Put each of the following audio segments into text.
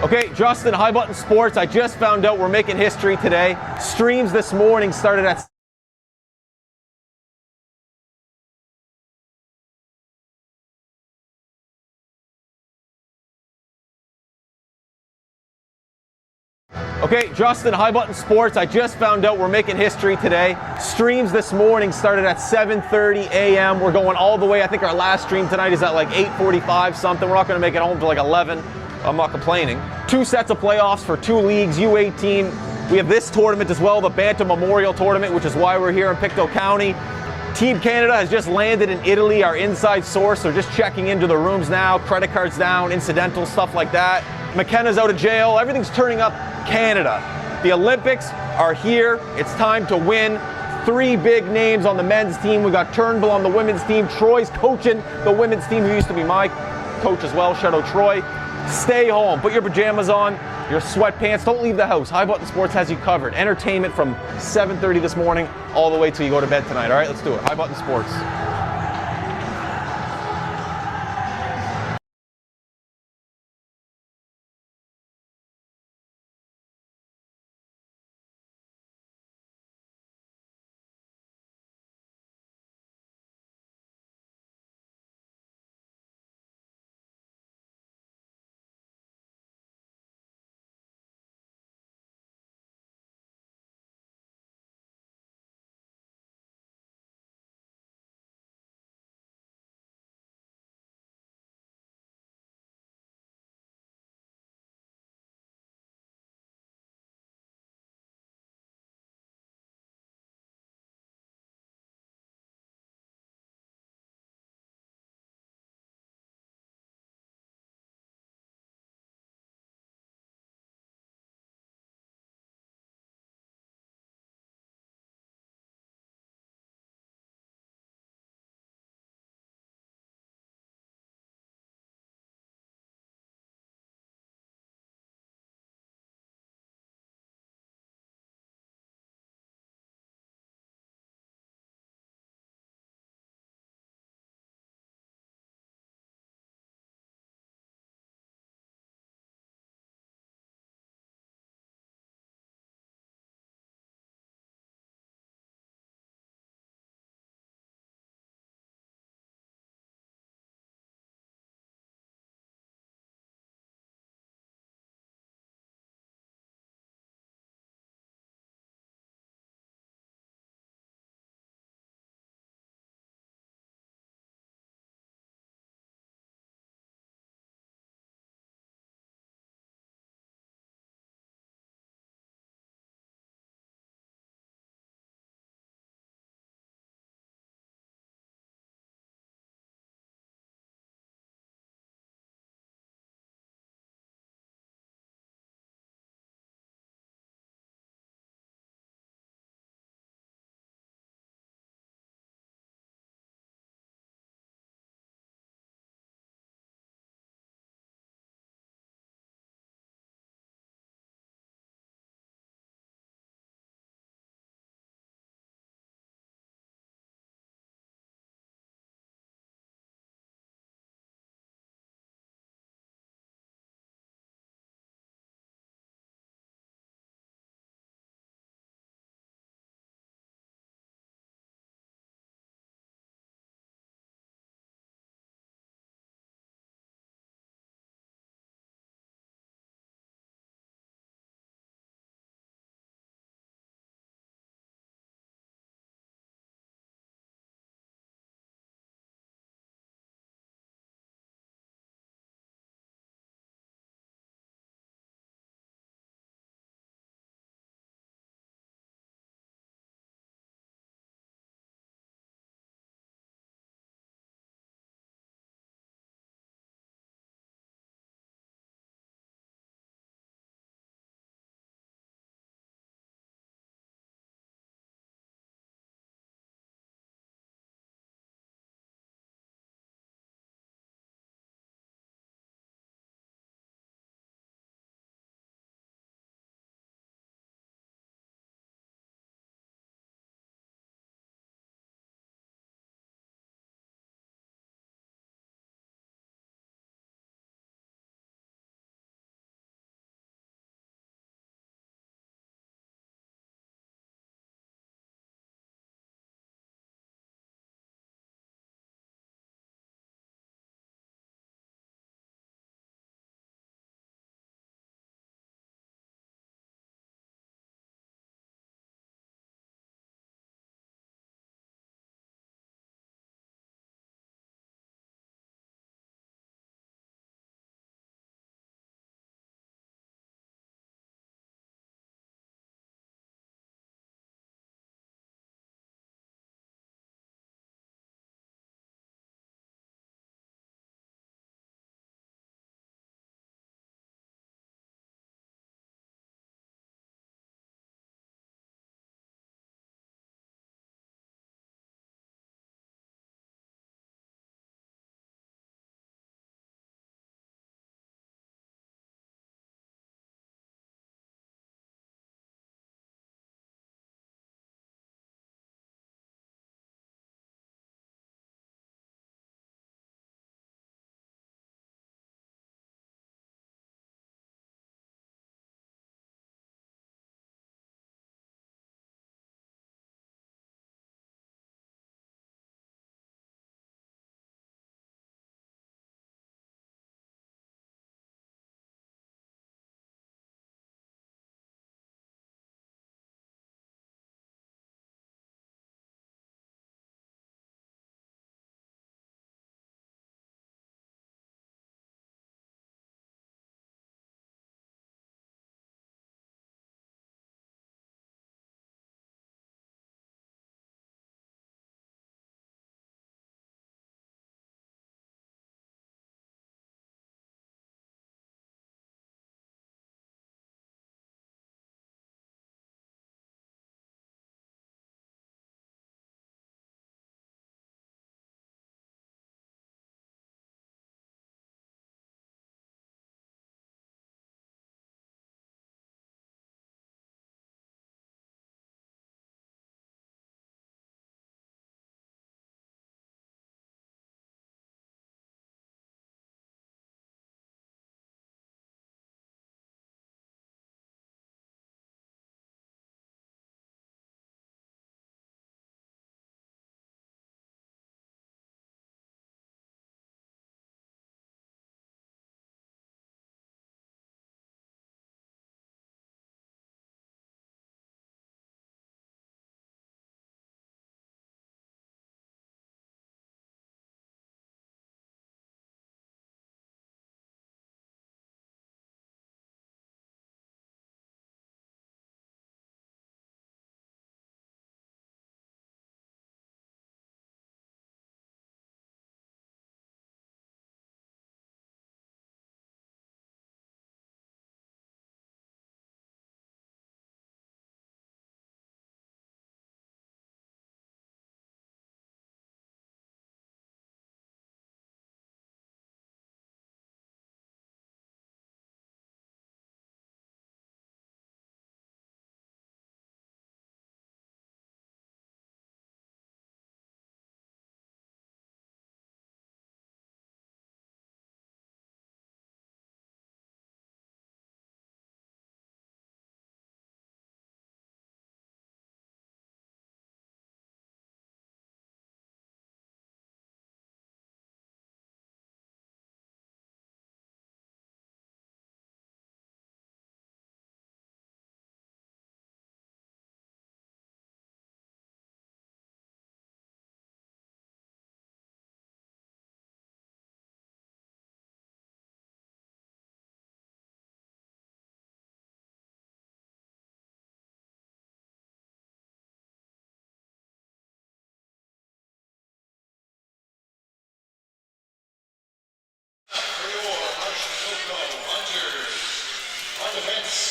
Okay, Justin, High Button Sports. I just found out we're making history today. Streams this morning started at Okay, Justin, High Button Sports. I just found out we're making history today. Streams this morning started at 7:30 a.m. We're going all the way. I think our last stream tonight is at like 8:45 something. We're not going to make it home till like 11. I'm not complaining. 2 sets of playoffs for 2 leagues, U18. We have this tournament as well, the Bantam Memorial Tournament, which is why we're here in Pictou County. Team Canada has just landed in Italy, our inside source. They're just checking into the rooms now, credit cards down, incidental, stuff like that. McKenna's out of jail. Everything's turning up Canada. The Olympics are here. It's time to win. 3 big names on the men's team. We got Turnbull on the women's team. Troy's coaching the women's team, who used to be my coach as well. Shout out Troy. Stay home. Put your pajamas on, your sweatpants. Don't leave the house. High Button Sports has you covered. Entertainment from 7:30 this morning all the way till you go to bed tonight. All right, let's do it. High Button Sports.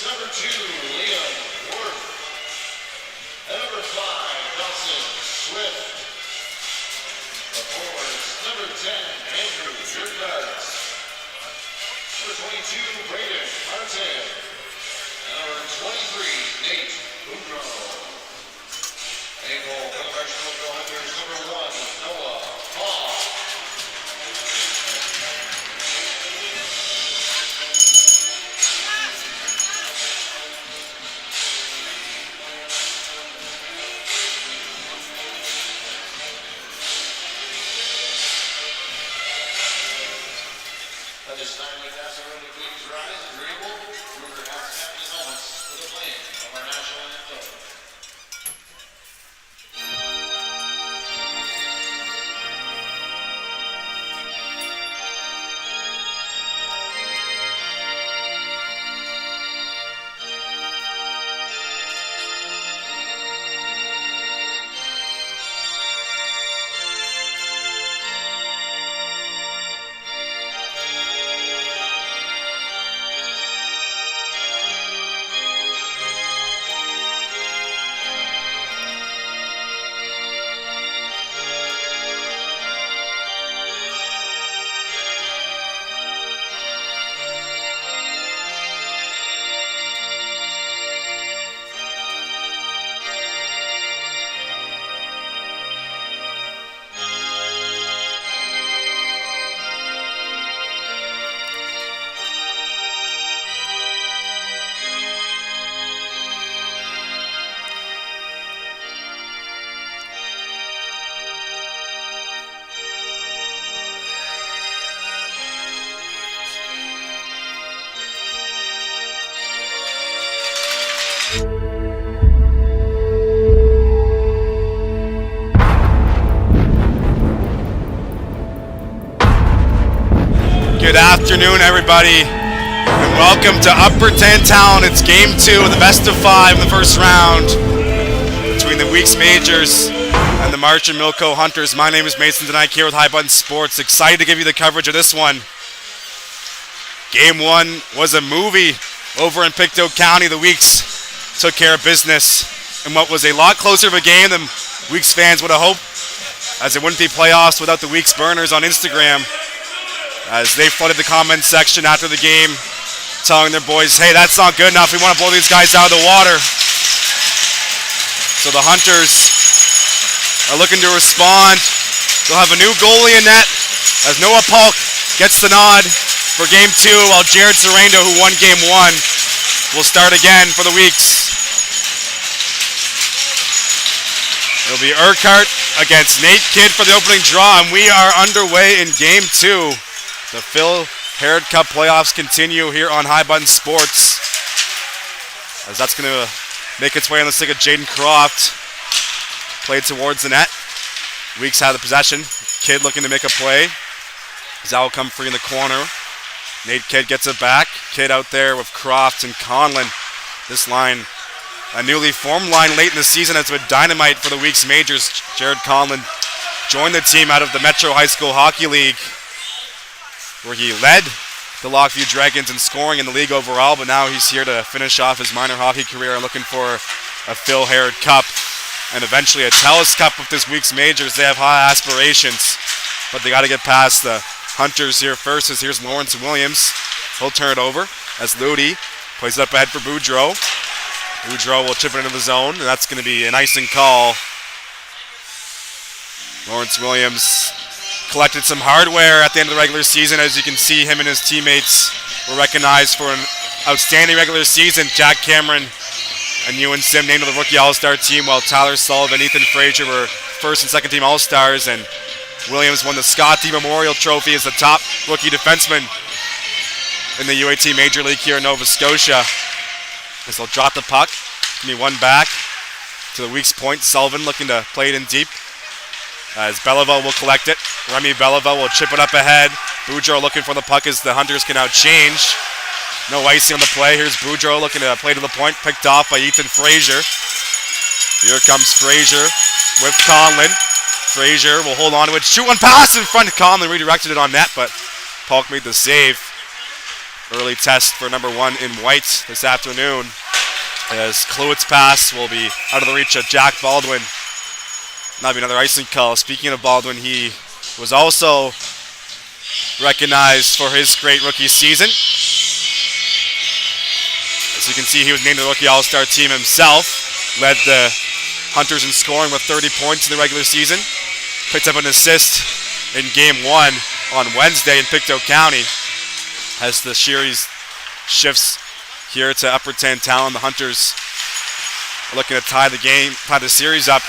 number 2, Liam Worth. And number 5, Nelson Swift. The forwards, number 10, Andrew Jerknuts. Number 22, Braden Martin. And number 23, Nate Boudreau. And goal for the Marshall Hunters, number 1, Noah Hall. At this time, we'd ask everyone to please rise and dribble. Ruger has captain moments for the playing of our national anthem. Good afternoon, everybody, and welcome to Upper Tantown. It's Game 2 of the best of 5 in the first round between the Weeks Majors and the March and Milko Hunters. My name is Mason Denike here with High Button Sports. Excited to give you the coverage of this one. Game 1 was a movie over in Pictou County. The Weeks took care of business in what was a lot closer of a game than Weeks fans would have hoped, as it wouldn't be playoffs without the Weeks burners on Instagram, as they flooded the comment section after the game, telling their boys, hey, that's not good enough. We want to blow these guys out of the water. So the Hunters are looking to respond. They'll have a new goalie in net, as Noah Polk gets the nod for Game 2, while Jared Serendo, who won Game 1, will start again for the Weeks. It'll be Urquhart against Nate Kidd for the opening draw, and we are underway in Game 2. The Phil Herod Cup playoffs continue here on High Button Sports, as that's going to make its way on the stick of Jaden Croft. Played towards the net. Weeks had the possession. Kidd looking to make a play. Zao will come free in the corner. Nate Kidd gets it back. Kidd out there with Croft and Conlon. This line, a newly formed line late in the season, has been dynamite for the Weeks Majors. Jared Conlon joined the team out of the Metro High School Hockey League, where he led the Lockview Dragons in scoring in the league overall, but now he's here to finish off his minor hockey career and looking for a Phil Herod Cup and eventually a TELUS Cup with this Week's Majors. They have high aspirations, but they got to get past the Hunters here first, as here's Lawrence Williams. He'll turn it over as Ludi plays it up ahead for Boudreau. Boudreau will chip it into the zone, and that's going to be an icing call. Lawrence Williams collected some hardware at the end of the regular season. As you can see, him and his teammates were recognized for an outstanding regular season. Jack Cameron and Ewan Sim named to the Rookie All-Star team, while Tyler Sullivan, Ethan Frazier were first and second team All-Stars, and Williams won the Scott D. Memorial Trophy as the top rookie defenseman in the U18 Major League here in Nova Scotia. As they'll drop the puck. Give me one back to the Weeks point. Sullivan looking to play it in deep, as Belleville will collect it. Remy Belleville will chip it up ahead. Boudreau looking for the puck as the Hunters can now change. No icing on the play. Here's Boudreau looking to play to the point, picked off by Ethan Frazier. Here comes Frazier with Conlon. Frazier will hold on to it. Shoot one pass in front of Conlon. Redirected it on net, but Polk made the save. early test for number 1 in white this afternoon, as Cluett's pass will be out of the reach of Jack Baldwin. That'll be another icing call. Speaking of Baldwin, he was also recognized for his great rookie season. As you can see, he was named the Rookie All-Star team himself, led the Hunters in scoring with 30 points in the regular season, picked up an assist in Game 1 on Wednesday in Pictou County. As the series shifts here to Upper Tantallon, the Hunters are looking to tie the series up.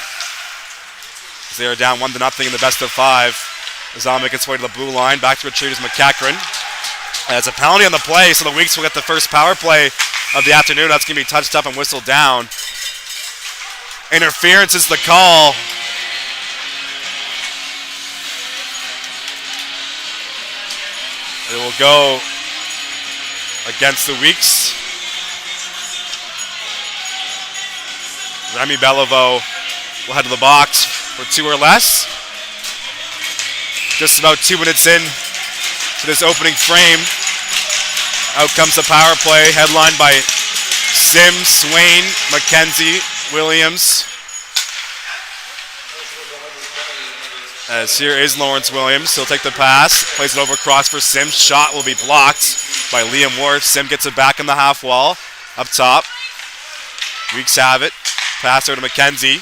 They are down 1-0 in the best of 5. As I'll make its way to the blue line, back to retrieve is McEachran. It's a penalty on the play, so the Weeks will get the first power play of the afternoon. That's going to be touched up and whistled down. Interference is the call. It will go against the Weeks. Remy Beliveau will head to the box for 2 or less. Just about 2 minutes in to this opening frame. Out comes the power play, headlined by Sims, Swain, McKenzie, Williams. As here is Lawrence Williams. He'll take the pass, plays it over cross for Sims. Shot will be blocked by Liam Worth. Sim gets it back on the half wall. Up top. Weeks have it. Pass over to McKenzie.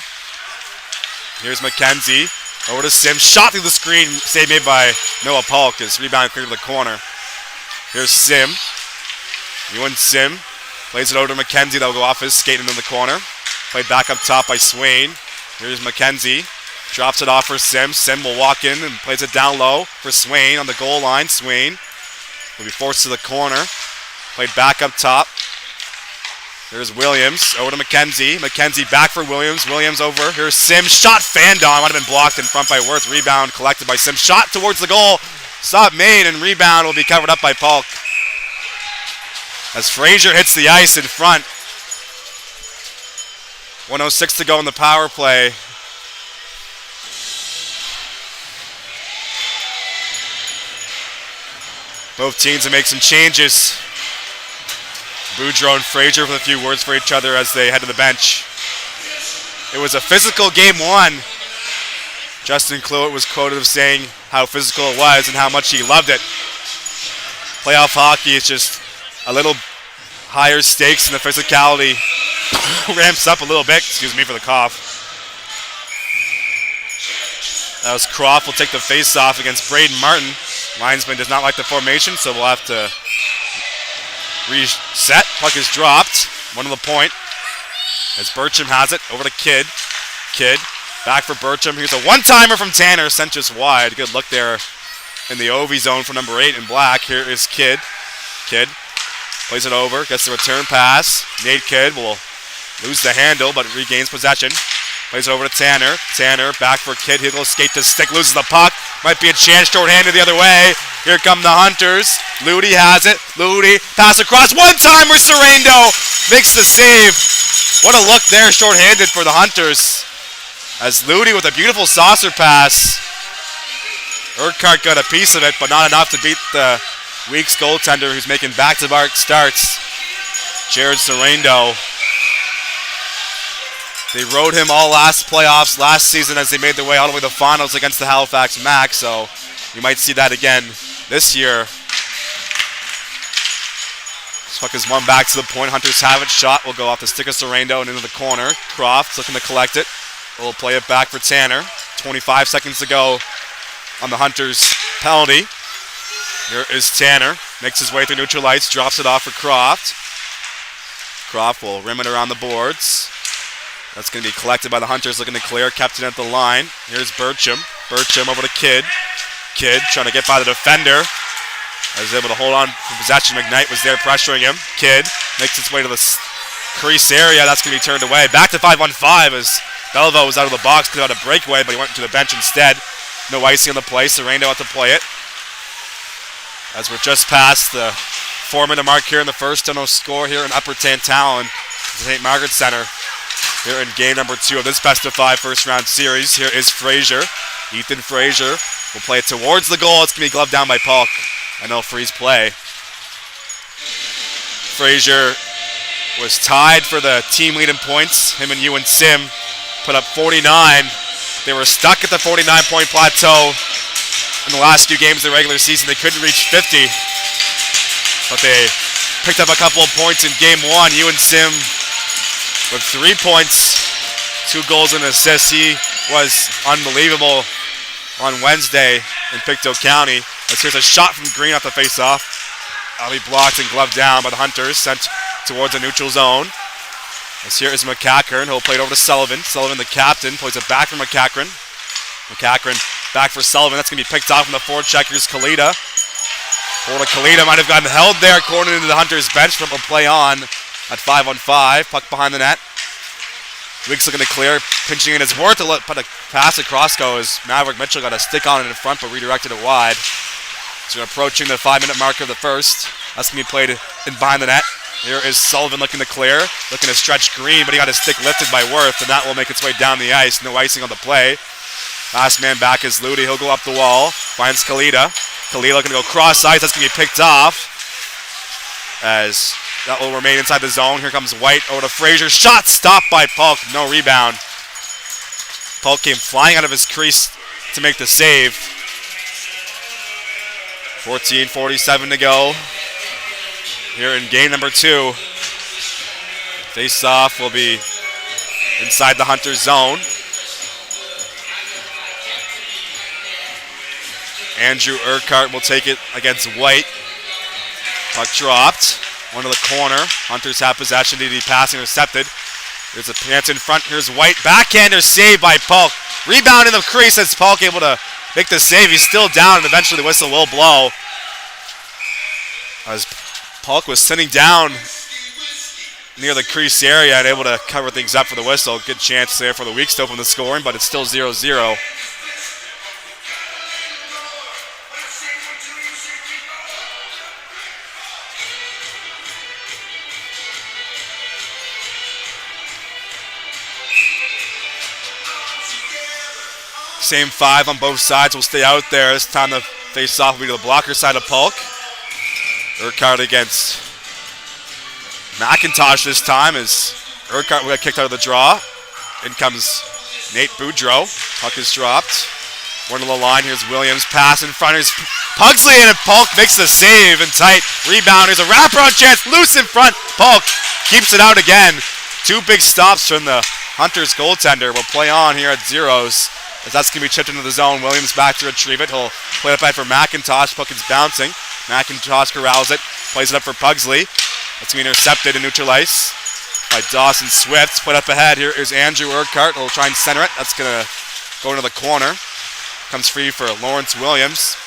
Here's McKenzie. Over to Sim. Shot through the screen. Save made by Noah Polk. His rebound clear to the corner. Here's Sim. Ewan Sim. Plays it over to McKenzie. That'll go off his skate into the corner. Played back up top by Swain. Here's McKenzie. Drops it off for Sim. Sim will walk in and plays it down low for Swain on the goal line. Swain will be forced to the corner. Played back up top. Here's Williams. Over to McKenzie. McKenzie back for Williams. Williams over. Here's Sim. Shot fanned on. Might have been blocked in front by Worth. Rebound collected by Sim. Shot towards the goal. Stop made, and rebound will be covered up by Polk. As Frazier hits the ice in front. 1:06 to go in the power play. Both teams will make some changes. Boudreau and Frazier with a few words for each other as they head to the bench. It was a physical game 1. Justin Cluett was quoted as saying how physical it was and how much he loved it. Playoff hockey is just a little higher stakes, and the physicality ramps up a little bit. Excuse me for the cough. That was Croft will take the face-off against Braden Martin. Linesman does not like the formation, so we'll have to reset. Puck is dropped. 1 on the point. As Burcham has it. Over to Kidd. Kidd. Back for Burcham. Here's a one-timer from Tanner. Sent just wide. Good look there in the OV zone for number 8 in black. Here is Kidd. Kidd plays it over. Gets the return pass. Nate Kidd will lose the handle, but regains possession. Plays it over to Tanner. Tanner back for Kidd. He'll skate to stick. Loses the puck. Might be a chance short-handed the other way. Here come the Hunters. Ludi has it. Ludi pass across. One-timer. Serendo makes the save. What a look there short-handed for the Hunters. As Ludi with a beautiful saucer pass. Urquhart got a piece of it, but not enough to beat the Weeks goaltender who's making back-to-back starts. Jared Serendo. They rode him all last playoffs last season as they made their way all the way to the finals against the Halifax Max, so you might see that again this year. This puck is won back to the point. Hunters have it. Shot will go off the stick of Serendo and into the corner. Croft looking to collect it. We'll play it back for Tanner. 25 seconds to go on the Hunters penalty. Here is Tanner. Makes his way through neutral ice. Drops it off for Croft. Croft will rim it around the boards. That's going to be collected by the Hunters, looking to clear. Kept it at the line. Here's Burcham. Burcham over to Kidd. Kidd trying to get by the defender. I was able to hold on to possession. McKnight was there pressuring him. Kidd makes its way to the crease area. That's going to be turned away. Back to 5-on-5 as Beliveau was out of the box, cleared out a breakaway, but he went to the bench instead. No icing on the play. Serendo had to play it. As we're just past the 4-minute mark here in the first, no score here in Upper Tantallon, St. Margaret Center. Here in game number 2 of this best-of-5 first-round series. Here is Frazier. Ethan Frazier will play it towards the goal. It's going to be gloved down by Polk, and they'll freeze play. Frazier was tied for the team lead in points. Him and Ewan Sim put up 49. They were stuck at the 49-point plateau in the last few games of the regular season. They couldn't reach 50, but they picked up a couple of points in game one. Ewan Sim with 3 points, 2 goals and assists. He was unbelievable on Wednesday in Pictou County. As here's a shot from Green off the face-off. That'll be blocked and gloved down by the Hunters, sent towards the neutral zone. As here is McCachran, who'll play it over to Sullivan. Sullivan, the captain, plays it back for McCachran. McCachran back for Sullivan. That's going to be picked off from the forecheckers, Kalita. Kalita might have gotten held there according to the Hunters bench, but will play on at 5-on-5. Puck behind the net. Weeks looking to clear, pinching in his worth to put a pass across go as Maverick Mitchell got a stick on it in front but redirected it wide. So we're approaching the 5-minute mark of the first. That's going to be played in behind the net. Here is Sullivan looking to clear, looking to stretch Green, but he got his stick lifted by Worth, and that will make its way down the ice. No icing on the play. Last man back is Ludi. He'll go up the wall, finds Kalita. Kalita looking to go cross ice. That's going to be picked off as that will remain inside the zone. Here comes White over to Frazier. Shot stopped by Polk. No rebound. Polk came flying out of his crease to make the save. 14:47 to go here in game number 2. Face-off will be inside the Hunters zone. Andrew Urquhart will take it against White. Puck dropped. One to the corner. Hunters have possession. Need to be passing intercepted. There's a chance in front. Here's White. Backhander save by Polk. Rebound in the crease as Polk able to make the save. He's still down, and eventually the whistle will blow. As Polk was sitting down near the crease area and able to cover things up for the whistle. Good chance there for the Weeks to open the scoring, but it's still 0-0. Same 5 on both sides will stay out there. This time the face-off will be to the blocker side of Polk. Urquhart against McIntosh this time as Urquhart will get kicked out of the draw. In comes Nate Boudreau. Puck is dropped. One to the line. Here's Williams. Pass in front. Here's Pugsley in, and Polk makes the save in tight. Rebound. Here's a wraparound chance. Loose in front. Polk keeps it out again. 2 big stops from the Hunters goaltender. Will play on here at zeros. As that's going to be chipped into the zone. Williams back to retrieve it. He'll play it back for McIntosh. Puck is bouncing. McIntosh corrals it. Plays it up for Pugsley. That's going to be intercepted and neutralized by Dawson Swift. Put up ahead. Here is Andrew Urquhart. He'll try and center it. That's going to go into the corner. Comes free for Lawrence Williams.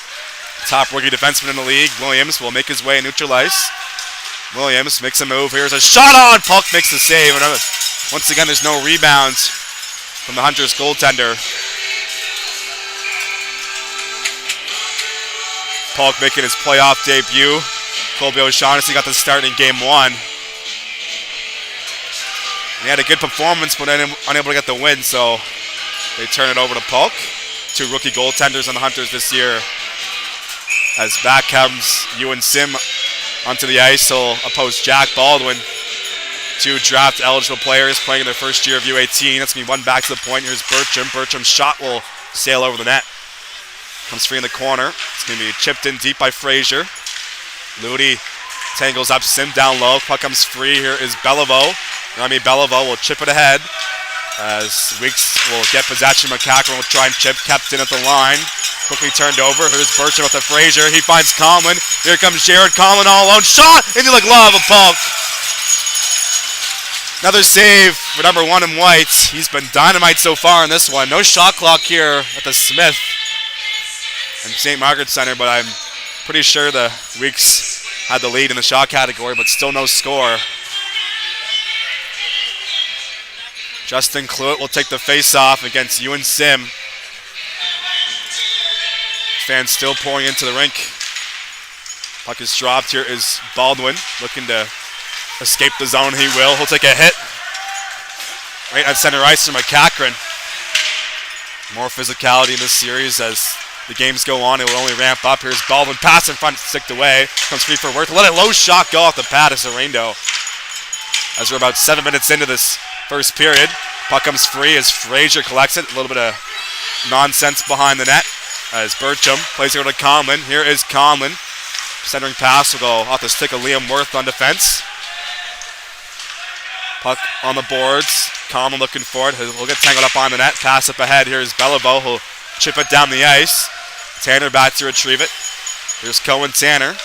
Top rookie defenseman in the league. Williams will make his way and neutralize. Williams makes a move. Here's a shot on. Polk makes the save. And once again, there's no rebounds from the Hunters goaltender. Polk making his playoff debut. Colby O'Shaughnessy got the start in game 1. He had a good performance, but unable to get the win, so they turn it over to Polk. 2 rookie goaltenders on the Hunters this year. As back comes Ewan Sim onto the ice, he'll oppose Jack Baldwin. 2 draft eligible players playing in their first year of U18. That's going to be one back to the point. Here's Bertram. Bertram's shot will sail over the net. Comes free in the corner. It's going to be chipped in deep by Frazier. Ludi tangles up, Sim down low. Puck comes free. Here is Beliveau. Remy Beliveau will chip it ahead as Weeks will get possession. McCachran will try and chip. Kept in at the line. Quickly turned over. Here's Bertram with the Frazier. He finds Conlon. Here comes Jared Conlon all alone. Shot into the glove of Polk. Another save for number 1 in White. He's been dynamite so far in this one. No shot clock here at the Smith and St. Margaret Center, but I'm pretty sure the Weeks had the lead in the shot category, but still no score. Justin Cluett will take the face-off against Ewan Sim. Fans still pouring into the rink. Puck is dropped. Here is Baldwin looking to escape the zone. He will. He'll take a hit right at center ice from McCachran. More physicality in this series as the games go on, it will only ramp up. Here's Baldwin, pass in front, sticked away. Comes free for Worth. Let a low shot go off the pad of Sorrento. As we're about 7 minutes into this first period. Puck comes free as Frazier collects it. A little bit of nonsense behind the net. As Burcham plays it over to Conlon. Here is Conlon. Centering pass will go off the stick of Liam Worth on defense. Puck on the boards. Conlon looking for it. He'll get tangled up on the net. Pass up ahead. Here's Bellabo. He'll chip it down the ice. Tanner back to retrieve it. Here's Cohen Tanner.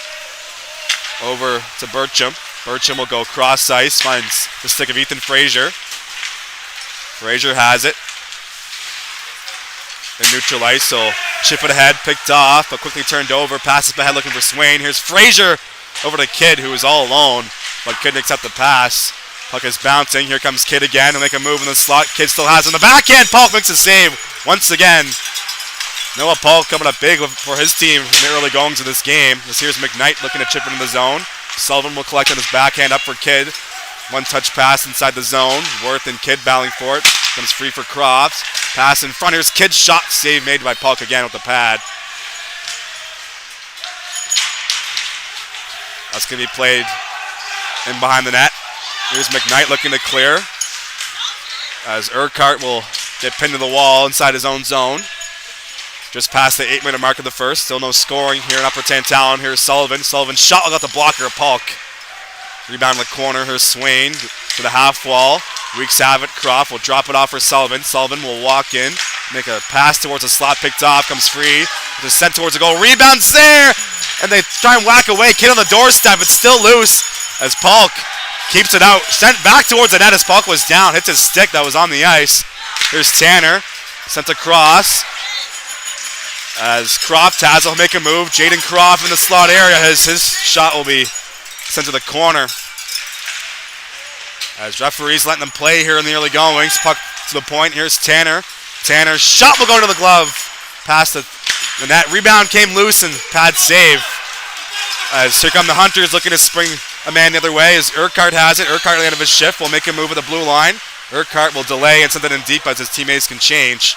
Over to Burcham. Burcham will go cross ice. Finds the stick of Ethan Frazier. Frazier has it. In neutral ice, so chip it ahead, picked off, but quickly turned over. Pass up ahead looking for Swain. Here's Frazier over to Kidd, who is all alone, but couldn't accept the pass. Puck is bouncing. Here comes Kidd again. He'll make a move in the slot. Kidd still has it in the backhand. Polk makes a save once again. Noah Polk coming up big for his team in the early goings of this game. Here's McKnight looking to chip into the zone. Sullivan will collect on his backhand up for Kidd. One-touch pass inside the zone. Worth and Kidd battling for it. Comes free for Crofts. Pass in front. Here's Kidd's shot. Save made by Polk again with the pad. That's going to be played in behind the net. Here's McKnight looking to clear. As Urquhart will get pinned to the wall inside his own zone. Just past the 8-minute mark of the first. Still no scoring here in Upper Tantallon. Here's Sullivan. Sullivan's shot will got the blocker of Polk. Rebound in the corner. Here's Swain to the half wall. Weeks have it. Croft will drop it off for Sullivan. Sullivan will walk in. Make a pass towards the slot. Picked off. Comes free. Just sent towards the goal. Rebounds there. And they try and whack away. Kidd on the doorstep. It's still loose as Polk keeps it out. Sent back towards the net as Polk was down. Hits his stick that was on the ice. Here's Tanner. Sent across. As Croft has, he'll make a move. Jaden Croft in the slot area. His shot will be sent to the corner. As referees letting them play here in the early goings. Puck to the point. Here's Tanner. Tanner's shot will go into the glove. Past the net. Rebound came loose and pad save. As here come the Hunters looking to spring a man the other way. As Urquhart has it. Urquhart at the end of his shift will make a move at the blue line. Urquhart will delay and send it in deep as his teammates can change.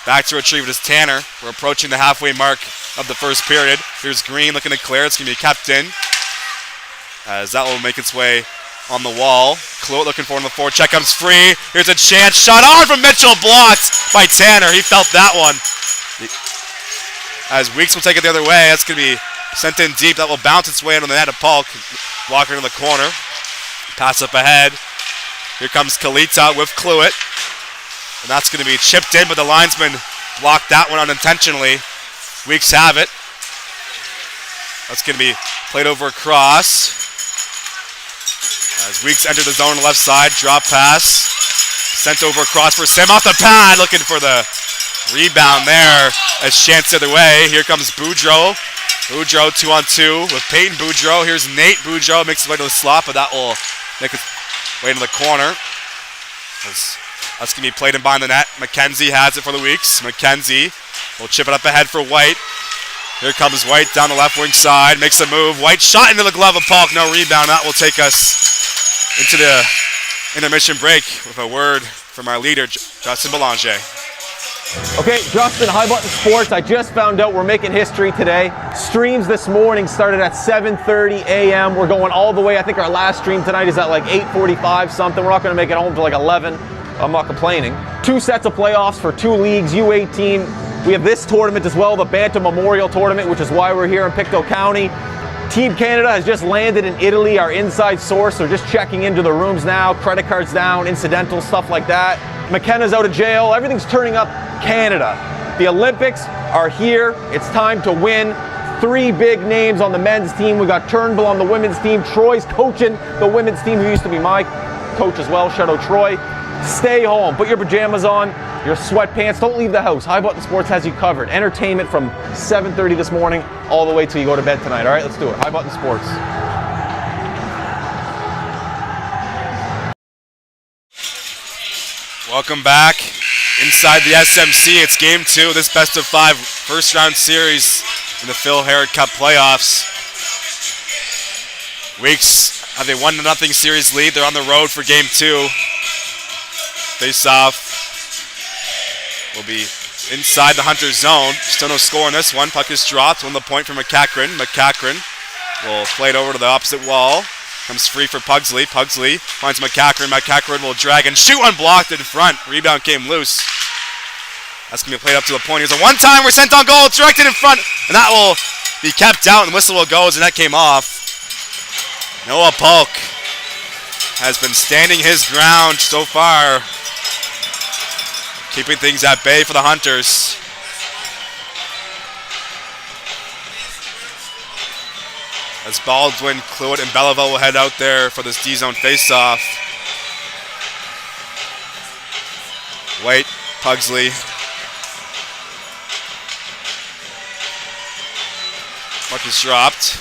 Back to retrieve it is Tanner. We're approaching the halfway mark of the first period. Here's Green looking to clear. It's going to be kept in. As that will make its way on the wall. Cluett looking for it on the forecheck. Comes free. Here's a chance. Shot on from Mitchell. Blocked by Tanner. He felt that one. As Weeks will take it the other way. That's going to be sent in deep. That will bounce its way into the net of Polk. Walker in the corner. Pass up ahead. Here comes Kalita with Cluett. And that's going to be chipped in, but the linesman blocked that one unintentionally. Weeks have it. That's going to be played over across. As Weeks entered the zone on the left side, drop pass. Sent over across for Sim off the pad, looking for the rebound there. As chance the other way, here comes Boudreau. Boudreau 2-on-2 with Peyton Boudreau. Here's Nate Boudreau, makes his way to the slot, but that will make its way to the corner. That's going to be played in behind the net. McKenzie has it for the Weeks. McKenzie will chip it up ahead for White. Here comes White down the left wing side. Makes a move. White shot into the glove of Polk. No rebound. That will take us into the intermission break with a word from our leader, Justin Belanger. Okay, Justin, High Button Sports. I just found out we're making history today. Streams this morning started at 7:30 a.m. We're going all the way. I think our last stream tonight is at like 8:45 something. We're not going to make it home till like 11. I'm not complaining. 2 sets of playoffs for 2 leagues, U18. We have this tournament as well, the Bantam Memorial Tournament, which is why we're here in Pictou County. Team Canada has just landed in Italy, our inside source. They're just checking into the rooms now, credit cards down, incidental, stuff like that. McKenna's out of jail. Everything's turning up Canada. The Olympics are here. It's time to win. 3 big names on the men's team. We got Turnbull on the women's team. Troy's coaching the women's team, who used to be my coach as well. Shout out Troy. Stay home. Put your pajamas on, your sweatpants. Don't leave the house. High Button Sports has you covered. Entertainment from 7:30 this morning all the way till you go to bed tonight. All right, let's do it. High Button Sports. Welcome back inside the SMC. It's game 2 of this best of 5 first round series in the Phil Herod Cup playoffs. Weeks have a 1-0 series lead. They're on the road for game 2. Face off will be inside the Hunters zone. Still no score in this one. Puck is dropped. Won the point for McCachran. McCachran will play it over to the opposite wall. Comes free for Pugsley. Pugsley finds McCachran. McCachran will drag and shoot unblocked in front. Rebound came loose. That's going to be played up to the point. Here's a one-timer sent on goal. It's directed in front. And that will be kept out. And the whistle will go as the net came off. Noah Polk has been standing his ground so far. Keeping things at bay for the Hunters. As Baldwin, Cluett, and Belleville will head out there for this D-zone face-off. White, Pugsley. Puck is dropped.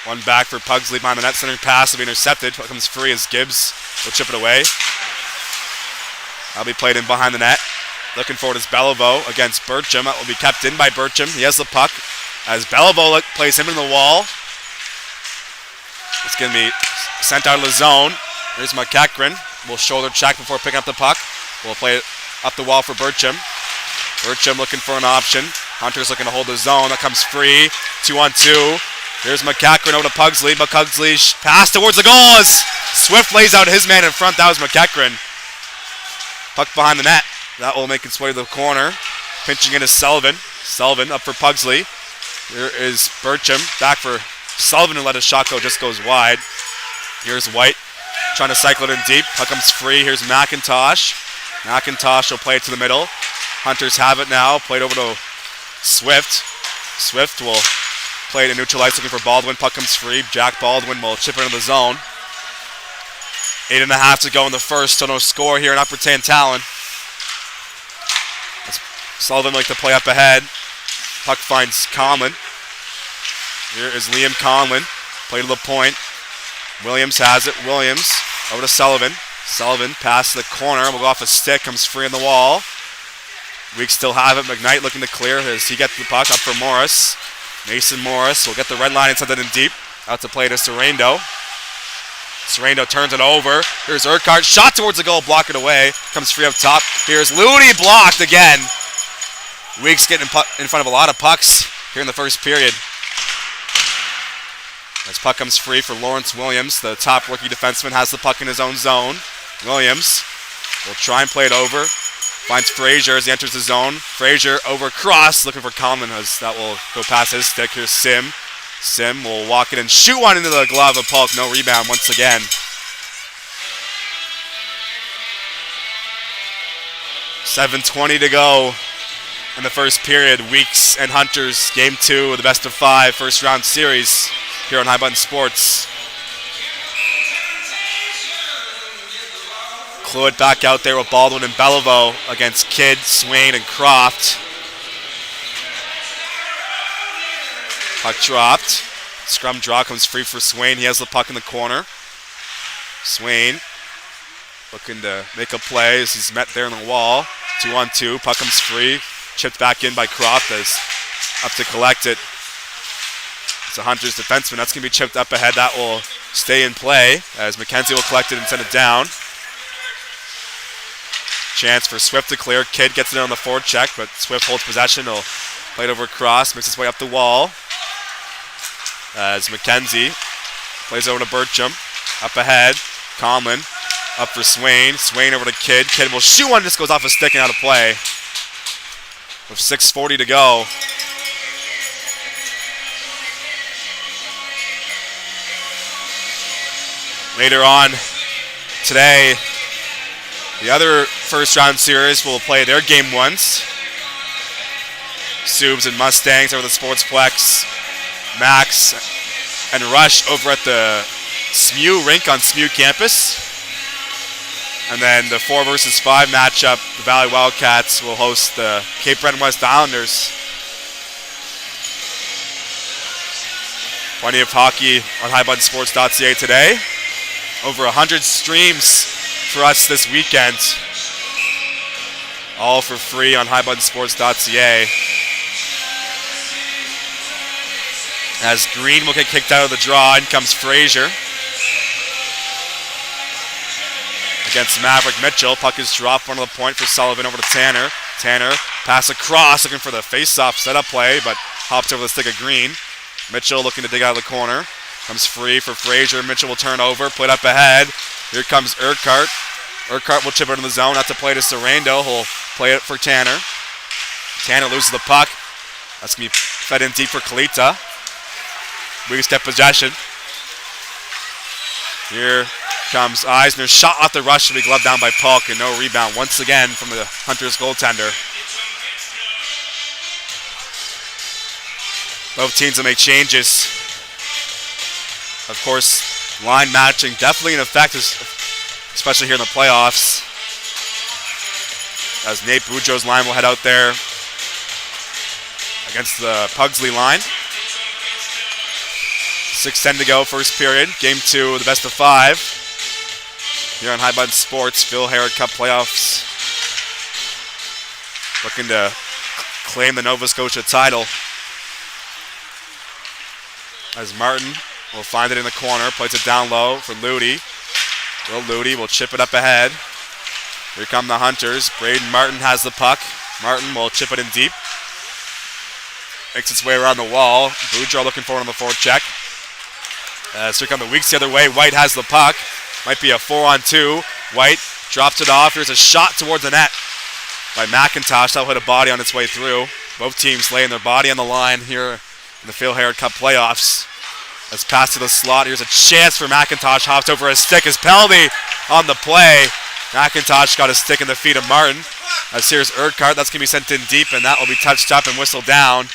One back for Pugsley behind the net. Centering pass will be intercepted. Puck comes free as Gibbs will chip it away. That'll be played in behind the net. Looking forward is Belleville against Bircham. That will be kept in by Bircham. He has the puck as Belleville plays him in the wall. It's going to be sent out of the zone. Here's McCachran. Will shoulder check before picking up the puck. We'll play it up the wall for Bircham. Bircham looking for an option. Hunter's looking to hold the zone. That comes free. 2-on-2. Here's McCachran over to Pugsley. Pugsley pass towards the goal as Swift lays out his man in front. That was McCachran. Puck behind the net. That will make its way to the corner. Pinching in is Sullivan. Sullivan up for Pugsley. Here is Bircham. Back for Sullivan, who let his shot go, just goes wide. Here's White trying to cycle it in deep. Puck comes free. Here's McIntosh. McIntosh will play it to the middle. Hunters have it now. Played over to Swift. Swift will play it in neutral ice looking for Baldwin. Puck comes free. Jack Baldwin will chip it into the zone. 8.5 to go in the first. Still no score here in Upper Tantallon. Sullivan like to play up ahead. Puck finds Conlon. Here is Liam Conlon. Play to the point. Williams has it. Williams over to Sullivan. Sullivan pass to the corner. Will go off a stick. Comes free in the wall. Weeks still have it. McKnight looking to clear as he gets the puck up for Morris. Mason Morris will get the red line and send it in deep. Out to play to Serrando. Serrando turns it over. Here's Urquhart. Shot towards the goal. Block it away. Comes free up top. Here's Looney. Blocked again. Weeks getting in front of a lot of pucks here in the first period. As puck comes free for Lawrence Williams, the top rookie defenseman has the puck in his own zone. Williams will try and play it over. Finds Frazier as he enters the zone. Frazier over cross, looking for Conlon as that will go past his stick. Here's Sim. Sim will walk it and shoot one into the glove of Polk. No rebound once again. .7:20 to go in the first period. Weeks and Hunters, game 2 of the best of 5 first round series here on High Button Sports. Cluett back out there with Baldwin and Belleville against Kidd, Swain, and Croft. Puck dropped. Scrum draw comes free for Swain. He has the puck in the corner. Swain looking to make a play as he's met there in the wall. 2-on-2. Puck comes free. Chipped back in by Croft as up to collect it. It's a Hunters defenseman. That's going to be chipped up ahead. That will stay in play as McKenzie will collect it and send it down. Chance for Swift to clear. Kidd gets it on the forward check, but Swift holds possession. He'll play it over across, makes his way up the wall. As McKenzie plays over to Bircham. Up ahead. Conlon up for Swain. Swain over to Kidd. Kidd will shoot one. Just goes off a stick and out of play. With 6:40 to go. Later on today, the other first round series will play their game ones. Subs and Mustangs over the Sportsplex. Max and Rush over at the SMU rink on SMU campus. And then the 4 versus 5 matchup, the Valley Wildcats will host the Cape Breton West Islanders. Plenty of hockey on highbuttonsports.ca today. Over 100 streams for us this weekend. All for free on highbuttonsports.ca. As Green will get kicked out of the draw, in comes Frazier. Against Maverick Mitchell. Puck is dropped, one of the point for Sullivan over to Tanner. Tanner, pass across, looking for the face-off setup play, but hops over the stick of Green. Mitchell looking to dig out of the corner. Comes free for Frazier. Mitchell will turn over, played up ahead. Here comes Urquhart. Urquhart will chip it in the zone. That's a play to Sorrento. He'll play it for Tanner. Tanner loses the puck. That's going to be fed in deep for Kalita. We step possession. Here comes Eisner. Shot off the rush to be gloved down by Polk, and no rebound once again from the Hunters goaltender. Both teams will make changes. Of course, line matching definitely in effect, especially here in the playoffs. As Nate Boudreau's line will head out there against the Pugsley line. 6:10 to go, first period. Game 2, the best of 5. Here on High Button Sports, Phil Herod Cup playoffs. Looking to claim the Nova Scotia title. As Martin will find it in the corner, plays it down low for Ludi. Will Ludi will chip it up ahead. Here come the Hunters. Braden Martin has the puck. Martin will chip it in deep. Makes its way around the wall. Boudreau looking for it on the forecheck. Here come the Weeks the other way. White has the puck. Might be a 4-on-2. White drops it off. Here's a shot towards the net by McIntosh. That'll hit a body on its way through. Both teams laying their body on the line here in the Phil Herod Cup playoffs. Let's pass to the slot. Here's a chance for McIntosh. Hops over a stick. His penalty on the play. McIntosh got a stick in the feet of Martin. As here's Urquhart. That's going to be sent in deep, and that will be touched up and whistled down.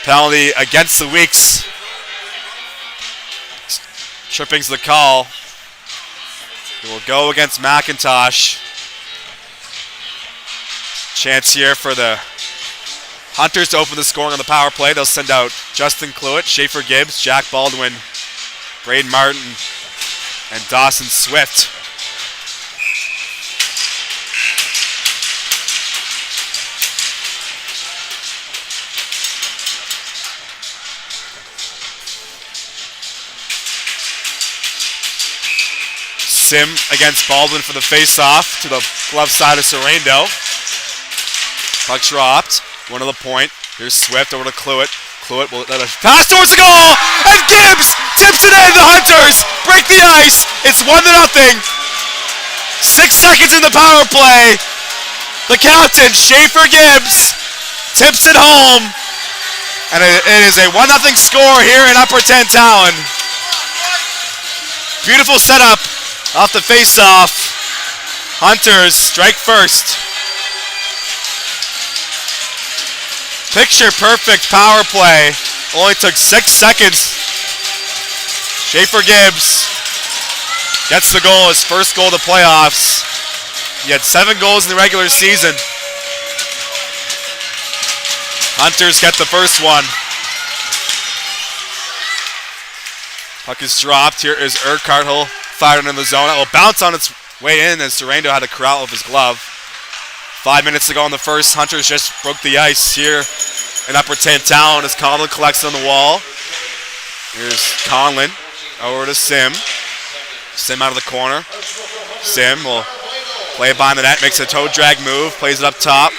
Penalty against the Weeks. Tripping's the call. It will go against McIntosh. Chance here for the Hunters to open the scoring on the power play. They'll send out Justin Cluett, Schaefer Gibbs, Jack Baldwin, Braden Martin, and Dawson Swift. Sim against Baldwin for the face-off to the glove side of Sorrento. Puck dropped. One to the point. Here's Swift over to Cluett. Cluett will let a pass towards the goal, and Gibbs tips it in. The Hunters break the ice. It's 1-0. 6 seconds in the power play. The captain, Schaefer Gibbs, tips it home, and it is a 1-0 score here in Upper Tantallon. Beautiful setup off the face-off. Hunters strike first. Picture perfect power play. Only took 6 seconds. Schaefer Gibbs gets the goal, his first goal of the playoffs. He had 7 goals in the regular season. Hunters get the first one. Puck is dropped. Here is Urquhart. He'll fire it in the zone. It will bounce on its way in as Sorrento had to corral with his glove. 5 minutes to go in the first. Hunters just broke the ice here in Upper Tantallon as Conlon collects on the wall. Here's Conlon over to Sim. Sim out of the corner. Sim will play it behind the net, makes a toe drag move, plays it up top.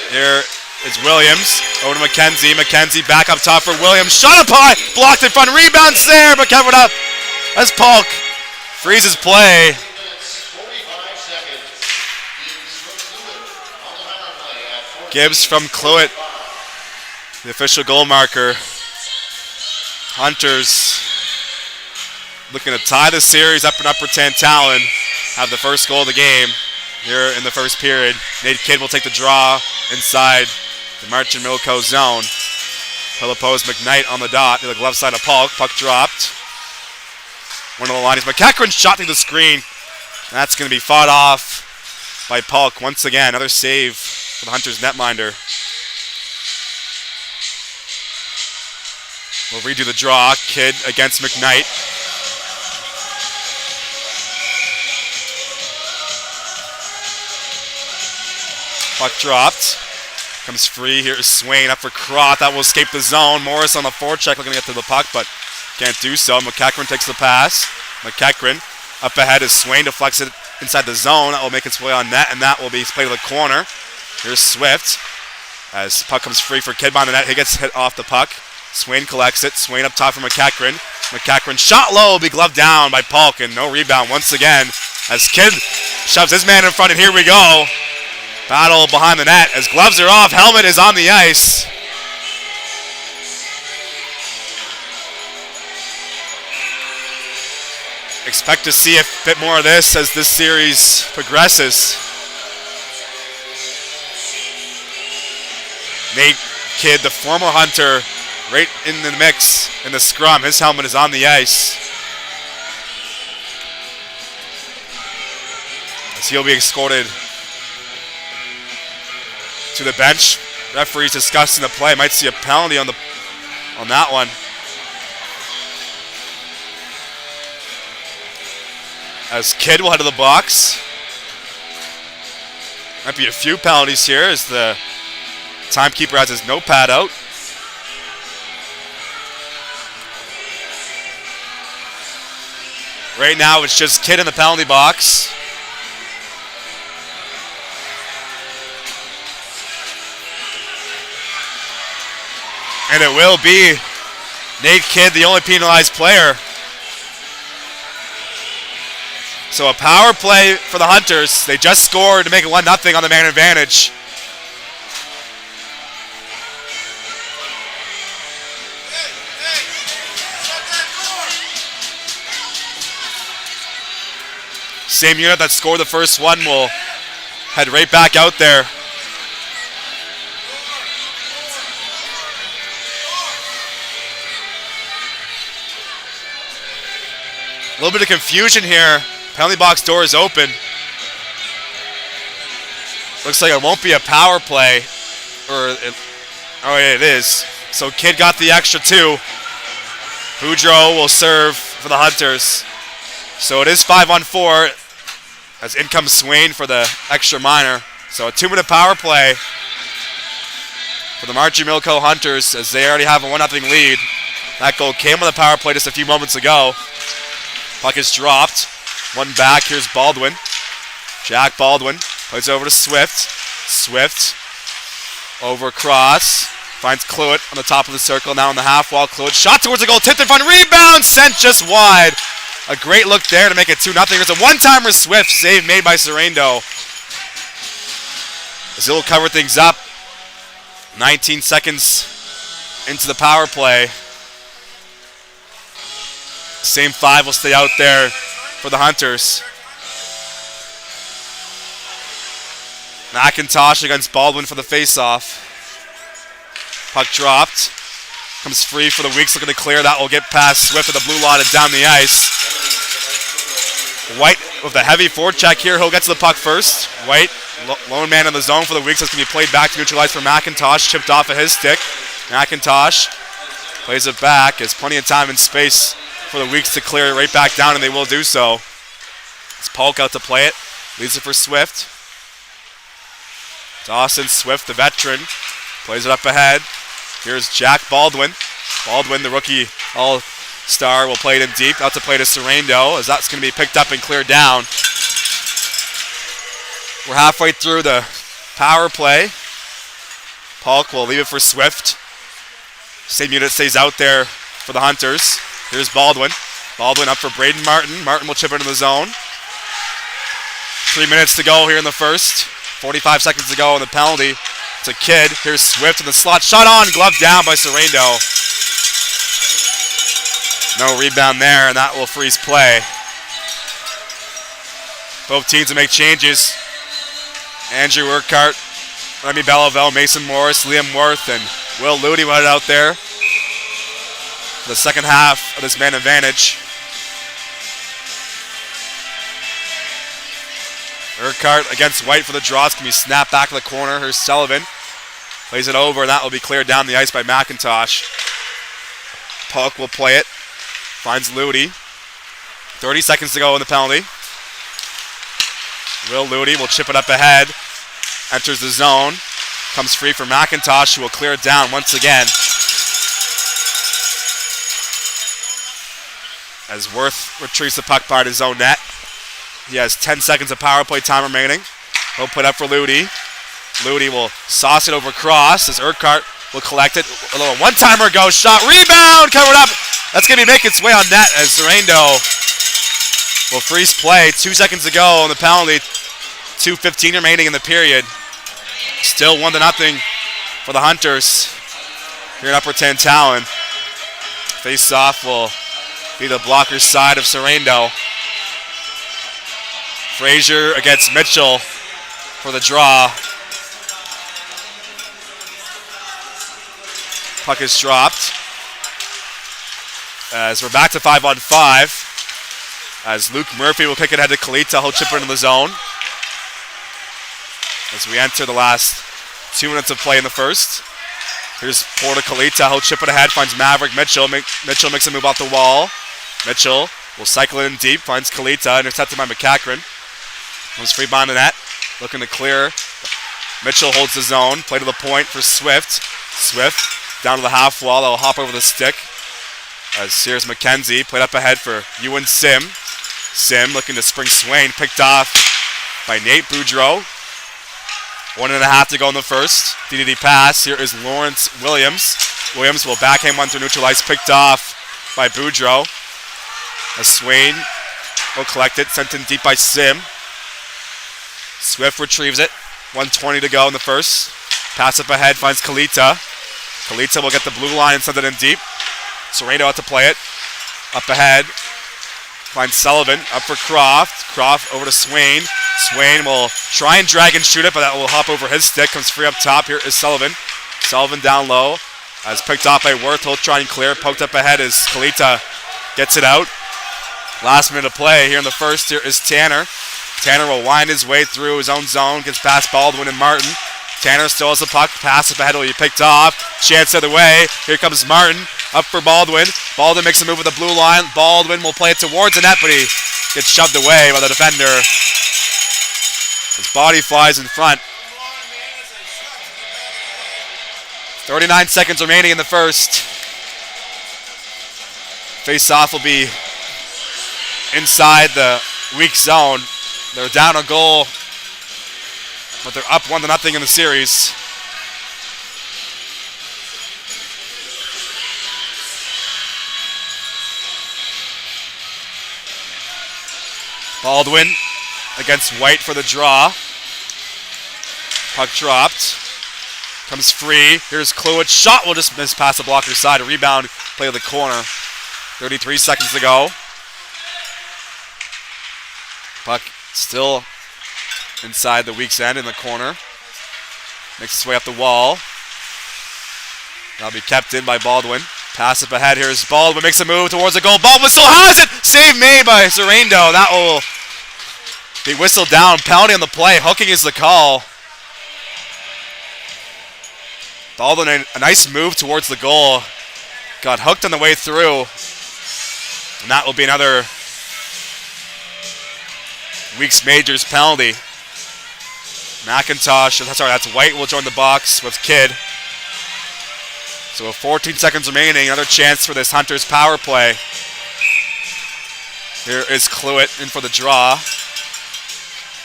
Here is Williams over to McKenzie. McKenzie back up top for Williams. Shot up high, blocked in front, rebounds there, but covered up as Polk freezes play. Gibbs from Cluett, the official goal marker. Hunters looking to tie the series up in Upper Tantallon. Have the first goal of the game here in the first period. Nate Kidd will take the draw inside the March and Milco zone. He'll oppose McKnight on the dot to the glove side of Polk. Puck dropped. One of the line is McEachran shot through the screen. That's going to be fought off by Polk once again. Another save for the Hunters netminder. We'll redo the draw. Kidd against McKnight. Puck dropped. Comes free. Here is Swain up for Croft. That will escape the zone. Morris on the forecheck looking to get to the puck, but can't do so. McEachran takes the pass. McEachran up ahead as Swain deflects it inside the zone. That will make its way on net, and that will be played to the corner. Here's Swift. As puck comes free for Kidd behind the net. He gets hit off the puck. Swain collects it. Swain up top for McEachran. McEachran shot low, will be gloved down by Polk, and no rebound once again as Kidd shoves his man in front, and here we go. Battle behind the net as gloves are off. Helmet is on the ice. Expect to see a bit more of this as this series progresses. Nate Kidd, the former Hunter, right in the mix in the scrum. His helmet is on the ice. As he'll be escorted to the bench. Referee's discussing the play. Might see a penalty on that one. As Kidd will head to the box. Might be a few penalties here as the timekeeper has his notepad out. Right now it's just Kidd in the penalty box. And it will be Nate Kidd, the only penalized player. So a power play for the Hunters. They just scored to make it 1-0 on the man advantage. Same unit that scored the first one will head right back out there. A little bit of confusion here. Penalty box door is open. Looks like it won't be a power play. It is. So Kidd got the extra 2. Boudreau will serve for the Hunters. So it is 5-on-4 as in comes Swain for the extra minor. So a 2-minute power play for the Margie Milko Hunters as they already have a 1-0 lead. That goal came on the power play just a few moments ago. Puck is dropped. One back. Here's Baldwin. Jack Baldwin plays over to Swift. Swift over cross. Finds Cluett on the top of the circle. Now in the half wall. Cluett shot towards the goal. Tipped in front. Rebound. Sent just wide. A great look there to make it 2-0. There's a one-timer Swift. Save made by Serendo. As he'll cover things up. 19 seconds into the power play. Same 5 will stay out there for the Hunters. McIntosh against Baldwin for the face-off. Puck dropped. Comes free for the Weeks looking to clear. That will get past Swift at the blue line and down the ice. White with a heavy forecheck here. He'll get to the puck first. White, lone man in the zone for the Weeks. That's going to be played back to neutralize for McIntosh. Chipped off of his stick. McIntosh plays it back. Has plenty of time and space for the Weeks to clear it right back down, and they will do so. It's Polk out to play it. Leaves it for Swift. Dawson Swift, the veteran, plays it up ahead. Here's Jack Baldwin. Baldwin, the rookie all-star, will play it in deep. Out to play to Serendo, as that's going to be picked up and cleared down. We're halfway through the power play. Polk will leave it for Swift. Same unit stays out there for the Hunters. Here's Baldwin. Baldwin up for Braden Martin. Martin will chip into the zone. 3 minutes to go here in the first. 45 seconds to go on the penalty. It's a Kidd. Here's Swift in the slot. Shot on. Glove down by Serendo. No rebound there, and that will freeze play. Both teams will make changes. Andrew Urquhart, Remy Belleville, Mason Morris, Liam Worth, and Will Ludy will head out there for the second half of this man advantage. Urquhart against White for the draw. It's going to be snapped back to the corner. Here's Sullivan. Plays it over, and that will be cleared down the ice by McIntosh. Polk will play it. Finds Ludy. 30 seconds to go in the penalty. Will Ludy will chip it up ahead. Enters the zone. Comes free for McIntosh, who will clear it down once again. As Worth retrieves the puck by his own net. He has 10 seconds of power play time remaining. He'll put up for Ludi. Ludi will sauce it over cross as Urquhart will collect it. A little one-timer goes, shot, rebound, covered up. That's going to be making its way on net as Sorrento will freeze play. 2 seconds to go on the penalty. 2:15 remaining in the period. Still 1-0 for the Hunters here in Upper Tantallon. Face-off will be the blocker's side of Sorrento. Frazier against Mitchell for the draw. Puck is dropped. As we're back to 5-on-5. As Luke Murphy will kick it ahead to Kalita. He'll chip it into the zone. As we enter the last 2 minutes of play in the first. Here's Porter Kalita. He'll chip it ahead. Finds Maverick Mitchell. Mitchell makes a move off the wall. Mitchell will cycle it in deep. Finds Kalita. Intercepted by McCachran. Comes free behind the net. Looking to clear. Mitchell holds the zone. Play to the point for Swift. Swift down to the half wall. They'll hop over the stick. As here's McKenzie. Played up ahead for Ewan Sim. Sim looking to spring Swain. Picked off by Nate Boudreau. 1.5 to go in the first. DDD pass. Here is Lawrence Williams. Williams will backhand one through neutral ice. Picked off by Boudreau. As Swain will collect it. Sent in deep by Sim. Swift retrieves it. 1:20 to go in the first. Pass up ahead. Finds Kalita. Kalita will get the blue line and send it in deep. Sorrento out to play it. Up ahead. Finds Sullivan. Up for Croft. Croft over to Swain. Swain will try and drag and shoot it, but that will hop over his stick. Comes free up top. Here is Sullivan. Sullivan down low. As picked off by Worth. He'll try and clear. Poked up ahead as Kalita gets it out. Last minute of play here in the first. Here is Tanner. Tanner will wind his way through his own zone. Gets past Baldwin and Martin. Tanner still has the puck. Pass up ahead will be picked off. Chance the other way. Here comes Martin. Up for Baldwin. Baldwin makes a move with the blue line. Baldwin will play it towards the net, but he gets shoved away by the defender. His body flies in front. 39 seconds remaining in the first. Face-off will be inside the weak zone. They're down a goal, but they're up 1-0 in the series. Baldwin against White for the draw. Puck dropped. Comes free. Here's Kluwich. Shot will just miss past the blocker's side. A rebound, play to the corner. 33 seconds to go. Puck still inside the weak's end in the corner. Makes its way up the wall. That'll be kept in by Baldwin. Pass up ahead. Here's Baldwin. Makes a move towards the goal. Baldwin still has it. Save made by Sorrento. That will be whistled down. Penalty on the play. Hooking is the call. Baldwin, a nice move towards the goal. Got hooked on the way through. And that will be another Weeks Majors penalty. McIntosh, sorry, that's White will join the box with Kidd. So with 14 seconds remaining, another chance for this Hunters power play. Here is Cluett in for the draw.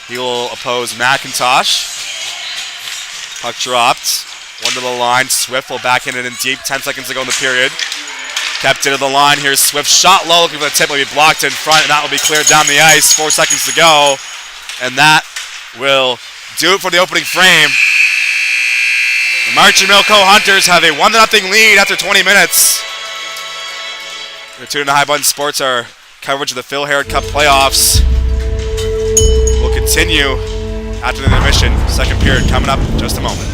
He will oppose McIntosh. Puck dropped. One to the line. Swift will backhand it in deep. 10 seconds to go in the period. Kept into the line. Here's Swift. Shot low. Looking for the tip. Will be blocked in front, and that will be cleared down the ice. 4 seconds to go. And that will do it for the opening frame. The March and Milko Hunters have a 1-0 lead after 20 minutes. You're tuned to High Button Sports. Our coverage of the Phil Herod Cup playoffs will continue after the intermission. Second period coming up in just a moment.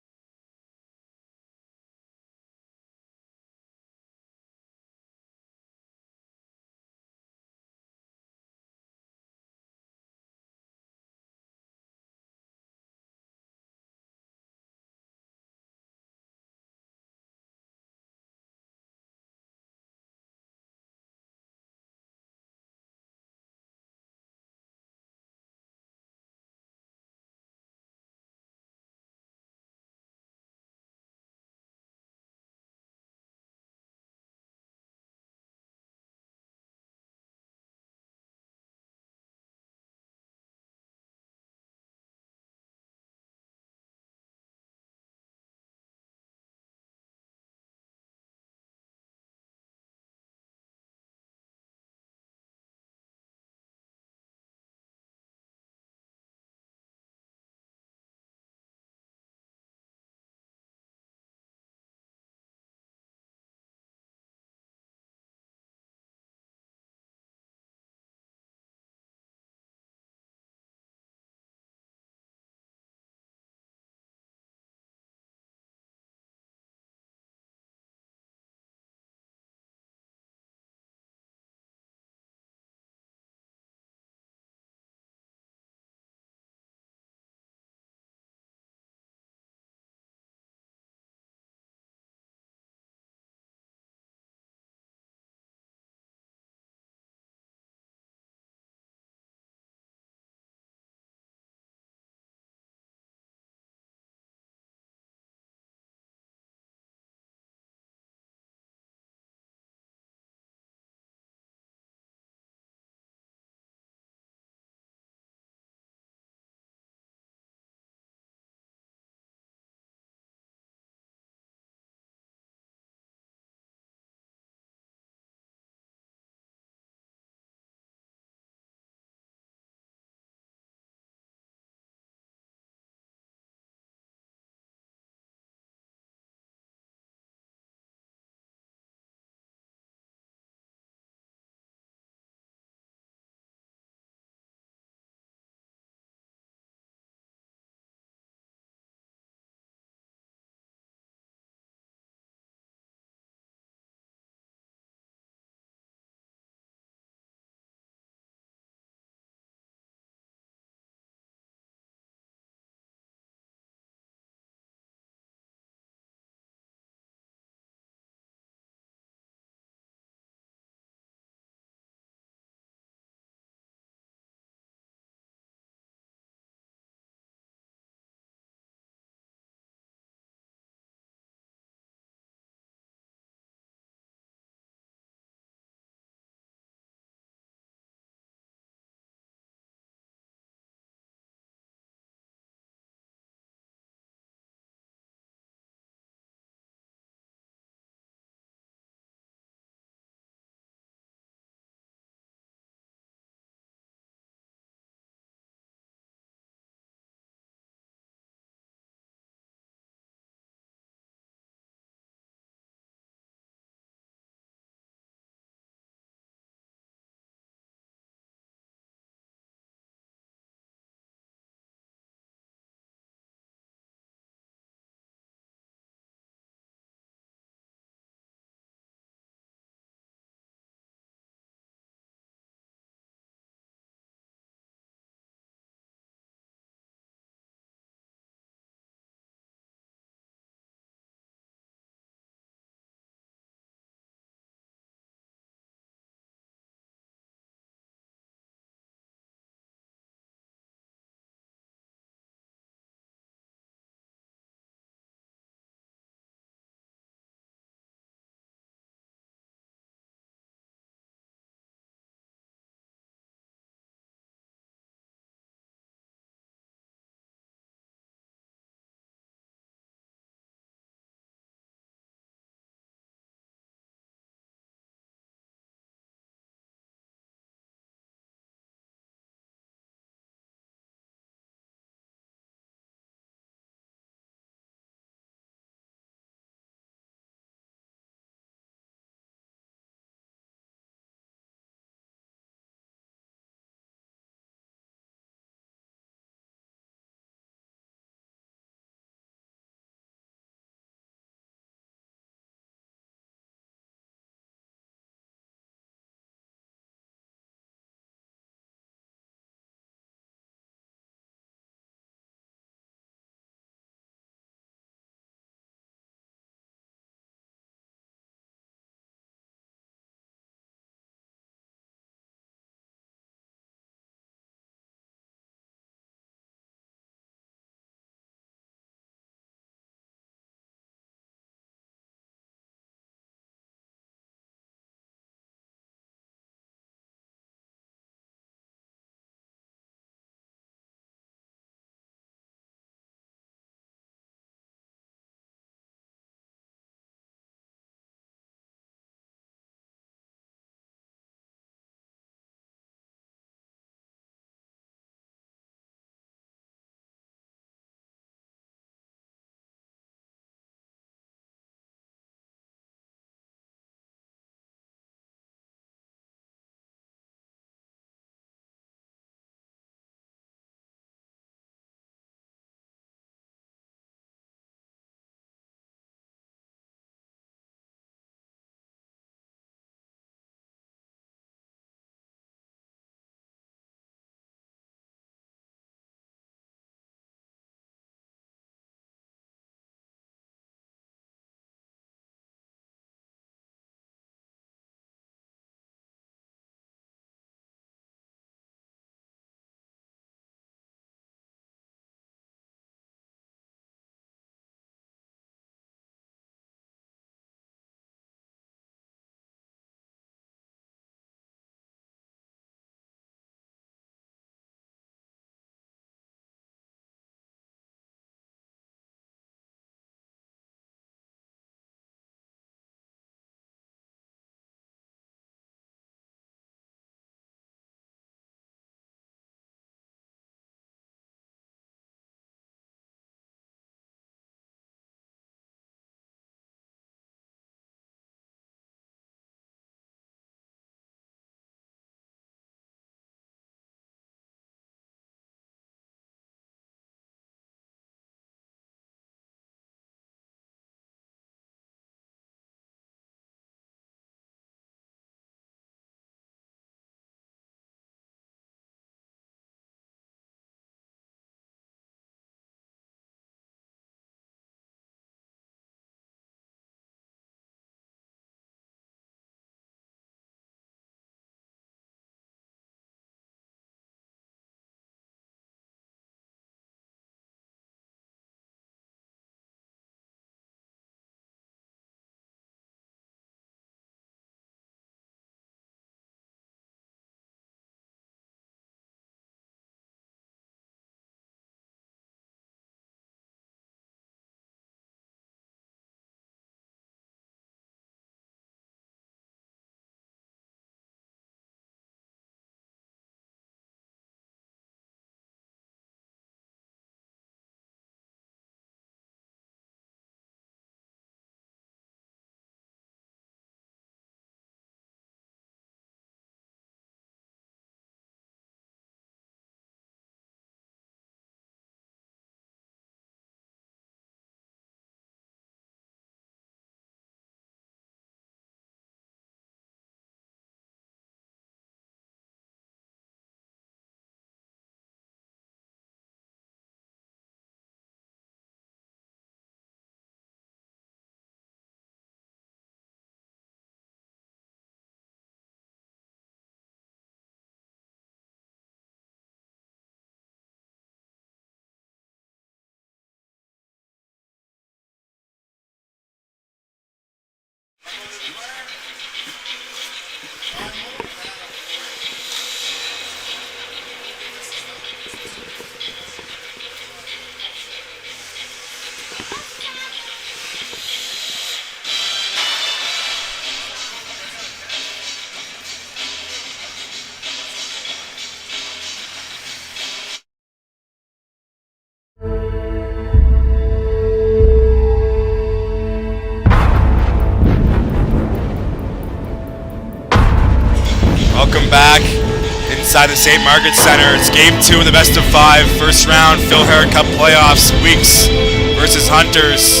inside the St. Margaret Center. It's game 2 of the best of 5 first round Phil Herod Cup playoffs. Weeks versus Hunters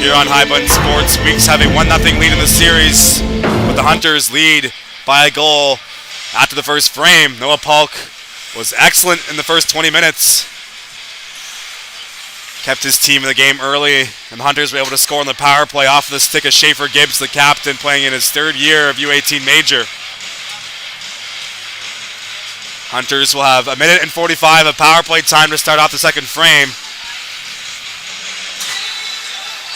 here on High Button Sports. Weeks have a 1-0 lead in the series, but the Hunters lead by a goal after the first frame. Noah Polk was excellent in the first 20 minutes. Kept his team in the game early, and the Hunters were able to score on the power play off the stick of Schaefer Gibbs, the captain, playing in his 3rd year of U18 Major. Hunters will have 1:45 of power play time to start off the second frame.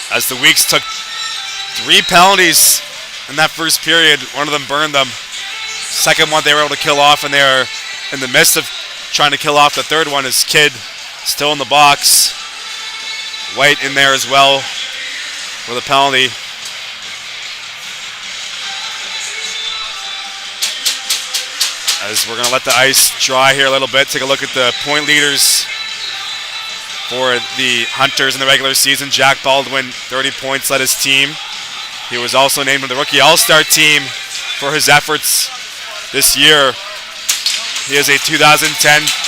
As the Weeks took 3 penalties in that first period, one of them burned them. Second one they were able to kill off, and they are in the midst of trying to kill off the third one. Is Kidd still in the box. White in there as well for the penalty. As we're going to let the ice dry here a little bit, take a look at the point leaders for the Hunters in the regular season. Jack Baldwin, 30 points, led his team. He was also named to the Rookie All-Star team for his efforts this year. He is a 2010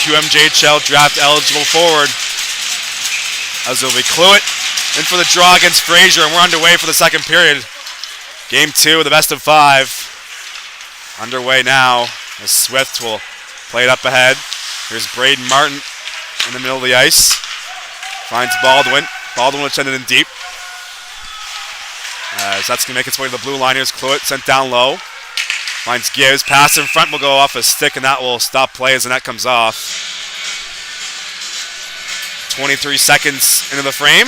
QMJHL draft eligible forward. As will be Cluett in for the draw against Fraser, and we're underway for the second period. Game 2 of the best of 5 underway now. As Swift will play it up ahead. Here's Braden Martin in the middle of the ice. Finds Baldwin. Baldwin will send it in deep. As that's going to make its way to the blue line. Here's Cluett sent down low. Finds Gibbs. Pass in front will go off a stick, and that will stop play as the net comes off. 23 seconds into the frame.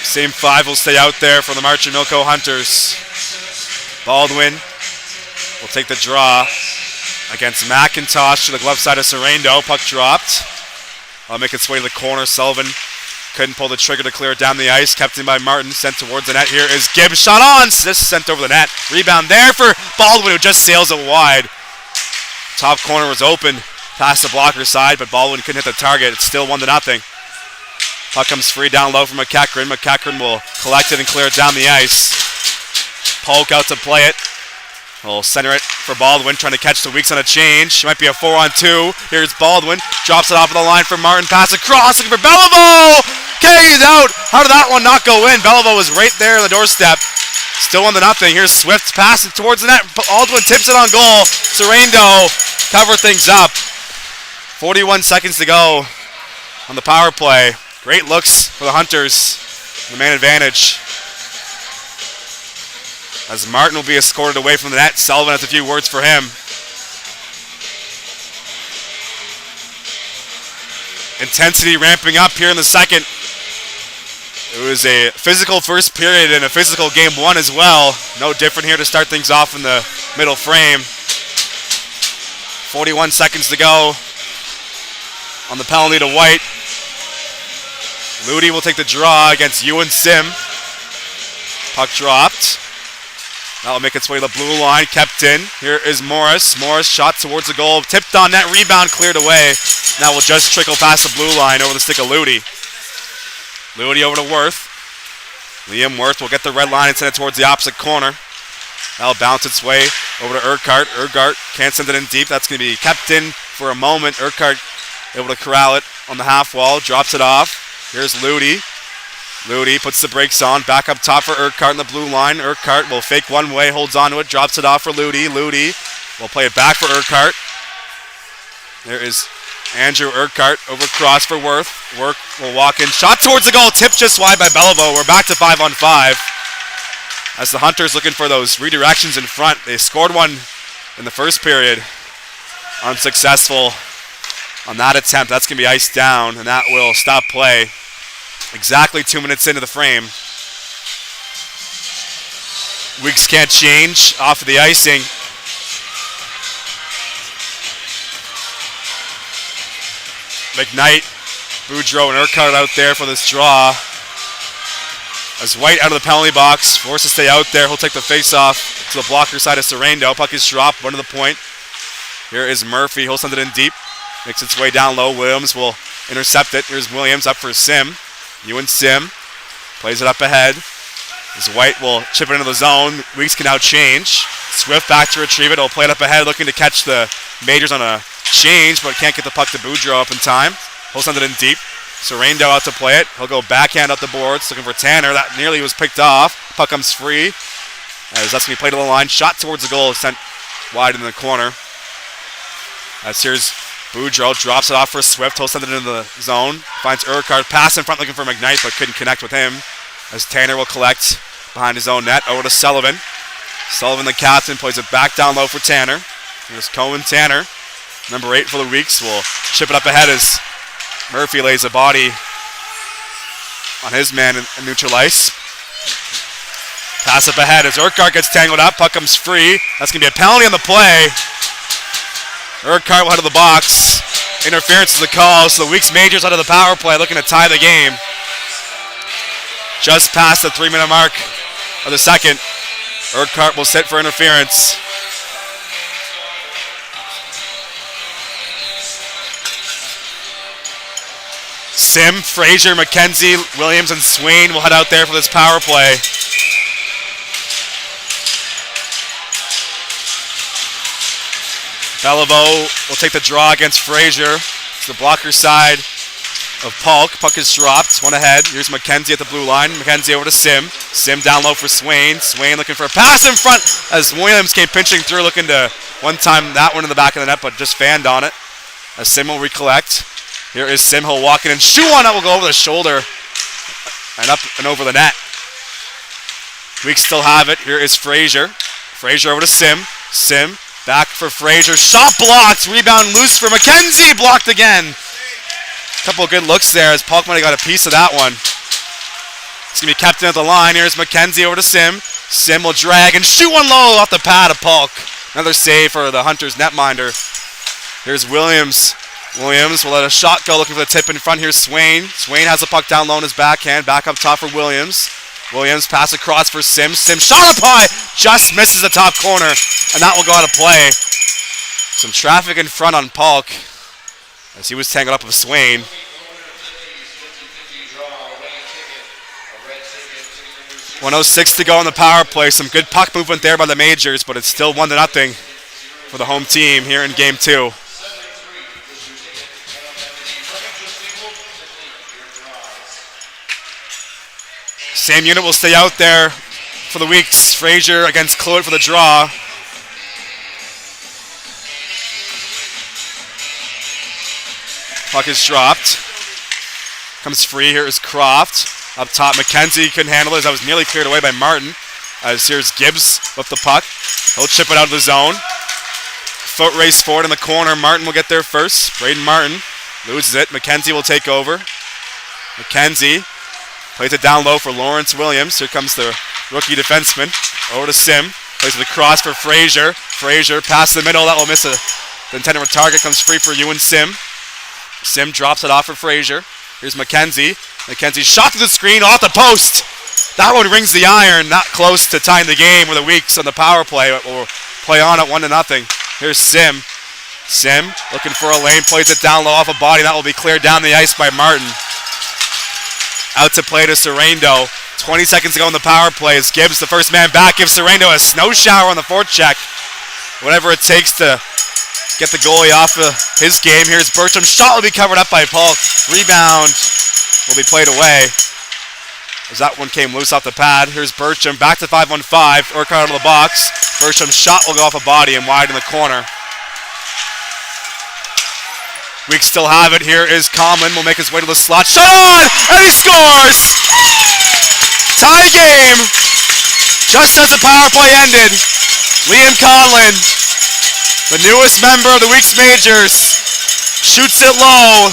Same 5 will stay out there for the March and Milko Hunters. Baldwin will take the draw against McIntosh to the glove side of Serendo. Puck dropped. I'll make its way to the corner. Sullivan couldn't pull the trigger to clear it down the ice. Kept in by Martin. Sent towards the net. Here is Gibbs. Shot on. This sent over the net. Rebound there for Baldwin, who just sails it wide. Top corner was open past the blocker side, but Baldwin couldn't hit the target. It's still 1-0. Puck comes free down low from McEachran. McEachran will collect it and clear it down the ice. Polk out to play it. He'll center it for Baldwin, trying to catch the Weeks on a change. Might be a 4-on-2. Here's Baldwin. Drops it off of the line for Martin. Pass across, looking for Beliveau! Okay, he's out. How did that one not go in? Beliveau was right there on the doorstep. Still 1-0. Here's Swift passing towards the net. Baldwin tips it on goal. Serendo cover things up. 41 seconds to go on the power play. Great looks for the Hunters. The man advantage. As Martin will be escorted away from the net. Sullivan has a few words for him. Intensity ramping up here in the second. It was a physical first period and a physical game 1 as well. No different here to start things off in the middle frame. 41 seconds to go on the penalty to White. Ludi will take the draw against Ewan Sim. Puck dropped. That'll make its way to the blue line. Kept in. Here is Morris. Morris shot towards the goal. Tipped on net. Rebound cleared away. Now will just trickle past the blue line over the stick of Ludi. Ludi over to Worth. Liam Worth will get the red line and send it towards the opposite corner. That'll bounce its way over to Urquhart. Urquhart can't send it in deep. That's going to be kept in for a moment. Urquhart able to corral it on the half wall. Drops it off. Here's Ludi. Ludi puts the brakes on. Back up top for Urquhart in the blue line. Urquhart will fake one way, holds on to it, drops it off for Ludi. Ludi will play it back for Urquhart. There is Andrew Urquhart over cross for Worth. Worth will walk in. Shot towards the goal. Tipped just wide by Beliveau. We're back to 5-on-5. As the Hunters looking for those redirections in front. They scored one in the first period. Unsuccessful on that attempt. That's going to be iced down, and that will stop play. Exactly 2 minutes into the frame. Weeks can't change off of the icing. McKnight, Boudreau, and Urquhart out there for this draw. As White out of the penalty box, forced to stay out there. He'll take the face-off to the blocker side of Serendo. Puck is dropped, one to the point. Here is Murphy. He'll send it in deep. Makes its way down low. Williams will intercept it. Here's Williams up for Sim. Ewan Sim plays it up ahead. As White will chip it into the zone. Weeks can now change. Swift back to retrieve it. He'll play it up ahead, looking to catch the Majors on a change, but can't get the puck to Boudreau up in time. He'll send it in deep. Serendo out to play it. He'll go backhand up the boards, looking for Tanner. That nearly was picked off. Puck comes free. As that's going to be played to the line. Shot towards the goal, sent wide in the corner. As here's Boudreau, drops it off for Swift. He'll send it into the zone. Finds Urquhart, pass in front looking for McKnight, but couldn't connect with him. As Tanner will collect behind his own net. Over to Sullivan. Sullivan, the captain, plays it back down low for Tanner. Here's Cohen Tanner. Number 8 for the Weeks will chip it up ahead as Murphy lays a body on his man in neutral ice. Pass up ahead as Urquhart gets tangled up. Puck comes free. That's going to be a penalty on the play. Urquhart will head to the box. Interference is the call, so the Weeks Majors out of the power play looking to tie the game. Just past the 3-minute mark of the second. Urquhart will sit for interference. Sim, Frazier, McKenzie, Williams, and Swain will head out there for this power play. Beliveau will take the draw against Frazier. It's the blocker side of Polk. Puck is dropped. One ahead. Here's McKenzie at the blue line. McKenzie over to Sim. Sim down low for Swain. Swain looking for a pass in front as Williams came pinching through, looking to one time that one in the back of the net, but just fanned on it. As Sim will recollect. Here is Sim. He'll walk in and shoot one that will go over the shoulder and up and over the net. Weeks still have it. Here is Frazier. Frazier over to Sim. Sim back for Frazier. Shot blocked. Rebound loose for McKenzie. Blocked again. Couple of good looks there as Polk might have got a piece of that one. It's going to be kept in at the line. Here's McKenzie over to Sim. Sim will drag and shoot one low off the pad of Polk. Another save for the Hunters netminder. Here's Williams. Williams will let a shot go, looking for the tip in front. Here's Swain. Swain has the puck down low in his backhand. Back up top for Williams. Williams pass across for Sim. Sim shot up high. Just misses the top corner. And that will go out of play. Some traffic in front on Polk as he was tangled up with Swain. 1:06 to go in the power play. Some good puck movement there by the Majors, but it's still 1-0 for the home team here in Game 2. Same unit will stay out there for the Weeks. Frazier against Cluett for the draw. Puck is dropped. Comes free. Here is Croft. Up top, McKenzie couldn't handle it as that was nearly cleared away by Martin. As here's Gibbs with the puck. He'll chip it out of the zone. Foot race forward in the corner. Martin will get there first. Braden Martin loses it. McKenzie will take over. McKenzie plays it down low for Lawrence Williams. Here comes the rookie defenseman. Over to Sim. Plays it across for Frazier. Frazier past the middle. That will miss the intended target. Comes free for Ewan Sim. Sim drops it off for Frazier. Here's McKenzie. McKenzie shot to the screen off the post. That one rings the iron. Not close to tying the game with the Weeks on the power play. But we'll play on at 1-0. Here's Sim. Sim looking for a lane. Plays it down low off a body. That will be cleared down the ice by Martin. Out to play to Serendo. 20 seconds to go in the power play as Gibbs, the first man back, gives Serendo a snow shower on the forecheck. Whatever it takes to get the goalie off of his game. Here's Bertram. Shot will be covered up by Polk. Rebound will be played away as that one came loose off the pad. Here's Bertram back to 5-on-5. Urquhart out of the box. Bertram's shot will go off a body and wide in the corner. Weeks still have it. Here is Conlon. Will make his way to the slot. Shot on! And he scores! Tie game! Just as the power play ended, Liam Conlon, the newest member of the Weeks Majors, shoots it low,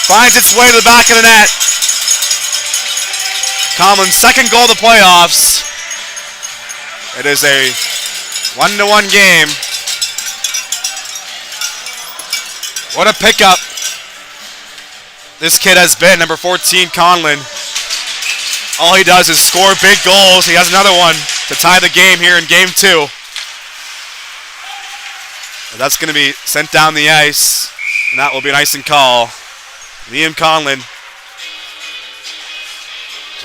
finds its way to the back of the net. Conlon's second goal of the playoffs. It is a 1-1 game. What a pickup this kid has been, number 14, Conlon. All he does is score big goals. He has another one to tie the game here in Game 2. And that's going to be sent down the ice, and that will be an icing call. Liam Conlon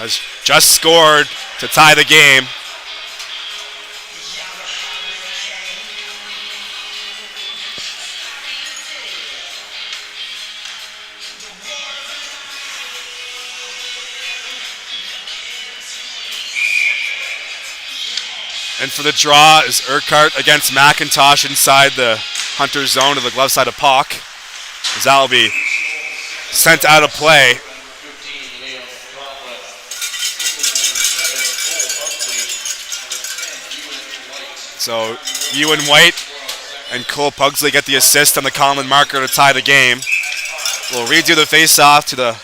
has just scored to tie the game. And for the draw is Urquhart against McIntosh inside the Hunter zone to the glove side of Pock. As that will be sent out of play. So Ewan White and Cole Pugsley get the assist on the Conlon marker to tie the game. We'll redo the face-off to the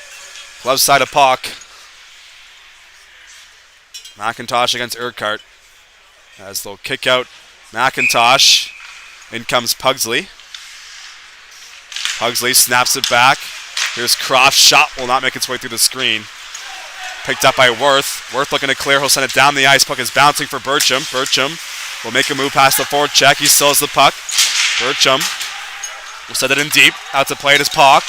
glove side of Pock. McIntosh against Urquhart. As they'll kick out McIntosh. In comes Pugsley. Pugsley snaps it back. Here's Croft. Shot will not make its way through the screen. Picked up by Worth. Worth looking to clear. He'll send it down the ice. Puck is bouncing for Bircham. Bircham will make a move past the forward check. He still has the puck. Bircham will set it in deep. Out to play it is Pock.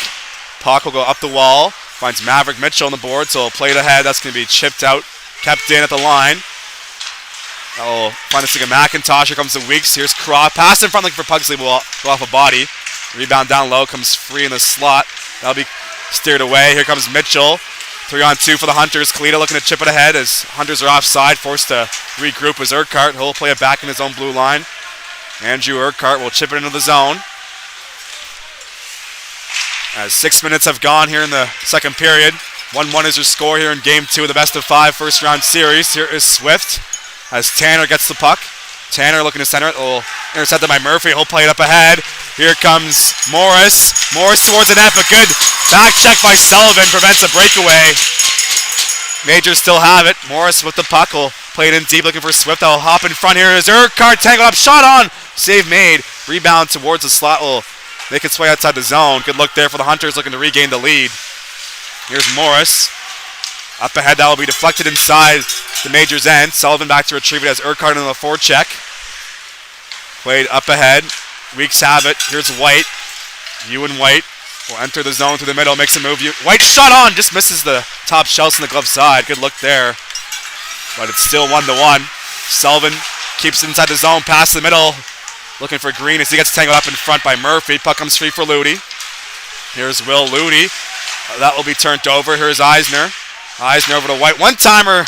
Pock will go up the wall. Finds Maverick Mitchell on the board. So he'll play it ahead. That's going to be chipped out. Kept in at the line. That'll find a second McIntosh. Here comes the Weeks. Here's Croft. Pass in front looking for Pugsley. Will go off a body. Rebound down low. Comes free in the slot. That'll be steered away. Here comes Mitchell. 3-on-2 for the Hunters. Kalita looking to chip it ahead as Hunters are offside. Forced to regroup as Urquhart. He'll play it back in his own blue line. Andrew Urquhart will chip it into the zone. As 6 minutes have gone here in the second period. 1-1 is your score here in Game 2 of the best-of-5 first-round series. Here is Swift. As Tanner gets the puck. Tanner looking to center it. Oh, intercepted by Murphy. He'll play it up ahead. Here comes Morris. Morris towards the net, but good back check by Sullivan prevents a breakaway. Majors still have it. Morris with the puck will play it in deep looking for Swift. That'll hop in front here. Is Urquhart tangled up. Shot on. Save made. Rebound towards the slot will make its way outside the zone. Good look there for the Hunters looking to regain the lead. Here's Morris. Up ahead, that will be deflected inside the Majors' end. Sullivan back to retrieve it as Urquhart on the forecheck. Played up ahead. Weeks have it. Here's White. Ewan White will enter the zone through the middle, makes a move. White shot on, just misses the top shelves on the glove side. Good look there. But it's still 1-1. Sullivan keeps it inside the zone, past the middle. Looking for Green as he gets tangled up in front by Murphy. Puck comes free for Ludi. Here's Will Ludi. That will be turned over. Here's Eisner. Eisner over to White. One-timer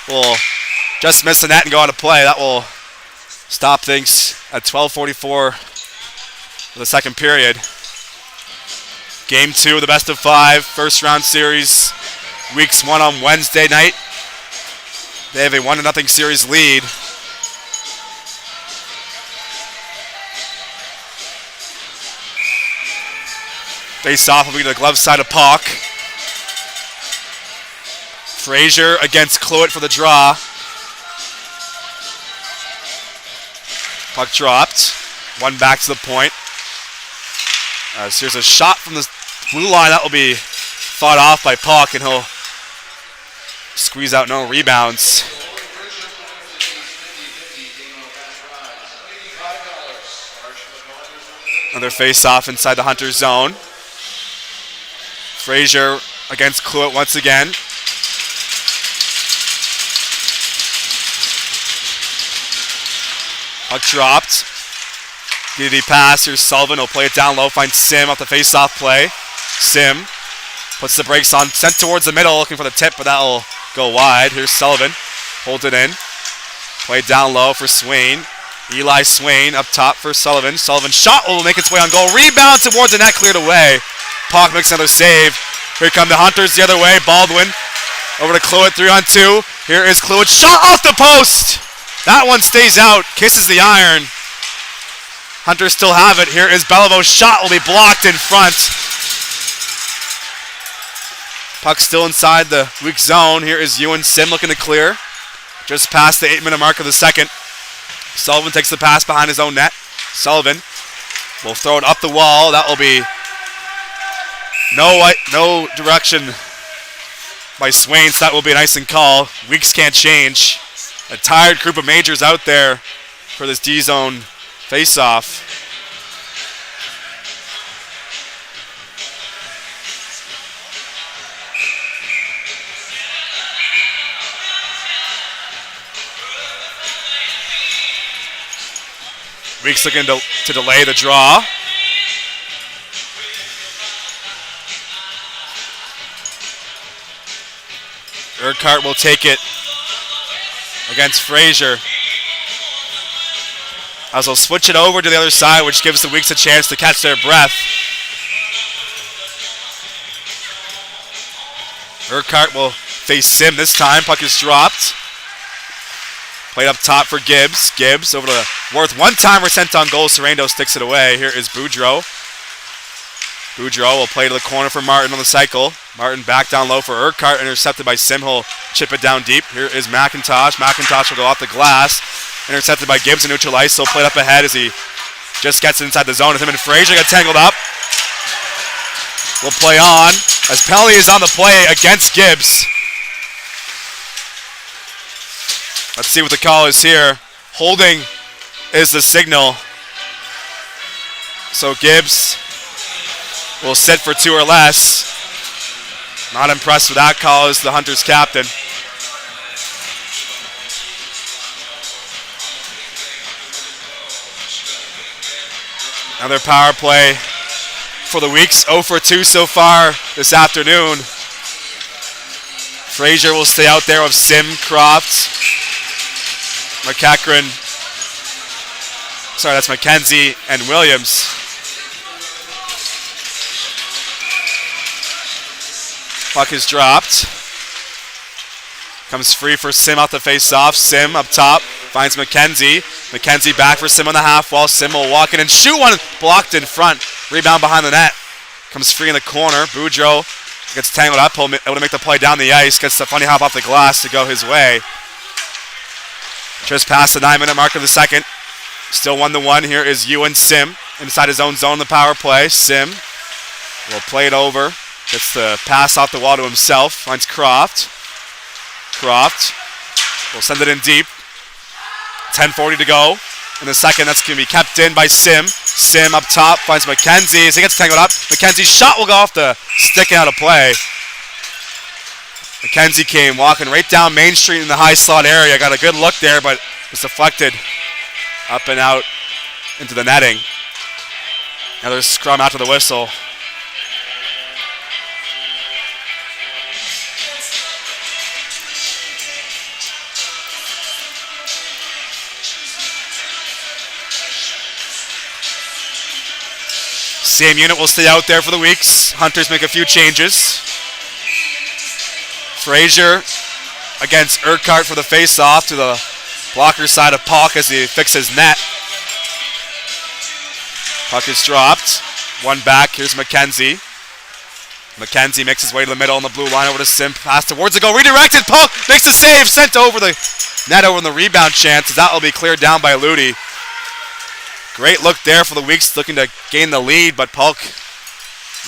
will just miss the net and go out of play. That will stop things at 12:44 for the second period. Game 2 of the best-of-5 first-round series. Weeks 1 on Wednesday night. They have a 1-0 series lead. Face-off will be to the glove side of Pock. Frazier against Cluett for the draw. Puck dropped. One back to the point. Here's a shot from the blue line. That will be fought off by Pock, and he'll squeeze out no rebounds. Another face-off inside the Hunters zone. Frazier against Cluett once again. Puck dropped. DD pass. Here's Sullivan. He'll play it down low. Finds Sim off the face-off play. Sim puts the brakes on. Sent towards the middle looking for the tip, but that'll go wide. Here's Sullivan. Holds it in. Played down low for Swain. Eli Swain up top for Sullivan. Sullivan's shot will make its way on goal. Rebound towards the net. Cleared away. Pock makes another save. Here come the Hunters the other way. Baldwin over to Cluett. 3-on-2. Here is Cluett. Shot off the post. That one stays out. Kisses the iron. Hunters still have it. Here is Belivo's shot will be blocked in front. Puck still inside the weak zone. Here is Ewan Sim looking to clear. Just past the 8-minute mark of the second. Sullivan takes the pass behind his own net. Sullivan will throw it up the wall. That will be no direction by Swain, so that will be an icing call. Weeks can't change. A tired group of Majors out there for this D-zone face-off. Weeks looking to delay the draw. Urquhart will take it against Frazier. As they'll switch it over to the other side, which gives the Weeks a chance to catch their breath. Urquhart will face Sim this time. Puck is dropped. Played up top for Gibbs. Gibbs over to Worth. One-timer sent on goal. Sorrento sticks it away. Here is Boudreau. Boudreau will play to the corner for Martin on the cycle. Martin back down low for Urquhart. Intercepted by Sim. He'll chip it down deep. Here is McIntosh. McIntosh will go off the glass. Intercepted by Gibbs and neutral ice. So played up ahead as he just gets inside the zone. As him and Frazier get tangled up. Will play on as penalty is on the play against Gibbs. Let's see what the call is here. Holding is the signal. So Gibbs will sit for 2 or less. Not impressed with that call as the Hunters captain. Another power play for the Weeks. 0 for 2 so far this afternoon. Frazier will stay out there with Sim, Croft, McEachran. Sorry, that's McKenzie and Williams. Puck is dropped. Comes free for Sim out the face-off. Sim up top finds McKenzie. McKenzie back for Sim on the half wall. Sim will walk in and shoot one. Blocked in front. Rebound behind the net. Comes free in the corner. Boudreau gets tangled up. Able to make the play down the ice. Gets the funny hop off the glass to go his way. Just past the 9-minute mark of the second. Still 1-1. Here is Ewan Sim inside his own zone in the power play. Sim will play it over. Gets the pass off the wall to himself. Finds Croft. Croft will send it in deep. 10:40 to go in the second. That's going to be kept in by Sim. Sim up top finds McKenzie as he gets tangled up. McKenzie's shot will go off the stick and out of play. McKenzie came walking right down Main Street in the high slot area. Got a good look there, but was deflected up and out into the netting. Another scrum after the whistle. Same unit will stay out there for the Weeks. Hunters make a few changes. Frazier against Urquhart for the face-off to the blocker side of Polk as he fixes net. Puck is dropped. One back. Here's McKenzie. McKenzie makes his way to the middle on the blue line over to Sim. Pass towards the goal. Redirected. Polk makes the save. Sent over the net over in the rebound chance. That will be cleared down by Ludi. Great look there for the Weeks looking to gain the lead, but Polk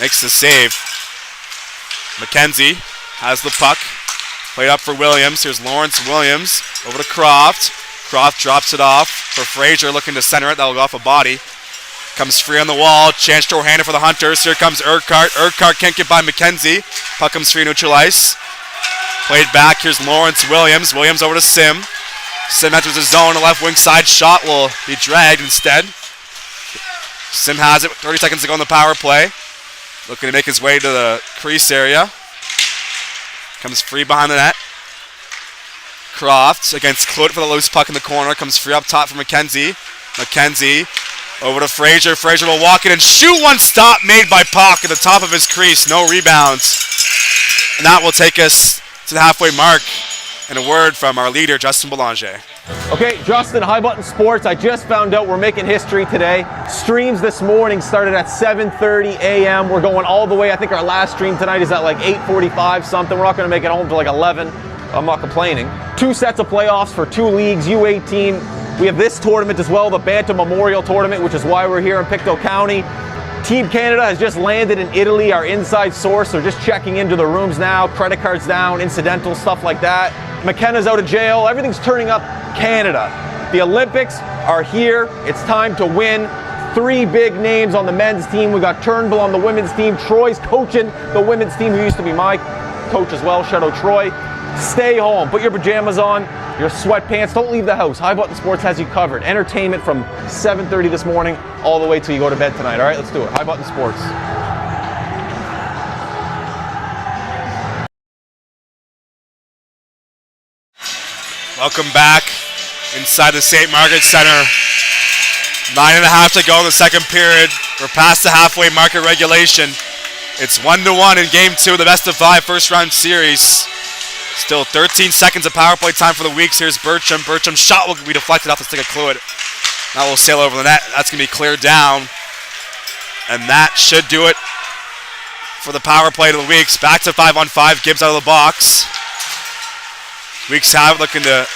makes the save. McKenzie has the puck. Played up for Williams. Here's Lawrence Williams over to Croft. Croft drops it off for Frazier looking to center it. That'll go off a body. Comes free on the wall. Chance short-handed for the Hunters. Here comes Urquhart. Urquhart can't get by McKenzie. Puck comes free neutral ice. Played back. Here's Lawrence Williams. Williams over to Sim. Sim enters the zone. The left wing side shot will be dragged instead. Sim has it. 30 seconds to go on the power play. Looking to make his way to the crease area. Comes free behind the net. Croft against Clute for the loose puck in the corner. Comes free up top for McKenzie. McKenzie over to Frazier. Frazier will walk in and shoot. One stop made by Puck at the top of his crease. No rebounds. And that will take us to the halfway mark. And a word from our leader, Justin Belanger. Okay, Justin, High Button Sports. I just found out we're making history today. Streams this morning started at 7:30 a.m. We're going all the way. I think our last stream tonight is at like 8:45 something. We're not going to make it home till like 11. I'm not complaining. 2 sets of playoffs for 2 leagues, U18. We have this tournament as well, the Bantam Memorial Tournament, which is why we're here in Pictou County. Team Canada has just landed in Italy, our inside source. They're just checking into the rooms now, credit cards down, incidental, stuff like that. McKenna's out of jail. Everything's turning up Canada. The Olympics are here. It's time to win. 3 big names on the men's team. We got Turnbull on the women's team. Troy's coaching the women's team, who used to be my coach as well. Shout out Troy. Stay home. Put your pajamas on. your sweatpants, don't leave the house. High Button Sports has you covered. Entertainment from 7:30 this morning all the way till you go to bed tonight. All right, let's do it. High Button Sports. Welcome back inside the St. Margaret Center. 9.5 to go in the second period. We're past the halfway mark of regulation. It's 1-1 in game 2 of the best of 5 first round series. Still 13 seconds of power play time for the Weeks. Here's Bertram. Bertram's shot will be deflected off the stick of Cluett. That will sail over the net. That's going to be cleared down. And that should do it for the power play to the Weeks. Back to 5-on-5. Gibbs out of the box. Weeks have it, looking to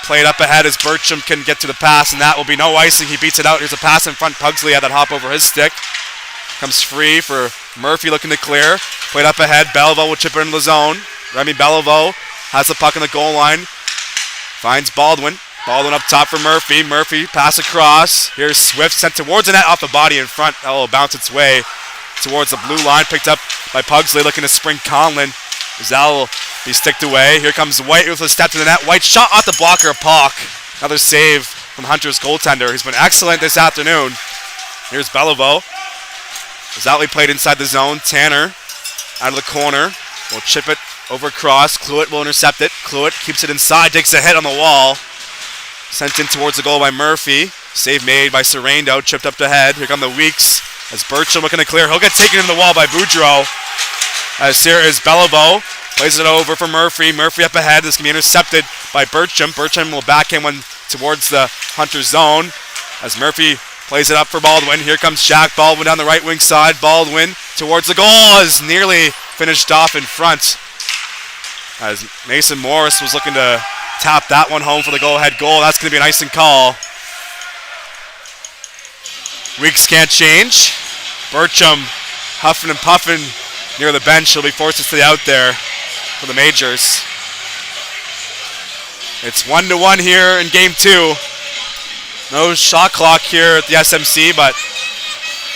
play it up ahead as Bertram can get to the pass, and that will be no icing. He beats it out. Here's a pass in front. Pugsley had that hop over his stick. Comes free for Murphy, looking to clear. Played up ahead. Belleville will chip it into the zone. Remy Belleville has the puck on the goal line. Finds Baldwin. Baldwin up top for Murphy. Murphy pass across. Here's Swift sent towards the net off the body in front. That will bounce its way towards the blue line. Picked up by Pugsley, looking to spring Conlon. That will be sticked away. Here comes White with a step to the net. White shot off the blocker of Pauk. Another save from Hunter's goaltender. He's been excellent this afternoon. Here's Belleville. Zoutley played inside the zone. Tanner out of the corner. Will chip it over across. Cluett will intercept it. Cluett keeps it inside. Takes a hit on the wall. Sent in towards the goal by Murphy. Save made by Serrando. Chipped up the head. Here come the Weeks. As Bertram looking to clear. He'll get taken in the wall by Boudreau. As here is Belleville. Plays it over for Murphy. Murphy up ahead. This can be intercepted by Bertram. Bertram will backhand one towards the Hunter zone. As Murphy plays it up for Baldwin. Here comes Jack Baldwin down the right wing side. Baldwin towards the goal is nearly finished off in front. As Mason Morris was looking to tap that one home for the go-ahead goal. That's going to be an icing call. Weeks can't change. Bertram huffing and puffing near the bench. He'll be forced to stay out there for the Majors. It's 1-1 here in game 2. No shot clock here at the SMC, but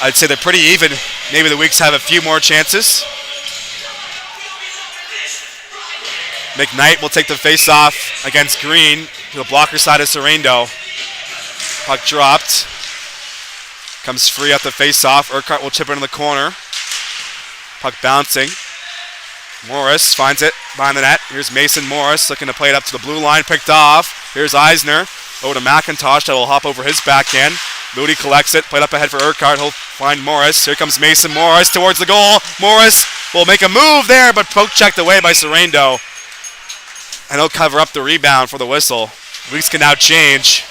I'd say they're pretty even. Maybe the Weeks have a few more chances. McKnight will take the face-off against Green to the blocker side of Serrando. Puck dropped. Comes free at the face-off. Urquhart will chip it in the corner. Puck bouncing. Morris finds it behind the net. Here's Mason Morris looking to play it up to the blue line. Picked off. Here's Eisner. Over to McIntosh. That will hop over his backhand. Moody collects it. Played up ahead for Urquhart. He'll find Morris. Here comes Mason Morris towards the goal. Morris will make a move there, but poke checked away by Serrando. And he'll cover up the rebound for the whistle. Weeks can now change.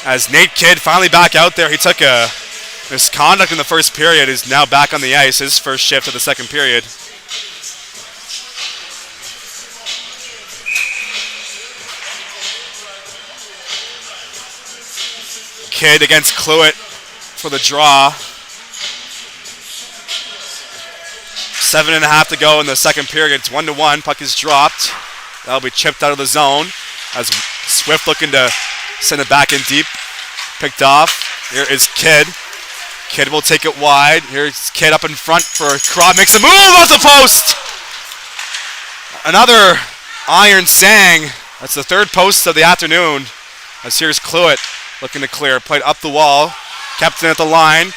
As Nate Kidd finally back out there. He took a misconduct in the first period. Is now back on the ice. His first shift of the second period. Kidd against Cluett for the draw. 7.5 to go in the second period. It's 1-1. Puck is dropped. That'll be chipped out of the zone. As Swift looking to send it back in deep. Picked off. Here is Kidd. Kidd will take it wide. Here's Kidd up in front for Crop. Makes a move off the post. Another iron sang. That's the third post of the afternoon. As here's Cluett looking to clear. Played up the wall. Kept in at the line.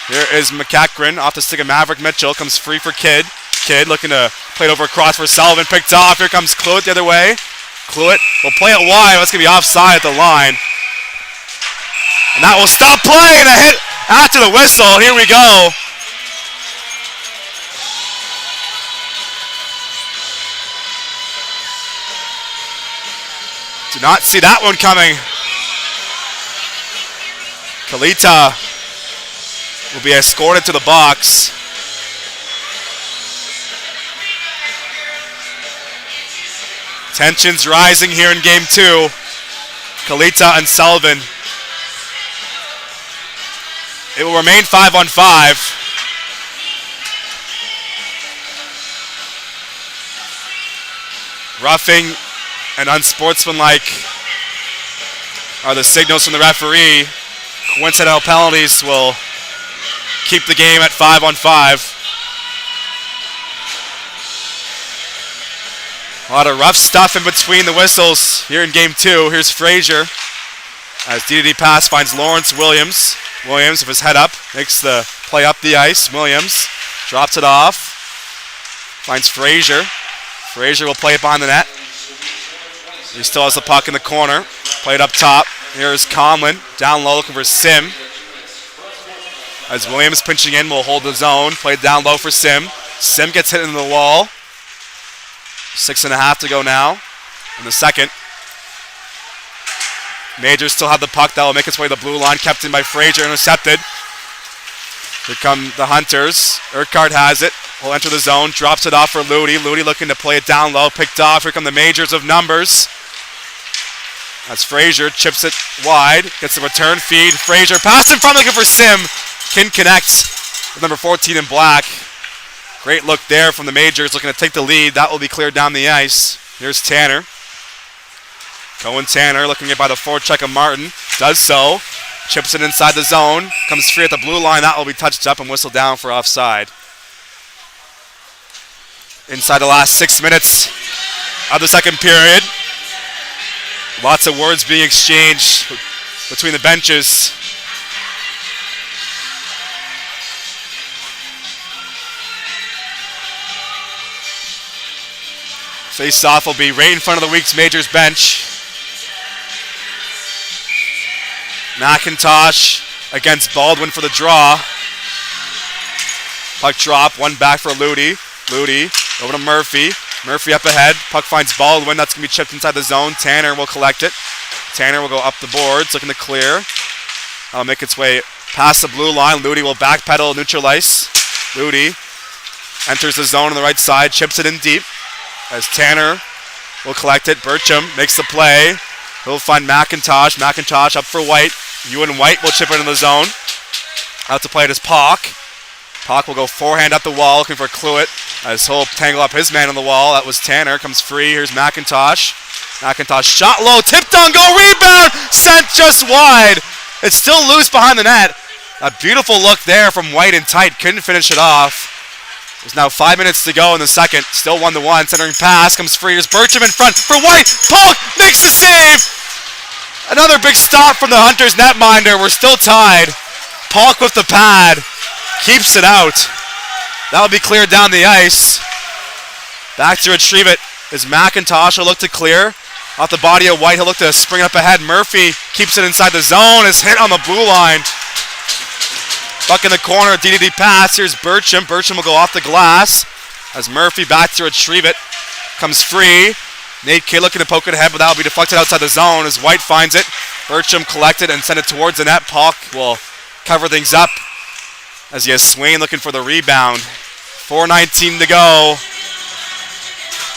Here is McEachran off the stick of Maverick Mitchell. Comes free for Kidd. Kidd looking to play it over across for Sullivan. Picked off. Here comes Cluett the other way. Cluett will play it wide. That's going to be offside at the line. And that will stop play. And a hit after the whistle. Here we go. Did not see that one coming. Kalita will be escorted to the box. Tensions rising here in game 2. Kalita and Sullivan. It will remain 5-on-5. Roughing and unsportsmanlike are the signals from the referee. Coincidental penalties will keep the game at 5-on-5. A lot of rough stuff in between the whistles here in game 2. Here's Frazier as DDD pass finds Lawrence Williams. Williams with his head up makes the play up the ice. Williams drops it off. Finds Frazier. Frazier will play it behind the net. He still has the puck in the corner. Played up top. Here's Conlon down low looking for Sim. As Williams pinching in will hold the zone. Played down low for Sim. Sim gets hit into the wall. 6.5 to go now in the second. Majors still have the puck. That will make its way to the blue line. Kept in by Frazier. Intercepted. Here come the Hunters. Urquhart has it. Will enter the zone. Drops it off for Ludi. Ludi looking to play it down low. Picked off. Here come the Majors of numbers. That's Frazier. Chips it wide. Gets the return feed. Frazier pass in front looking for Sim. Can connect with number 14 in black. Great look there from the Majors, looking to take the lead. That will be cleared down the ice. Here's Tanner. Cohen Tanner looking at by the forecheck of Martin. Does so. Chips it inside the zone. Comes free at the blue line. That will be touched up and whistled down for offside. Inside the last 6 minutes of the second period. Lots of words being exchanged between the benches. Face-off will be right in front of the Weeks Majors bench. McIntosh against Baldwin for the draw. Puck drop, one back for Ludi. Ludi over to Murphy. Murphy up ahead. Puck finds Baldwin. That's going to be chipped inside the zone. Tanner will collect it. Tanner will go up the boards, looking to clear. That'll make its way past the blue line. Ludi will backpedal, neutralize. Ludi enters the zone on the right side, chips it in deep. As Tanner will collect it. Burcham makes the play. He'll find McIntosh. McIntosh up for White. Ewan White will chip it in the zone. Out to play it is Pock. Pock will go forehand up the wall looking for Cluett as he'll tangle up his man on the wall. That was Tanner. Comes free. Here's McIntosh. McIntosh shot low. Tipped on goal. Rebound. Sent just wide. It's still loose behind the net. A beautiful look there from White and tight. Couldn't finish it off. There's now 5 minutes to go in the second. Still 1-1. Centering pass comes free. Here's Burcham in front for White. Polk makes the save. Another big stop from the Hunters netminder. We're still tied. Polk with the pad. Keeps it out. That'll be cleared down the ice. Back to retrieve it is McIntosh. He'll look to clear. Off the body of White. He'll look to spring up ahead. Murphy keeps it inside the zone. Is hit on the blue line. Buck in the corner, DDD pass. Here's Burcham. Burcham will go off the glass as Murphy back to retrieve it. Comes free. Nate Kidd looking to poke it ahead, but that'll be deflected outside the zone as White finds it. Burcham collected and sent it towards the net. Polk will cover things up as he has Swain looking for the rebound. 4:19 to go.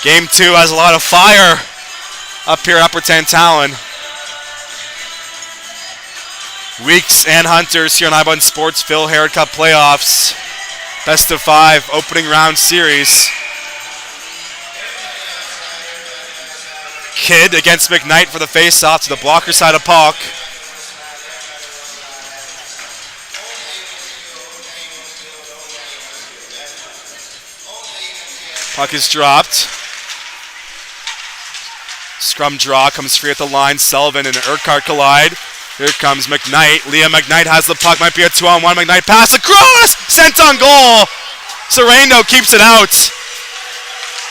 Game 2 has a lot of fire up here at Upper Tantallon. Weeks and Hunters here on iButton Sports Phil Herod Cup playoffs. Best of 5 opening round series. Kidd against McKnight for the face-off to the blocker side of Polk. Puck is dropped. Scrum draw comes free at the line. Sullivan and Urquhart collide. Here comes McKnight. Liam McKnight has the puck. Might be a 2-on-1. McKnight pass across. Sent on goal. Sereno keeps it out.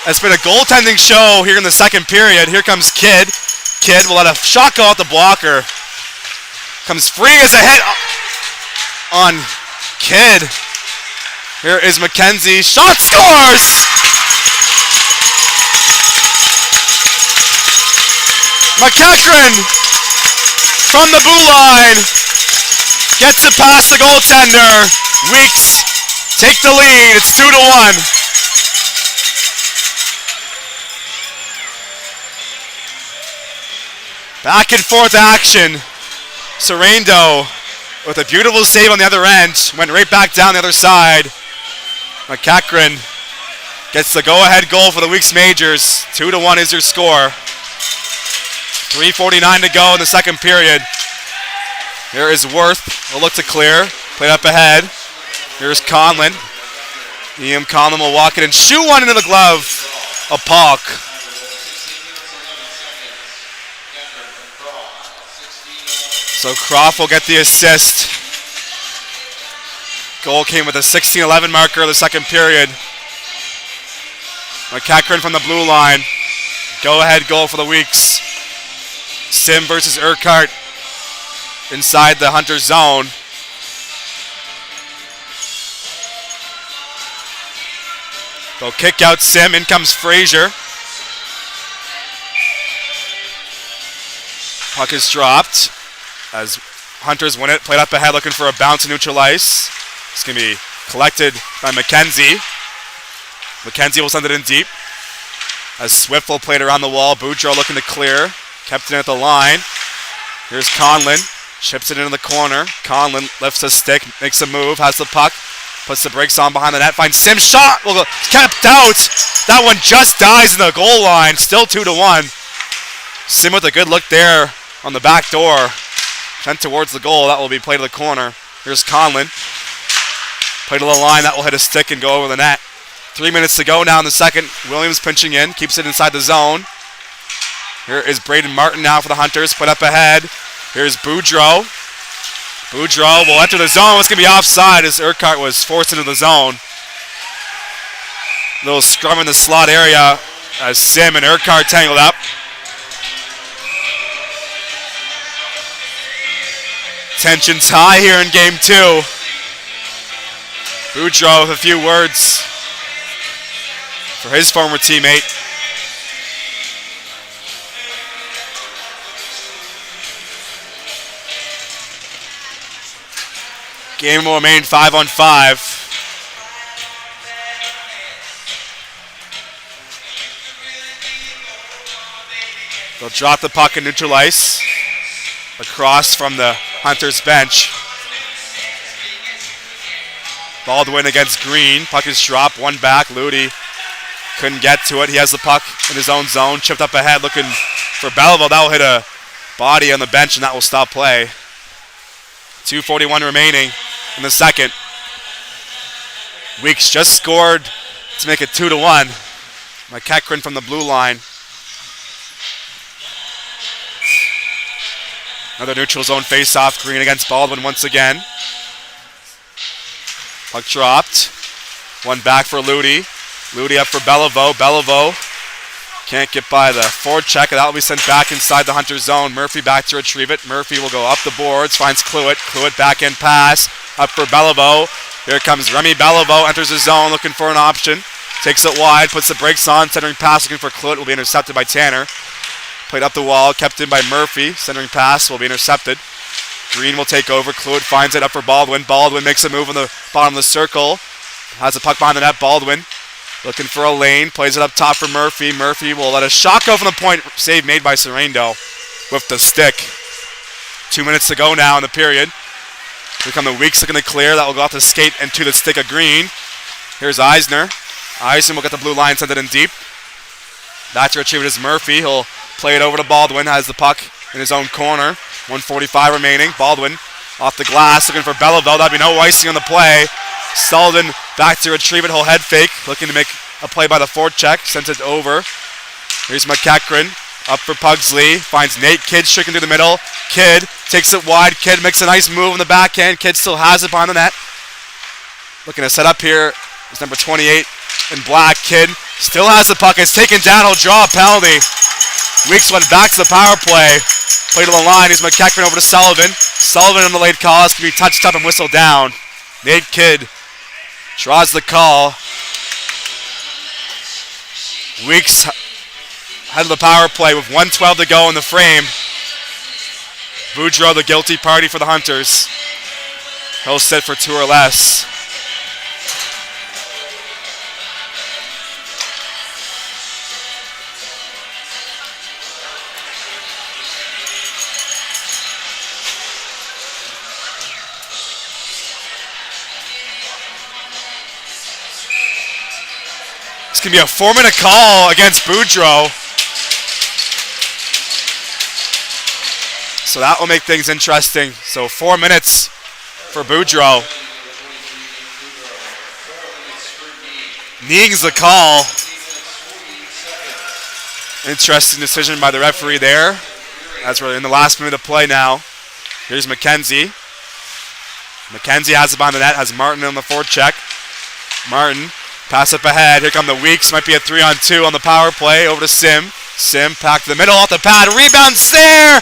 It's been a goaltending show here in the second period. Here comes Kidd. Kidd will let a shot go out the blocker. Comes free as a hit on Kidd. Here is McKenzie. Shot scores! McEachran from the blue line gets it past the goaltender. Weeks take the lead. It's 2-1. Back and forth action. Serendo with a beautiful save on the other end. Went right back down the other side. McEachran gets the go-ahead goal for the Weeks Majors. 2-1 is your score. 3:49 to go in the second period. Here is Worth. Will look to clear. Played up ahead. Here's Conlon. Liam Conlon will walk it and shoot one into the glove of Polk. So Croft will get the assist. Goal came with a 16-11 marker of the second period. McEachran from the blue line. Go-ahead goal for the Weeks. Sim versus Urquhart inside the Hunter zone. They'll kick out Sim. In comes Frazier. Puck is dropped as Hunters win it. Played up ahead looking for a bounce to neutral ice. It's going to be collected by McKenzie. McKenzie will send it in deep as Swift will play it around the wall. Boudreau looking to clear. Kept it at the line. Here's Conlon. Chips it into the corner. Conlon lifts a stick, makes a move, has the puck, puts the brakes on behind the net, finds Sim. Shot will go kept out. That one just dies in the goal line. Still 2-1. Sim with a good look there on the back door. Sent towards the goal. That will be played to the corner. Here's Conlon. Play to the line. That will hit a stick and go over the net. 3 minutes to go now in the second. Williams pinching in. Keeps it inside the zone. Here is Braden Martin now for the Hunters. Put up ahead. Here's Boudreau. Boudreau will enter the zone. It's going to be offside as Urquhart was forced into the zone. Little scrum in the slot area as Sim and Urquhart tangled up. Tension's high here in game 2. Boudreau with a few words for his former teammate. Game will remain 5-on-5. They'll drop the puck in neutral ice across from the Hunters bench. Baldwin against Green. Puck is dropped. One back. Ludi couldn't get to it. He has the puck in his own zone. Chipped up ahead looking for Belleville. That will hit a body on the bench and that will stop play. 2:41 remaining in the second. Weeks just scored to make it 2-1. McEachran from the blue line. Another neutral zone face-off. Green against Baldwin once again. Puck dropped. One back for Ludi. Ludi up for Belleville. Belleville can't get by the forecheck. That will be sent back inside the Hunter zone. Murphy back to retrieve it. Murphy will go up the boards. Finds Cluett. Cluett back in pass. Up for Belleville. Here comes Remy Belleville. Enters the zone looking for an option. Takes it wide. Puts the brakes on. Centering pass looking for Cluett. Will be intercepted by Tanner. Played up the wall, kept in by Murphy. Centering pass will be intercepted. Green will take over. Cluett finds it up for Baldwin. Baldwin makes a move on the bottom of the circle. Has a puck behind the net. Baldwin looking for a lane. Plays it up top for Murphy. Murphy will let a shot go from the point. Save made by Serendo with the stick. 2 minutes to go now in the period. Here come the Weeks looking to clear. That will go off the skate and to the stick of Green. Here's Eisner. Eisner will get the blue line, send it in deep. Back to retrieve it is Murphy. He'll play it over to Baldwin, has the puck in his own corner. 1:45 remaining. Baldwin off the glass, looking for Belleville. That'd be no icing on the play. Sullivan back to retrieve it. He'll head fake, looking to make a play by the forecheck. Sends it over. Here's McEachran up for Pugsley. Finds Nate Kidd stricken through the middle. Kidd takes it wide. Kidd makes a nice move on the backhand. Kidd still has it behind the net. Looking to set up here is number 28 in black. Kidd still has the puck. It's taken down. He'll draw a penalty. Weeks went back to the power play. Play to the line. Here's McEachran over to Sullivan. Sullivan on the late call. It's going to be touched up and whistled down. Nate Kidd draws the call. Weeks head of the power play with 1:12 to go in the frame. Boudreau, the guilty party for the Hunters. He'll sit for 2 or less. It's going to be a 4-minute call against Boudreau. So that will make things interesting. So 4 minutes for Boudreau. Needs the call. Interesting decision by the referee there. As we're in the last minute of play now. Here's McKenzie. McKenzie has it behind the net, has Martin on the forecheck. Martin, pass up ahead. Here come the Weeks. Might be a 3-on-2 on the power play. Over to Sim. Sim back to the middle off the pad. Rebounds there!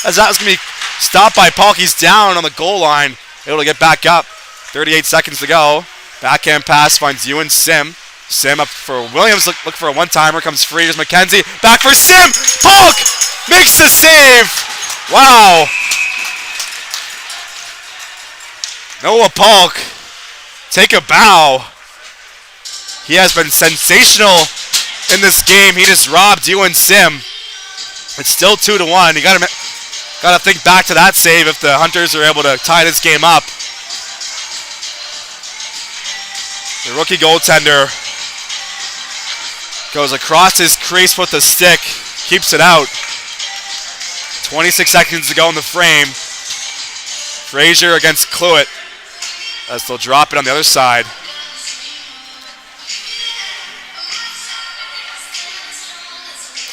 As that was going to be stopped by Polk. He's down on the goal line. Able to get back up. 38 seconds to go. Backhand pass finds Ewan Sim. Sim up for Williams. Look for a one-timer. Comes free. Here's McKenzie. Back for Sim. Polk makes the save. Wow. Noah Polk, take a bow. He has been sensational in this game. He just robbed Ewan Sim. It's still 2-1. You gotta think back to that save if the Hunters are able to tie this game up. The rookie goaltender goes across his crease with the stick, keeps it out. 26 seconds to go in the frame. Frazier against Cluett, as they'll drop it on the other side.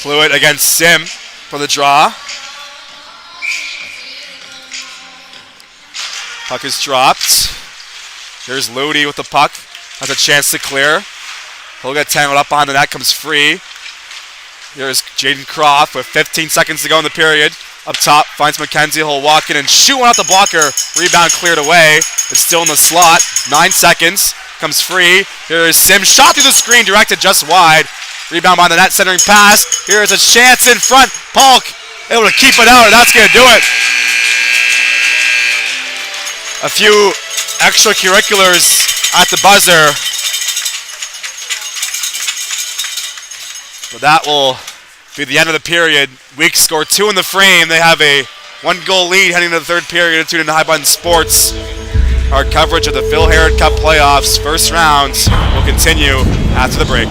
Cluett against Sim for the draw. Puck is dropped. Here's Ludi with the puck. Has a chance to clear. He'll get tangled up behind the net, comes free. Here's Jaden Croft with 15 seconds to go in the period. Up top, finds McKenzie. He'll walk in and shoot one out the blocker. Rebound cleared away. It's still in the slot. 9 seconds. Comes free. Here's Sim. Shot through the screen, directed just wide. Rebound behind the net, centering pass. Here's a chance in front. Polk able to keep it out, and that's going to do it. A few extracurriculars at the buzzer. But that will be the end of the period. Weeks score 2 in the frame. They have a 1-goal lead heading into the third period. Tune into High Button Sports. Our coverage of the Phil Herod Cup playoffs first round will continue after the break.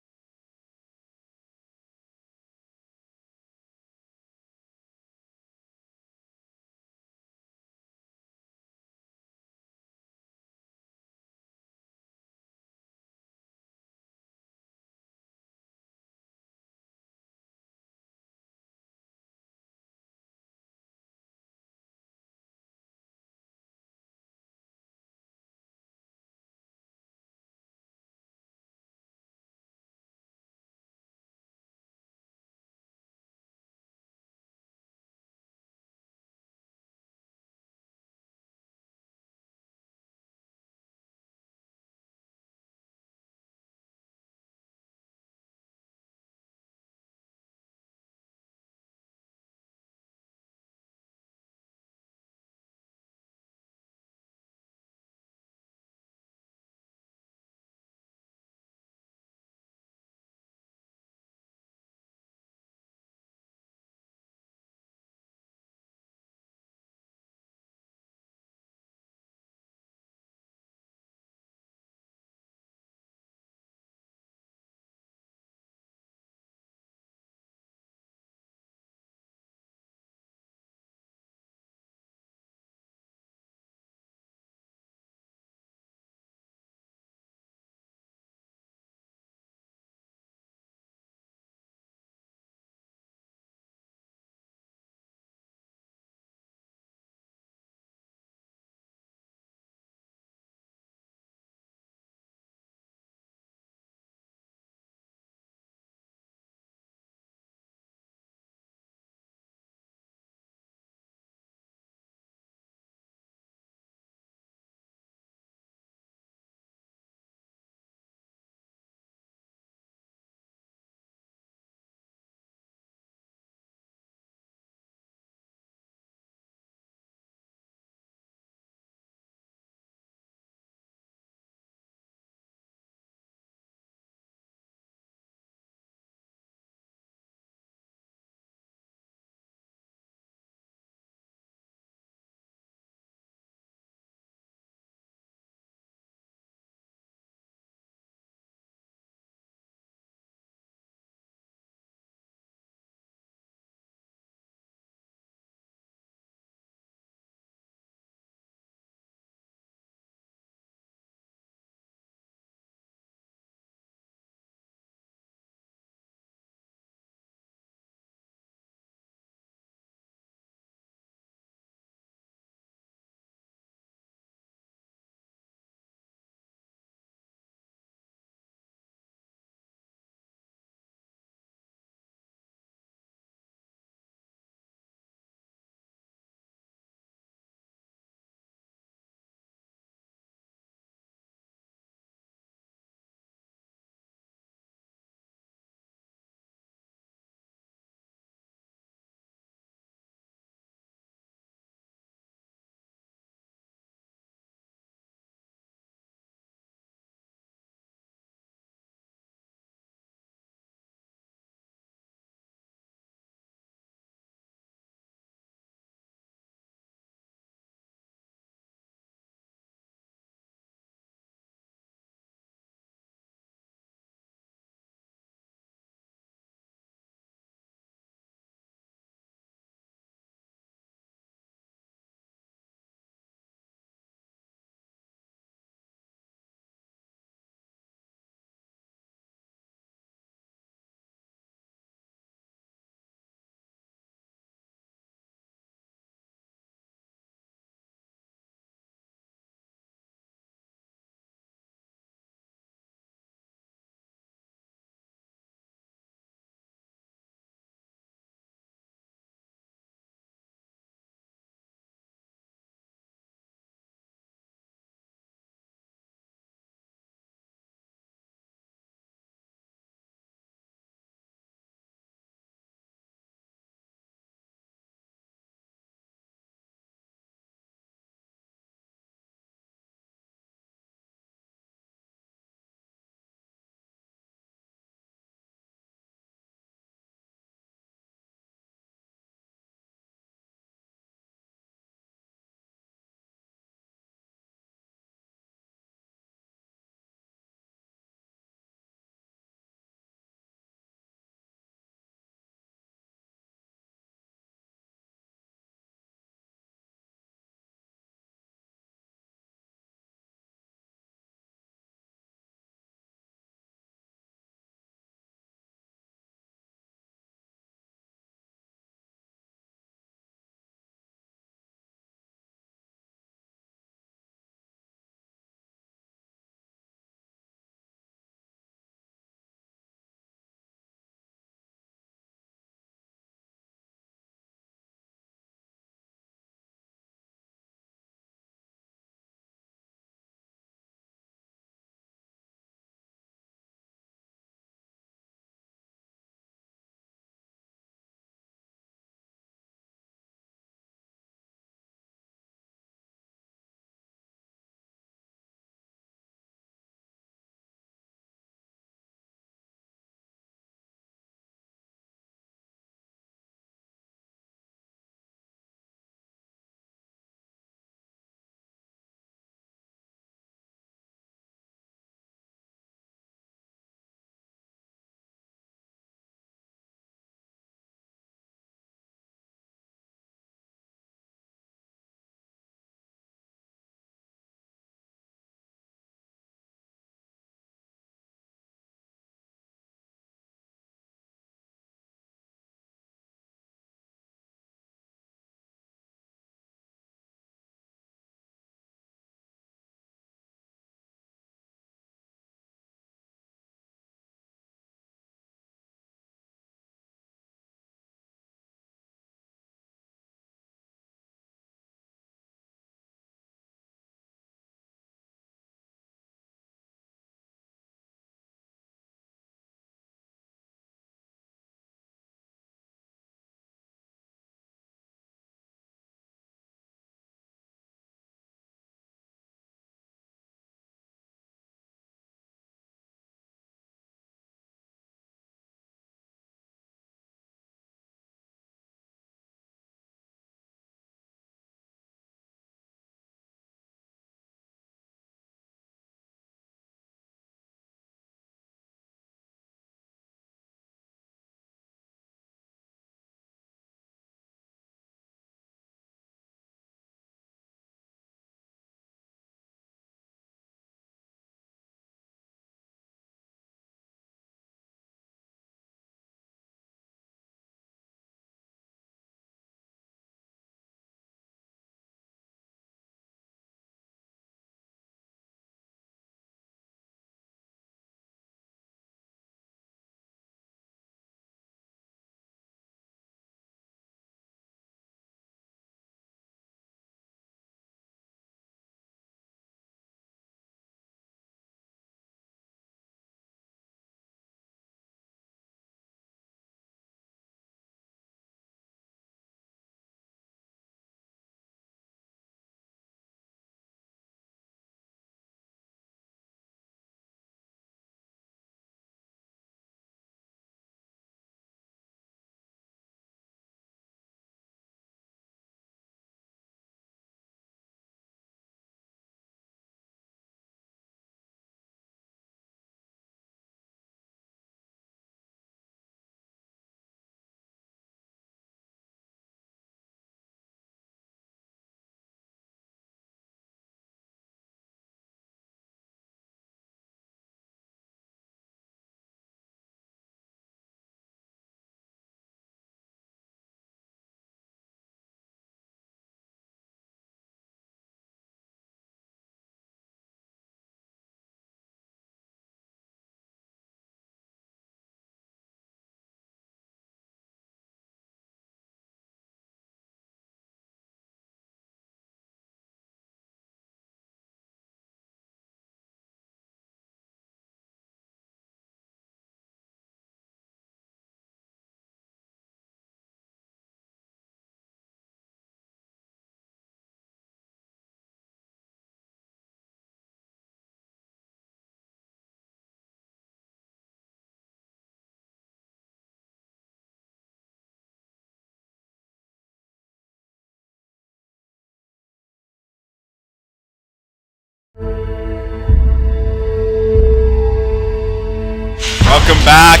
Welcome back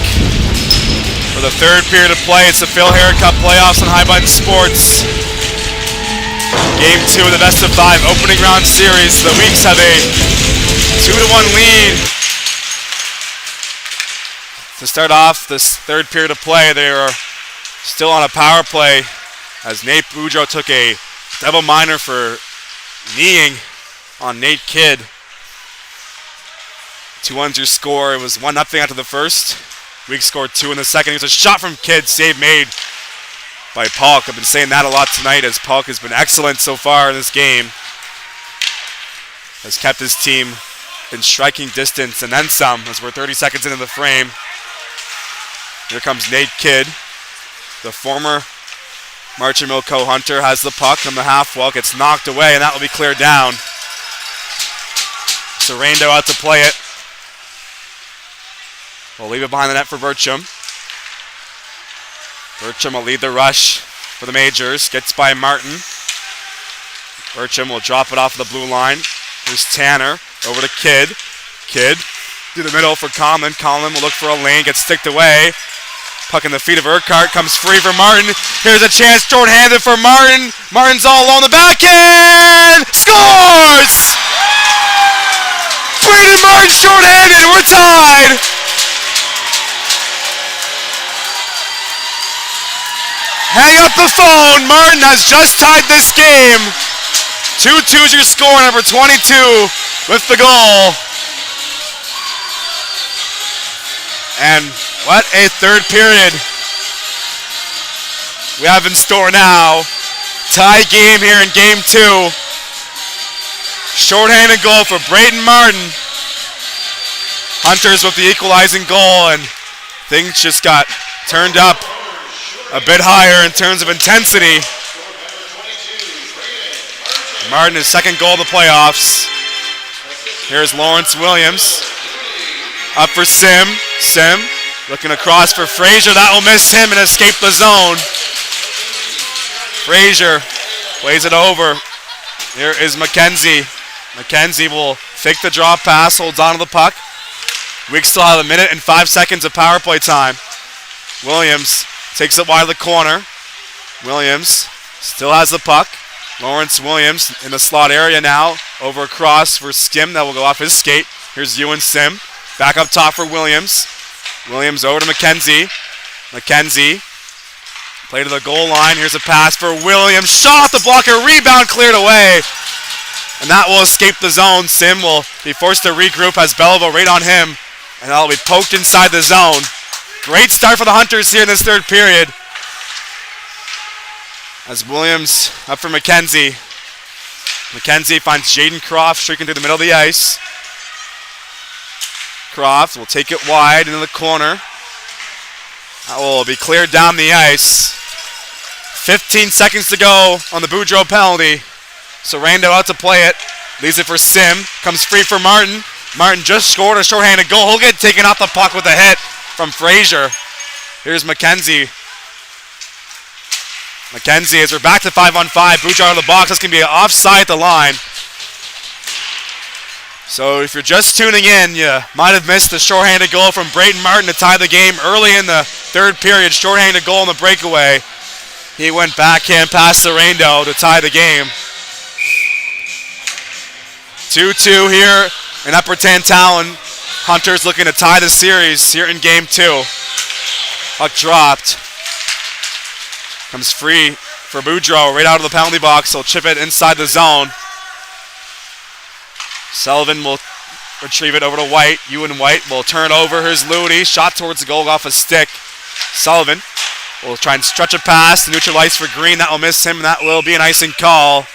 for the third period of play. It's the Phil Herod Cup playoffs on High Button Sports. Game 2 of the best of 5 opening round series. The Weeks have a 2-1 lead. To start off this third period of play, they are still on a power play as Nate Boudreau took a double minor for kneeing on Nate Kidd. 2-1's your score. It was 1-0 after the first. Weeks scored 2 in the second. It was a shot from Kidd, save made by Polk. I've been saying that a lot tonight as Polk has been excellent so far in this game. Has kept his team in striking distance and then some as we're 30 seconds into the frame. Here comes Nate Kidd. The former Marching Mill co-hunter has the puck on the half wall, gets knocked away, and that will be cleared down. Sorrento out to play it. We'll leave it behind the net for Bertram. Bertram will lead the rush for the Majors. Gets by Martin. Bertram will drop it off the blue line. Here's Tanner over to Kidd. Kidd through the middle for Conlon. Conlon will look for a lane, gets sticked away. Puck in the feet of Urquhart, comes free for Martin. Here's a chance, short-handed for Martin. Martin's all alone, the backhand! Scores! Braden Martin short-handed, we're tied! Hang up the phone, Martin has just tied this game. 2-2 is your score, number 22 with the goal. And what a third period we have in store now. Tie game here in game 2. Short-handed goal for Braden Martin. Hunters with the equalizing goal, and things just got turned up a bit higher in terms of intensity. Martin, his second goal of the playoffs. Here's Lawrence Williams. Up for Sim. Sim looking across for Frazier. That will miss him and escape the zone. Frazier plays it over. Here is McKenzie. McKenzie will fake the drop pass, holds on to the puck. Weeks still have 1 minute and 5 seconds of power play time. Williams takes it wide of the corner. Williams still has the puck. Lawrence Williams in the slot area now. Over across for Skim. That will go off his skate. Here's Ewan Sim. Back up top for Williams. Williams over to McKenzie. McKenzie. Play to the goal line. Here's a pass for Williams. Shot off the blocker. Rebound cleared away. And that will escape the zone. Sim will be forced to regroup. Has Belleville right on him. And that'll be poked inside the zone. Great start for the Hunters here in this third period. As Williams up for McKenzie. McKenzie finds Jaden Croft streaking through the middle of the ice. Croft will take it wide into the corner. That will be cleared down the ice. 15 seconds to go on the Boudreau penalty. Sorrento out to play it. Leaves it for Sim. Comes free for Martin. Martin just scored a shorthanded goal. He'll get taken off the puck with a hit from Frazier. Here's McKenzie. McKenzie as we're back to 5-on-5. Boudreau out of the box. This can be offside at the line. So if you're just tuning in, you might have missed the shorthanded goal from Braden Martin to tie the game early in the third period. Shorthanded goal in the breakaway. He went backhand past Sorrento to tie the game. 2-2 here in Upper Tantallon. Hunters looking to tie the series here in game 2. Puck dropped. Comes free for Boudreau right out of the penalty box. He'll chip it inside the zone. Sullivan will retrieve it over to White. Ewan White will turn it over. Here's Looney. Shot towards the goal off a stick. Sullivan will try and stretch a pass. Neutralize for Green. That will miss him, and that will be an icing call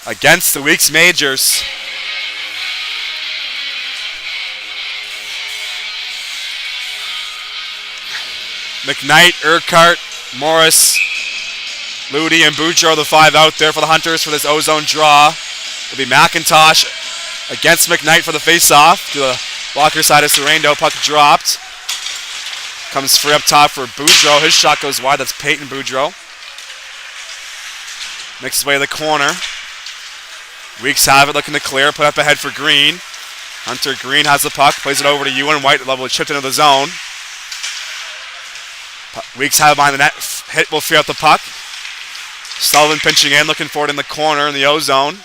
against the Weeks Majors. McKnight, Urquhart, Morris, Ludi, and Boudreau, the 5 out there for the Hunters for this ozone draw. It'll be McIntosh against McKnight for the face-off. To the blocker side of Sorrento. Puck dropped. Comes free up top for Boudreau. His shot goes wide. That's Peyton Boudreau. Makes his way to the corner. Weeks have it, looking to clear. Put up ahead for Green. Hunter Green has the puck, plays it over to Ewan White, level chipped into the zone. Weeks have it behind the net, hit will free out the puck. Sullivan pinching in, looking for it in the corner in the O zone.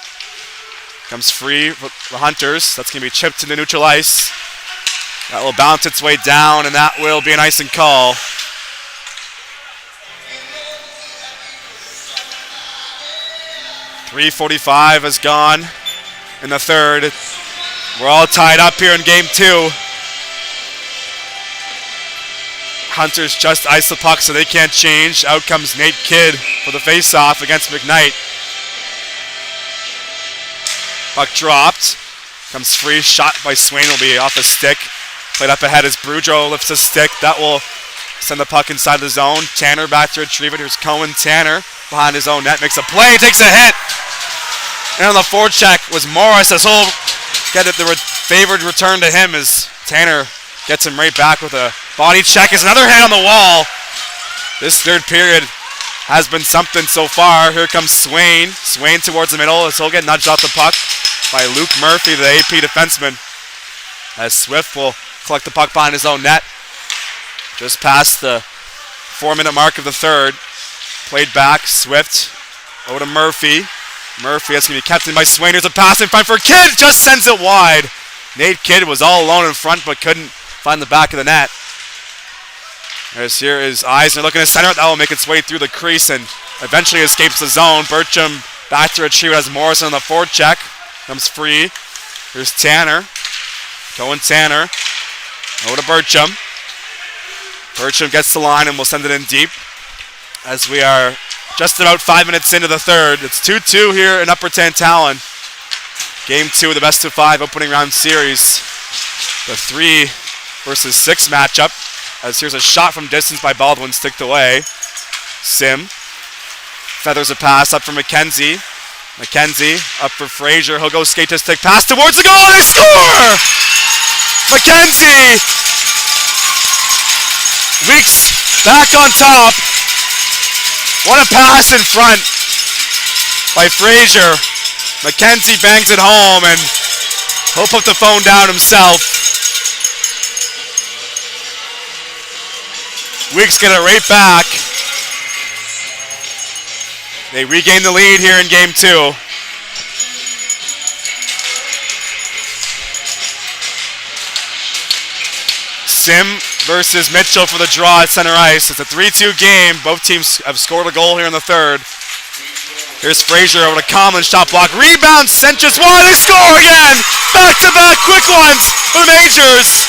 Comes free for the Hunters. That's going to be chipped into neutral ice. That will bounce its way down, and that will be an icing call. .345 has gone in the third. We're all tied up here in game 2. Hunters just ice the puck so they can't change. Out comes Nate Kidd for the face-off against McKnight. Puck dropped. Comes free. Shot by Swain will be off a stick. Played up ahead as Boudreau lifts a stick. That will send the puck inside the zone. Tanner back to retrieve it. Here's Cohen Tanner behind his own net. Makes a play. Takes a hit. And on the forecheck was Morris. As he'll get it, the favored return to him as Tanner gets him right back with a body check. Is another hit on the wall. This third period has been something so far. Here comes Swain. Swain towards the middle as he'll get nudged off the puck by Luke Murphy, the AP defenseman. As Swift will collect the puck behind his own net. Just past the 4-minute mark of the third. Played back, Swift over to Murphy. Murphy is going to be kept in by Swain. Here's a pass in front for Kidd. Just sends it wide. Nate Kidd was all alone in front but couldn't find the back of the net. As here is Eisner looking to center it. That will make its way through the crease and eventually escapes the zone. Burcham back to retrieve it as Morrison on the forecheck. Comes free. Here's Tanner. Cohen Tanner. Over to Burcham. Burcham gets the line and will send it in deep. As we are just about 5 minutes into the third. It's 2-2 here in Upper Tantallon. Game 2 of the best of 5 opening round series. The 3 versus 6 matchup. As here's a shot from distance by Baldwin, sticked away. Sim feathers a pass up for McKenzie. McKenzie up for Frazier. He'll go skate to stick pass towards the goal and they score! McKenzie! Weeks back on top. What a pass in front by Frazier. McKenzie bangs it home and he'll put the phone down himself. Weeks get it right back. They regain the lead here in game 2. Sim versus Mitchell for the draw at center ice. It's a 3-2 game. Both teams have scored a goal here in the third. Here's Frazier over to Conlon, shot block, rebound, sent just wide, they score again! Back-to-back quick ones for the Majors.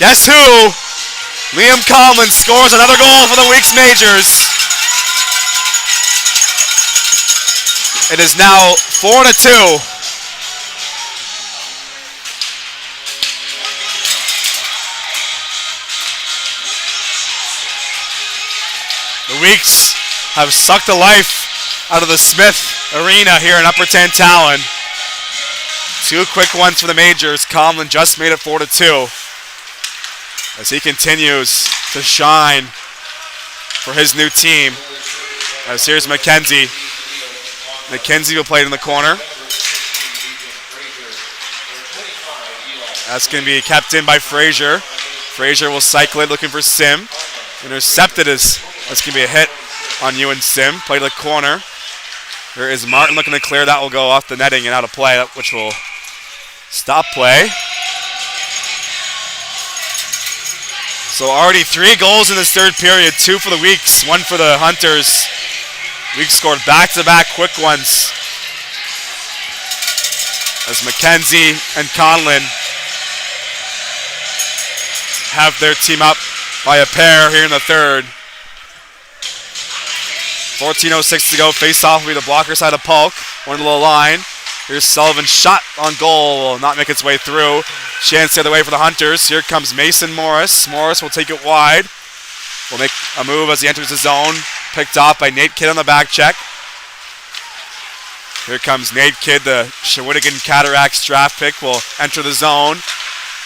Guess who? Liam Conlon scores another goal for the Weeks Majors. It is now 4-2. The Weeks have sucked the life out of the Smith Arena here in Upper Tantallon. 2 quick ones for the Majors. Conlon just made it 4-2. As he continues to shine for his new team. As here's McKenzie. McKenzie will play it in the corner. That's going to be kept in by Frazier. Frazier will cycle it, looking for Sim. Intercepted as that's going to be a hit on Ewan Sim. Play to the corner. There is Martin looking to clear. That will go off the netting and out of play, which will stop play. So already 3 goals in this third period. 2 for the Weeks, 1 for the Hunters. Weeks scored back-to-back quick ones. As McKenzie and Conlon have their team up by a pair here in the third. 14:06 to go. Face-off will be the blocker side of Polk. One to the line. Here's Sullivan's shot on goal. Will not make its way through. Chance the other way for the Hunters. Here comes Mason Morris. Morris will take it wide. Will make a move as he enters the zone. Picked off by Nate Kidd on the back check. Here comes Nate Kidd, the Shawinigan Cataracts draft pick. Will enter the zone.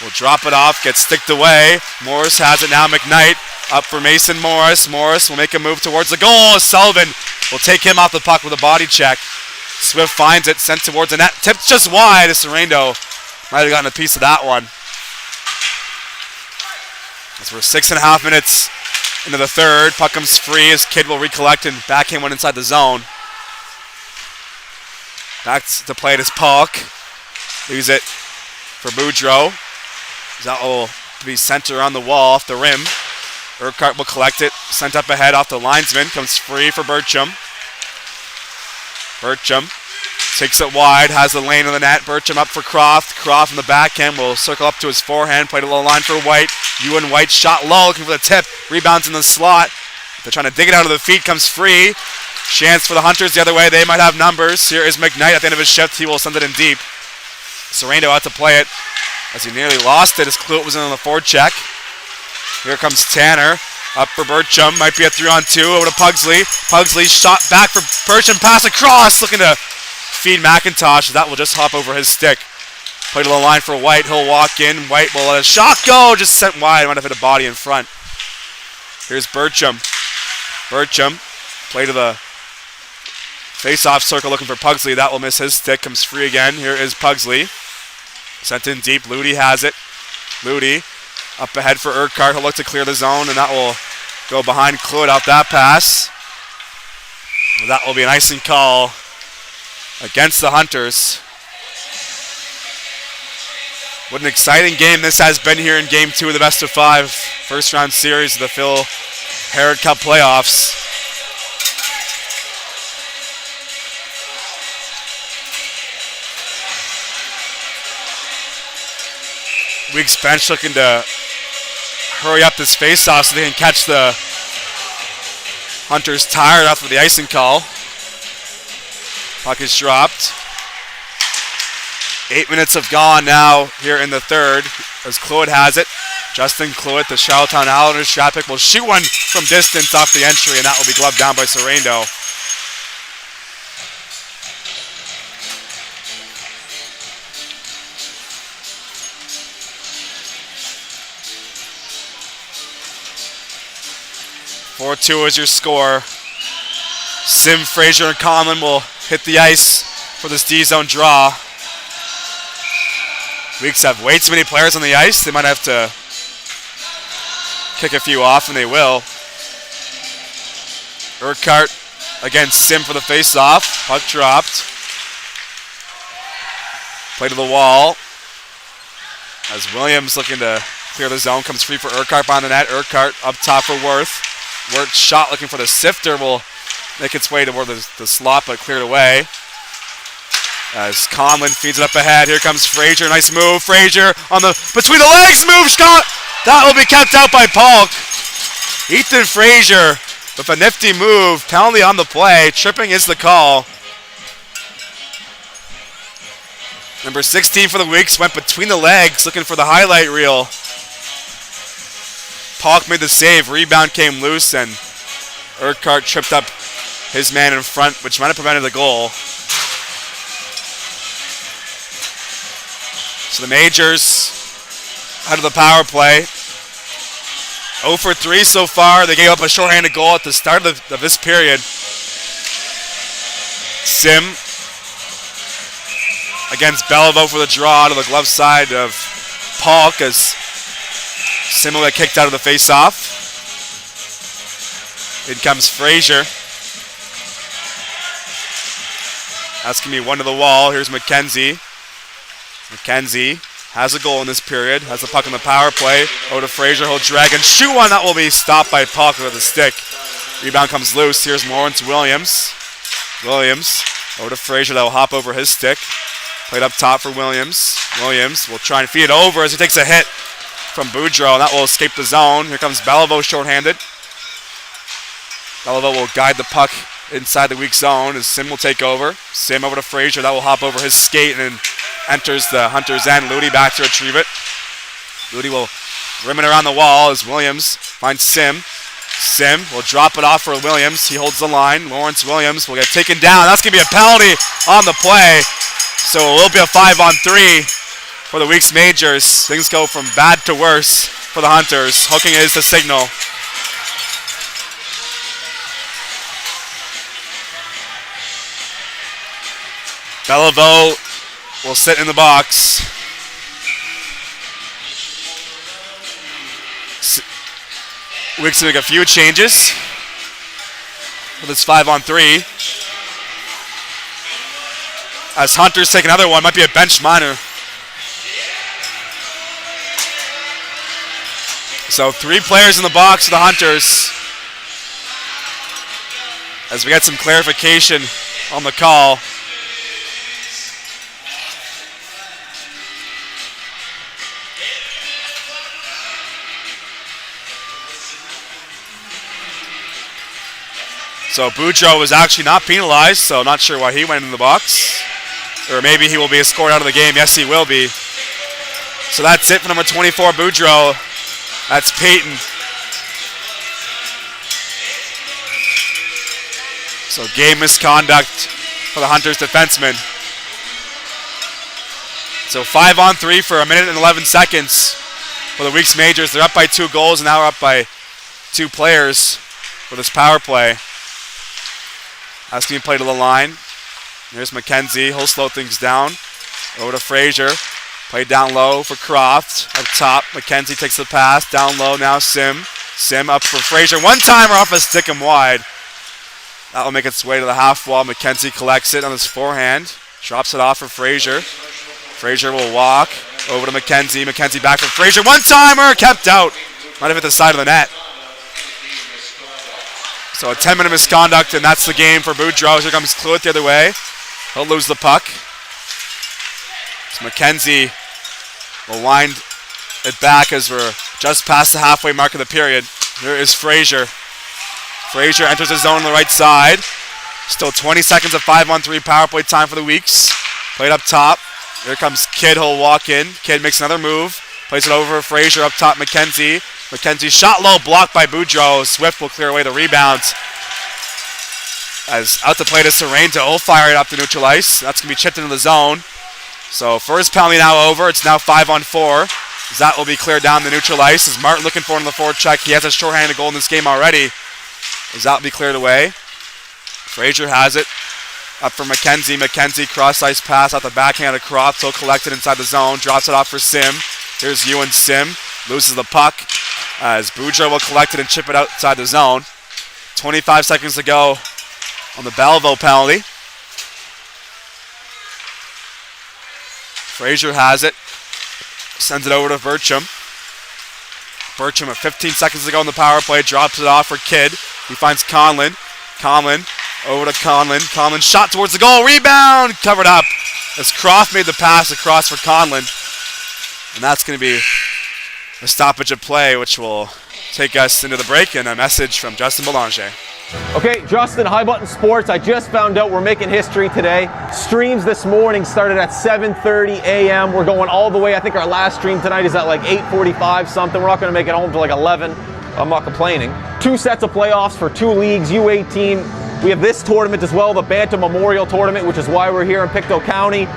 Will drop it off. Get sticked away. Morris has it now. McKnight Up for Mason Morris. Morris will make a move towards the goal. Sullivan will take him off the puck with a body check. Swift finds it, sent towards the net. Tipped just wide. Sorrento might have gotten a piece of that one. As we're 6.5 minutes into the third. Puck comes free as Kidd will recollect and backhand one inside the zone. Back to play it is Polk. Leaves it for Boudreau. That will be sent around the wall off the rim. Urquhart will collect it. Sent up ahead off the linesman. Comes free for Bircham. Bircham takes it wide. Has the lane on the net. Bircham up for Croft. Croft in the backhand will circle up to his forehand. Played a little line for White. Ewan White shot low. Looking for the tip. Rebounds in the slot. They're trying to dig it out of the feet. Comes free. Chance for the Hunters the other way. They might have numbers. Here is McKnight at the end of his shift. He will send it in deep. Sorrento out to play it as he nearly lost it as Cluett was in on the forecheck. Here comes Tanner. Up for Bircham. Might be a 3-on-2. Over to Pugsley. Pugsley shot back for Bircham. Pass across. Looking to feed McIntosh. That will just hop over his stick. Played a little line for White. He'll walk in. White will let a shot go. Just sent wide. Might have hit a body in front. Here's Bircham. Bircham. Play to the face-off circle looking for Pugsley. That will miss his stick. Comes free again. Here is Pugsley. Sent in deep. Ludi has it. Ludi up ahead for Urquhart. He'll look to clear the zone, and that will go behind Cluett out that pass. And that will be an icing call against the Hunters. What an exciting game this has been here in Game 2 of the Best of 5 first-round series of the Phil Herod Cup playoffs. Weeks bench looking to hurry up this face-off so they can catch the Hunters tired after the icing call. Puck is dropped. 8 minutes have gone now here in the third as Cluett has it. Justin Cluett, the Charlottetown Islanders draft pick, will shoot one from distance off the entry, and that will be gloved down by Sorrento. .4-2 is your score. Sim, Fraser, and Conlon will hit the ice for this D-zone draw. Weeks have way too many players on the ice. They might have to kick a few off, and they will. Urquhart against Sim for the face-off. Puck dropped. Play to the wall. As Williams looking to clear the zone. Comes free for Urquhart behind the net. Urquhart up top for Worth. Worth shot looking for the sifter. Will make its way toward the slot, but cleared away. As Conlon feeds it up ahead. Here comes Fraser. Nice move. Fraser on the between the legs. Move shot. That will be kept out by Polk. Ethan Fraser with a nifty move. Penalty on the play. Tripping is the call. Number 16 for the Weeks went between the legs looking for the highlight reel. Polk made the save. Rebound came loose and Urquhart tripped up his man in front, which might have prevented the goal. So the Majors out of the power play. 0 for 3 so far. They gave up a shorthanded goal at the start of this period. Sim against Belleville for the draw to the glove side of Polk as Sim will get kicked out of the face-off. In comes Fraser. That's going to be one to the wall. Here's McKenzie. McKenzie has a goal in this period. Has the puck on the power play. Over to Fraser. He'll drag and shoot one. That will be stopped by Polk with a stick. Rebound comes loose. Here's Lawrence Williams. Williams over to Fraser. That will hop over his stick. Played up top for Williams. Williams will try and feed it over as he takes a hit from Boudreau, and that will escape the zone. Here comes Belleville shorthanded. Belleville will guide the puck inside the weak zone as Sim will take over. Sim over to Fraser. That will hop over his skate and enters the Hunters' end. Ludi back to retrieve it. Ludi will rim it around the wall as Williams finds Sim. Sim will drop it off for Williams. He holds the line. Lawrence Williams will get taken down. That's going to be a penalty on the play. So it will be a 5-on-3 for the Weeks Majors. Things go from bad to worse for the Hunters. Hooking is the signal. Belleville will sit in the box. Weeks to make a few changes for this 5-on-3. As Hunters take another one, might be a bench minor. So 3 players in the box for the Hunters. As we get some clarification on the call. So Boudreaux was actually not penalized, so not sure why he went in the box. Or maybe he will be escorted out of the game. Yes, he will be. So that's it for number 24, Boudreaux. That's Peyton. So game misconduct for the Hunters defenseman. So 5-on-3 for 1 minute and 11 seconds for the Weeks Majors. They're up by 2 goals and now we're up by 2 players for this power play. Asking play to the line. Here's McKenzie. He'll slow things down. Over to Frazier. Play down low for Croft. Up top, McKenzie takes the pass. Down low now Sim. Sim up for Frazier. One-timer off a stick him wide. That will make its way to the half wall. McKenzie collects it on his forehand. Drops it off for Frazier. Frazier will walk over to McKenzie. McKenzie back for Frazier. One-timer kept out. Might have hit the side of the net. So a 10-minute misconduct, and that's the game for Boudreaux. Here comes Cluett the other way. He'll lose the puck. So McKenzie will wind it back as we're just past the halfway mark of the period. Here is Frazier. Frazier enters the zone on the right side. Still 20 seconds of 5-on-3 power play time for the Weeks. Played up top. Here comes Kidd. He'll walk in. Kidd makes another move. Plays it over for Frazier. Up top, McKenzie. McKenzie shot low, blocked by Boudreaux. Swift will clear away the rebound. As out to play to Sorrento. He'll fire it up to neutral ice. That's going to be chipped into the zone. So first penalty now over. It's now 5-on-4. That will be cleared down the neutral ice. As Martin looking for it in the forward check. He has a shorthanded goal in this game already. As that will be cleared away. Frazier has it. Up for McKenzie. McKenzie cross ice pass out the backhand of Croft. So collected inside the zone. Drops it off for Sim. Here's Ewan Sim. Loses the puck. As Boudreaux will collect it and chip it outside the zone. 25 seconds to go on the Belleville penalty. Frazier has it. Sends it over to Bertram. Bertram at 15 seconds to go on the power play. Drops it off for Kidd. He finds Conlon. Conlon over to Conlon. Conlon shot towards the goal. Rebound! Covered up as Croft made the pass across for Conlon. And that's going to be a stoppage of play, which will take us into the break, and a message from Justin Belanger. Okay, Justin, High Button Sports. I just found out we're making history today. Streams this morning started at 7:30 a.m. We're going all the way. I think our last stream tonight is at like 8:45 something. We're not going to make it home till like 11. I'm not complaining. 2 sets of playoffs for 2 leagues, U18. We have this tournament as well, the Bantam Memorial Tournament, which is why we're here in Pictou County.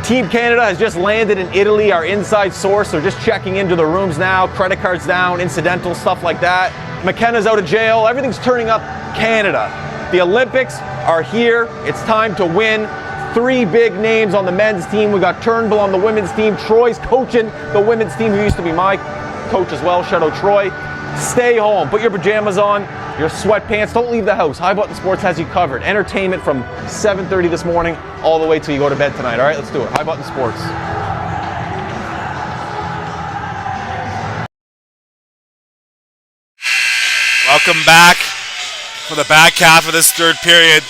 Team Canada has just landed in Italy, our inside source. They're just checking into the rooms now, credit cards down, incidental, stuff like that. McKenna's out of jail. Everything's turning up Canada. The Olympics are here. It's time to win. 3 big names on the men's team. We got Turnbull on the women's team. Troy's coaching the women's team, who used to be my coach as well. Shout out Troy. Stay home. Put your pajamas on, your sweatpants. Don't leave the house. High Button Sports has you covered. Entertainment from 7:30 this morning all the way till you go to bed tonight. All right, let's do it. High Button Sports. Welcome back for the back half of this third period.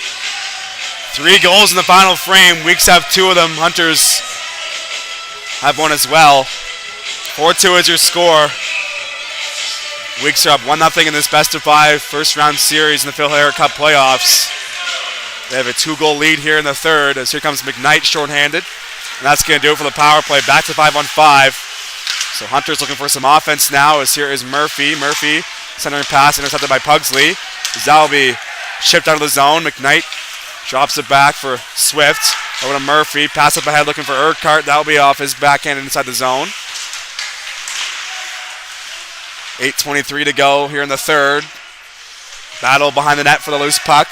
3 goals in the final frame. Weeks have 2 of them. Hunters have 1 as well. 4-2 is your score. Weeks are up 1-0 in this best-of-5 first-round series in the Phil Hare Cup playoffs. They have a 2-goal lead here in the third, as here comes McKnight shorthanded. And that's going to do it for the power play. Back to 5-on-5. So Hunters looking for some offense now, as here is Murphy. Murphy centering pass intercepted by Pugsley. That will be shipped out of the zone. McKnight drops it back for Swift. Over to Murphy. Pass up ahead looking for Urquhart. That will be off his backhand inside the zone. 8:23 to go here in the third. Battle behind the net for the loose puck.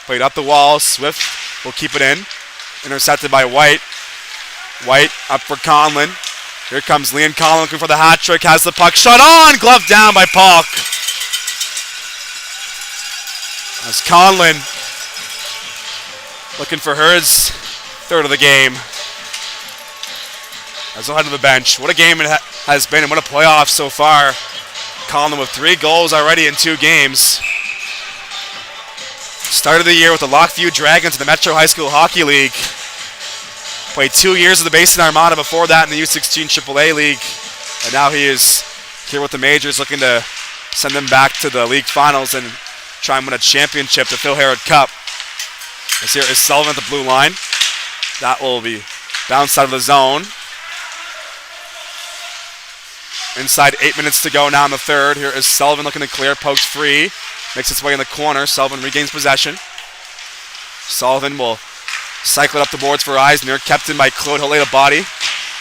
Played up the wall. Swift will keep it in. intercepted by White. White up for Conlon. Here comes Leon Conlon looking for the hat trick. Has the puck shot on. Glove down by Polk. As Conlon looking for his third of the game. As he'll head to the bench. What a game it has been and what a playoff so far. Conlon with 3 goals already in 2 games. Started the year with the Lockview Dragons in the Metro High School Hockey League. Played 2 years of the Basin Armada before that in the U16 AAA League. And now he is here with the Majors looking to send them back to the league finals and try and win a championship, the Phil Herod Cup. As here is Sullivan at the blue line. That will be bounced out of the zone. Inside 8 minutes to go now in the third. Here is Sullivan looking to clear, pokes free. Makes its way in the corner. Sullivan regains possession. Sullivan will cycle it up the boards for Eisner. Kept in by Claude. He'll lay the body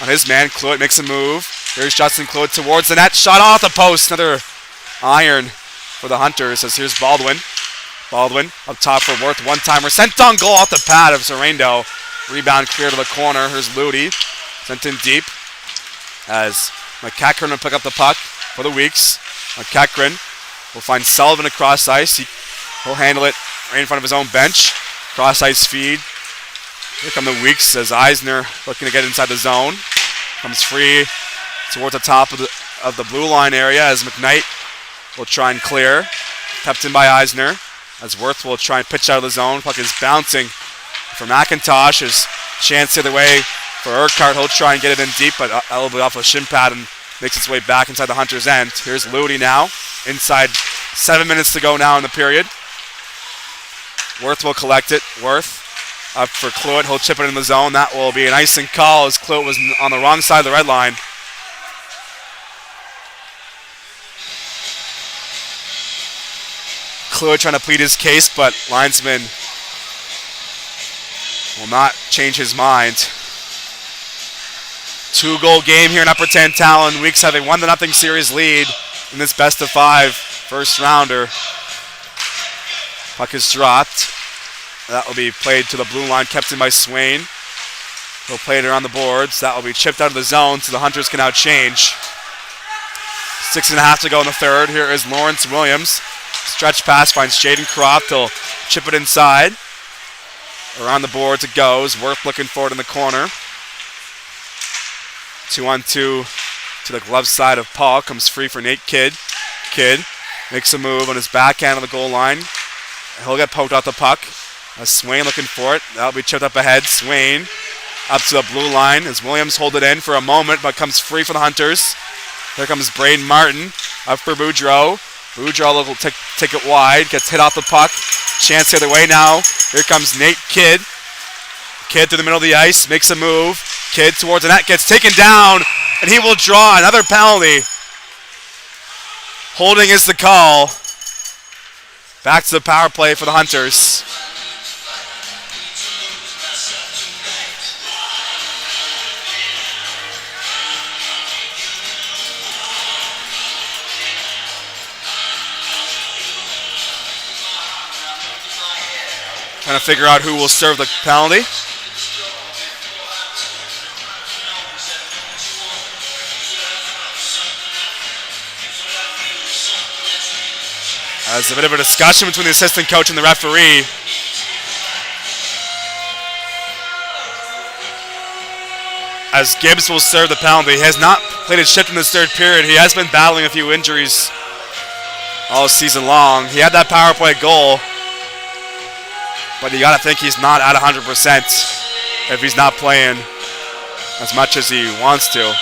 on his man. Claude makes a move. Here's Justin Claude towards the net. Shot off the post. Another iron for the Hunters. As here's Baldwin. Baldwin up top for Worth. One-timer. Sent on goal off the pad of Sorrento. Rebound clear to the corner. Here's Ludi. Sent in deep. As McEachran will pick up the puck for the Weeks. McEachran will find Sullivan across ice. He'll handle it right in front of his own bench. Cross ice feed. Here come the Weeks as Eisner looking to get inside the zone. Comes free towards the top of the blue line area as McKnight will try and clear. Kept in by Eisner as Worth will try and pitch out of the zone. Puck is bouncing for McIntosh. His chance the other way for Urquhart. He'll try and get it in deep, but that'll be off a shin pad and makes its way back inside the Hunters' end. Here's Ludi now. Inside 7 minutes to go now in the period. Worth will collect it. Worth up for Cluett. He'll chip it in the zone. That will be an icing call as Cluett was on the wrong side of the red line. Cluett trying to plead his case, but linesman will not change his mind. 2-goal game here in Upper Tantallon. Weeks have a 1-0 series lead in this best-of-5 first rounder. Puck is dropped. That will be played to the blue line, kept in by Swain. He'll play it around the boards. That will be chipped out of the zone so the Hunters can now change. 6.5 to go in the third. Here is Lawrence Williams. Stretch pass finds Jaden Croft. He'll chip it inside. Around the boards it goes. Worth looking for it in the corner. 2-on-2 to the glove side of Paul. Comes free for Nate Kidd. Kidd makes a move on his backhand of the goal line. He'll get poked off the puck. Swain looking for it. That'll be chipped up ahead. Swain up to the blue line as Williams hold it in for a moment, but comes free for the Hunters. Here comes Braden Martin up for Boudreau. Boudreau will take it wide. Gets hit off the puck. Chance the other way now. Here comes Nate Kidd. Kidd through the middle of the ice. Makes a move. Kidd towards the net. Gets taken down. And he will draw another penalty. Holding is the call. Back to the power play for the Hunters. Trying to figure out who will serve the penalty. There's a bit of a discussion between the assistant coach and the referee. As Gibbs will serve the penalty. He has not played a shift in this third period. He has been battling a few injuries all season long. He had that power play goal, but you got to think he's not at 100% if he's not playing as much as he wants to.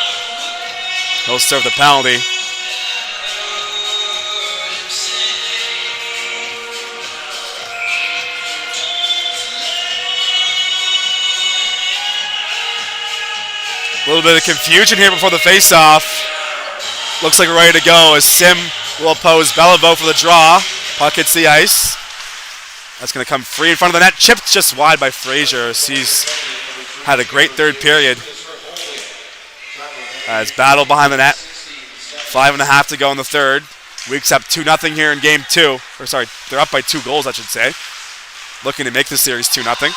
He'll serve the penalty. A little bit of confusion here before the face-off. Looks like we're ready to go as Sim will oppose Bellevaux for the draw. Puck hits the ice. That's going to come free in front of the net. Chipped just wide by Frazier. He's had a great third period. As battle behind the net. 5.5 to go in the third. Weeks up 2-0 here in game 2. Or sorry, they're up by 2 goals, I should say. Looking to make the series 2-0.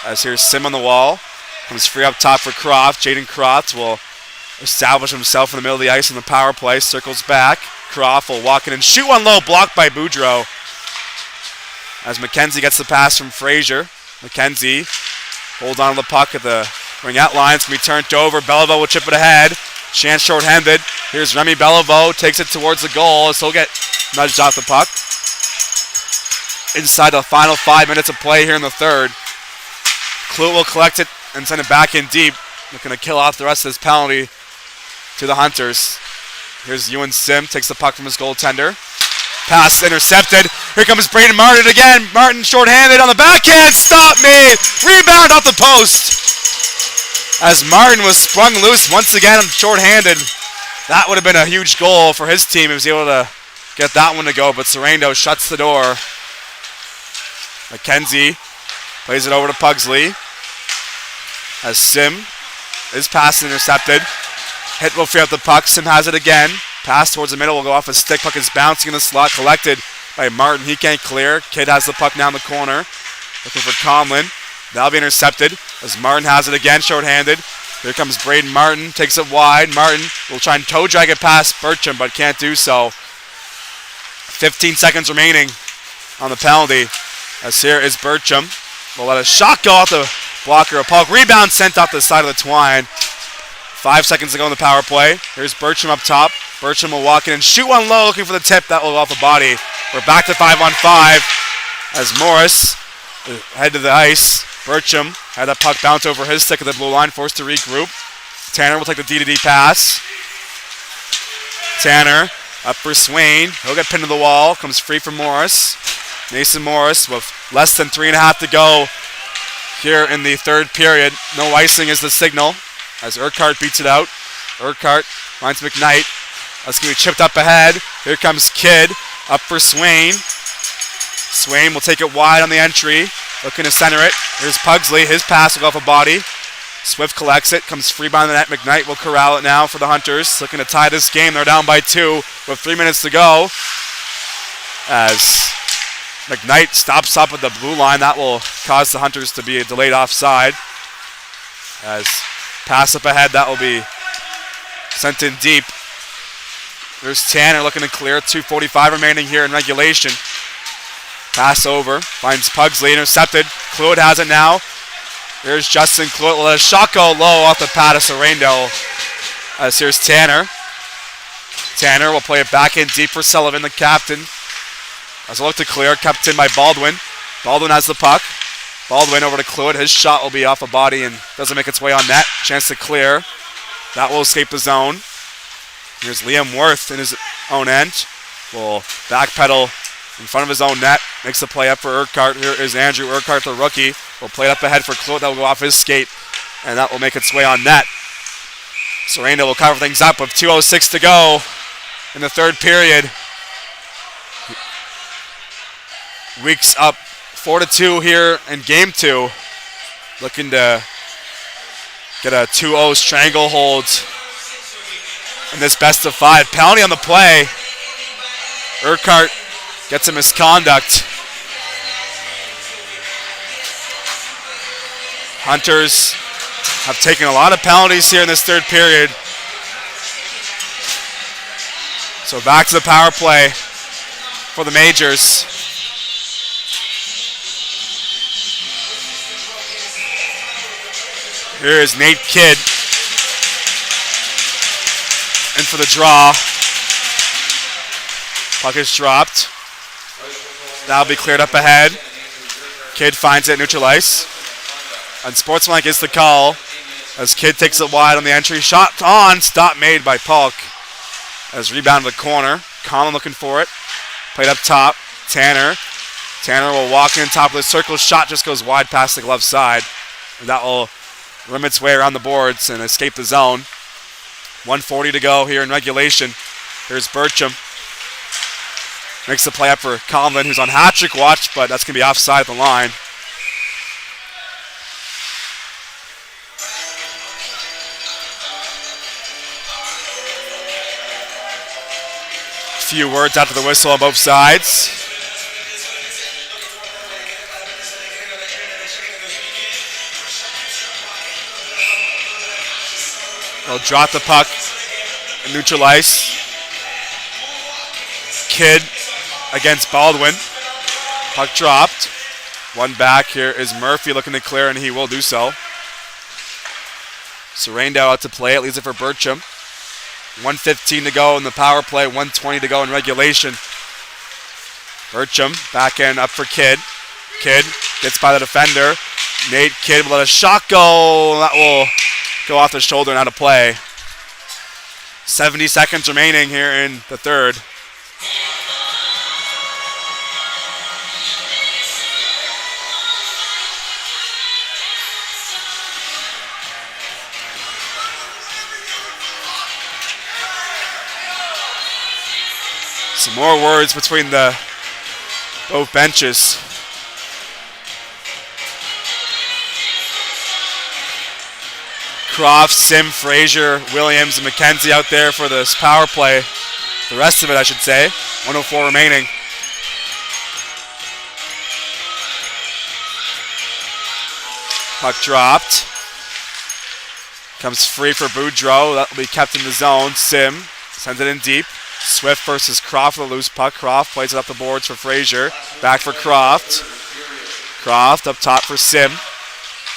As here's Sim on the wall. Comes free up top for Croft. Jaden Croft will establish himself in the middle of the ice on the power play. Circles back. Croft will walk in and shoot one low. Blocked by Boudreau. As McKenzie gets the pass from Frazier. McKenzie holds on to the puck at the ringette line. It's going to be turned over. Belleville will chip it ahead. Chance short-handed. Here's Remy Belleville. Takes it towards the goal. So he'll get nudged off the puck. Inside the final 5 minutes of play here in the third. Clute will collect it and send it back in deep. Looking to kill off the rest of this penalty to the Hunters. Here's Ewan Sim. Takes the puck from his goaltender. Pass intercepted. Here comes Braden Martin again. Martin shorthanded on the backhand. Stop me. Rebound off the post. As Martin was sprung loose once again shorthanded. That would have been a huge goal for his team. He was able to get that one to go, but Sorrento shuts the door. McKenzie plays it over to Pugsley. As Sim, his pass intercepted. Hit will free up the puck. Sim has it again. Pass towards the middle will go off his stick. Puck is bouncing in the slot. Collected by Martin. He can't clear. Kidd has the puck down the corner. Looking for Conlon. That'll be intercepted as Martin has it again, shorthanded. Here comes Braden Martin. Takes it wide. Martin will try and toe drag it past Bertram, but can't do so. 15 seconds remaining on the penalty. As here is Bertram. We'll let a shot go off the blocker. A puck rebound sent off the side of the twine. 5 seconds to go in the power play. Here's Bertram up top. Bertram will walk in and shoot one low, looking for the tip. That will go off the body. We're back to 5-on-5 as Morris head to the ice. Bertram had that puck bounce over his stick at the blue line, forced to regroup. Tanner will take the D-to-D pass. Tanner up for Swain. He'll get pinned to the wall. Comes free from Morris. Mason Morris with less than 3.5 to go here in the third period. No icing is the signal as Urquhart beats it out. Urquhart finds McKnight. That's going to be chipped up ahead. Here comes Kidd up for Swain. Swain will take it wide on the entry. Looking to center it. Here's Pugsley. His pass will go off a body. Swift collects it. Comes free behind the net. McKnight will corral it now for the Hunters. Looking to tie this game. They're down by 2 with 3 minutes to go. As McKnight stops up at the blue line. That will cause the Hunters to be a delayed offside. As pass up ahead. That will be sent in deep. There's Tanner looking to clear. 2:45 remaining here in regulation. Pass over. Finds Pugsley. Intercepted. Clute has it now. Here's Justin Clute. Will let a shot go low off the pad of Sorrento. As here's Tanner. Tanner will play it back in deep for Sullivan, the captain. As a look to clear. Kept in by Baldwin. Baldwin has the puck. Baldwin over to Clute. His shot will be off a body and doesn't make its way on net. Chance to clear. That will escape the zone. Here's Liam Worth in his own end. Will backpedal in front of his own net. Makes the play up for Urquhart. Here is Andrew Urquhart, the rookie. Will play it up ahead for Clute. That will go off his skate. And that will make its way on net. Sorrento will cover things up with 2:06 to go in the third period. Weeks up 4-2 here in game 2. Looking to get a 2-0 stranglehold in this best of 5. Penalty on the play. Urquhart gets a misconduct. Hunters have taken a lot of penalties here in this third period. So back to the power play for the Majors. Here is Nate Kidd in for the draw. Puck is dropped. That'll be cleared up ahead. Kidd finds it, neutral ice. Unsportsmanlike is the call as Kidd takes it wide on the entry. Shot on, stop made by Polk. As rebound to the corner. Conlon looking for it. Played up top. Tanner. Tanner will walk in top of the circle. Shot just goes wide past the glove side. And that will rim its way around the boards and escape the zone. 1:40 to go here in regulation. Here's Bertram. Makes the play up for Conlon, who's on hat-trick watch, but that's going to be offside at the line. A few words after the whistle on both sides. They'll drop the puck and neutralize. Kidd against Baldwin. Puck dropped. One back. Here is Murphy looking to clear, and he will do so. Serrano out to play. It leaves it for Bertram. 1:15 to go in the power play. 1:20 to go in regulation. Bertram back end up for Kidd. Kidd gets by the defender. Nate Kidd will let a shot go. That will go off the shoulder and out of play. 70 seconds remaining here in the third. Some more words between the both benches. Croft, Sim, Frazier, Williams, and McKenzie out there for this power play. The rest of it, I should say. 1:04 remaining. Puck dropped. Comes free for Boudreau. That will be kept in the zone. Sim sends it in deep. Swift versus Croft with a loose puck. Croft plays it up the boards for Frazier. Back for Croft. Croft up top for Sim.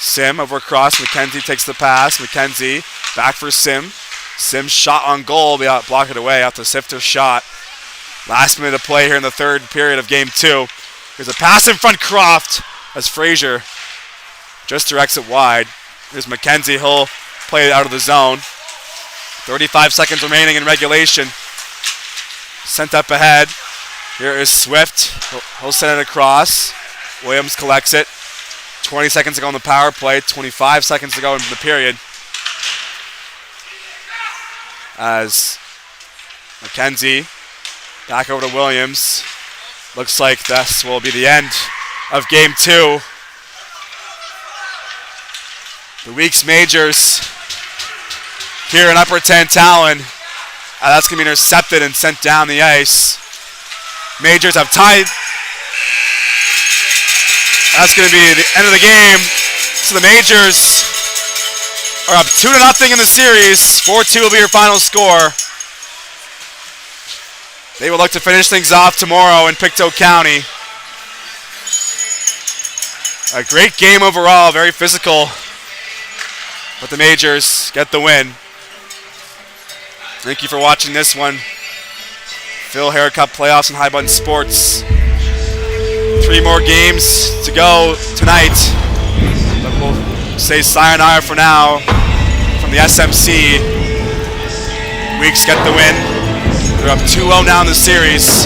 Sim over across. McKenzie takes the pass. McKenzie back for Sim. Sim's shot on goal. We block it away after Sifter's shot. Last minute of play here in the third period of game 2. There's a pass in front. Croft as Frazier just directs it wide. Here's McKenzie. He'll play it out of the zone. 35 seconds remaining in regulation. Sent up ahead. Here is Swift. He'll send it across. Williams collects it. 20 seconds to go on the power play. 25 seconds to go in the period. As McKenzie back over to Williams. Looks like this will be the end of game 2. The week's majors here in Upper Tantallon. That's going to be intercepted and sent down the ice. Majors have tied. That's going to be the end of the game. So the Majors are up 2-0 in the series. 4-2 will be your final score. They will look to finish things off tomorrow in Pictou County. A great game overall, very physical. But the Majors get the win. Thank you for watching this one. Phil Hare Cup Playoffs and High Button Sports. 3 more games to go tonight. But we'll say sayonara for now from the SMC. Weeks get the win. They're up 2-0 now in the series.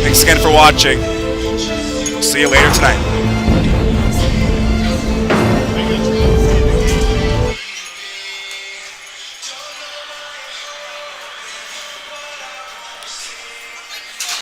Thanks again for watching. We'll see you later tonight.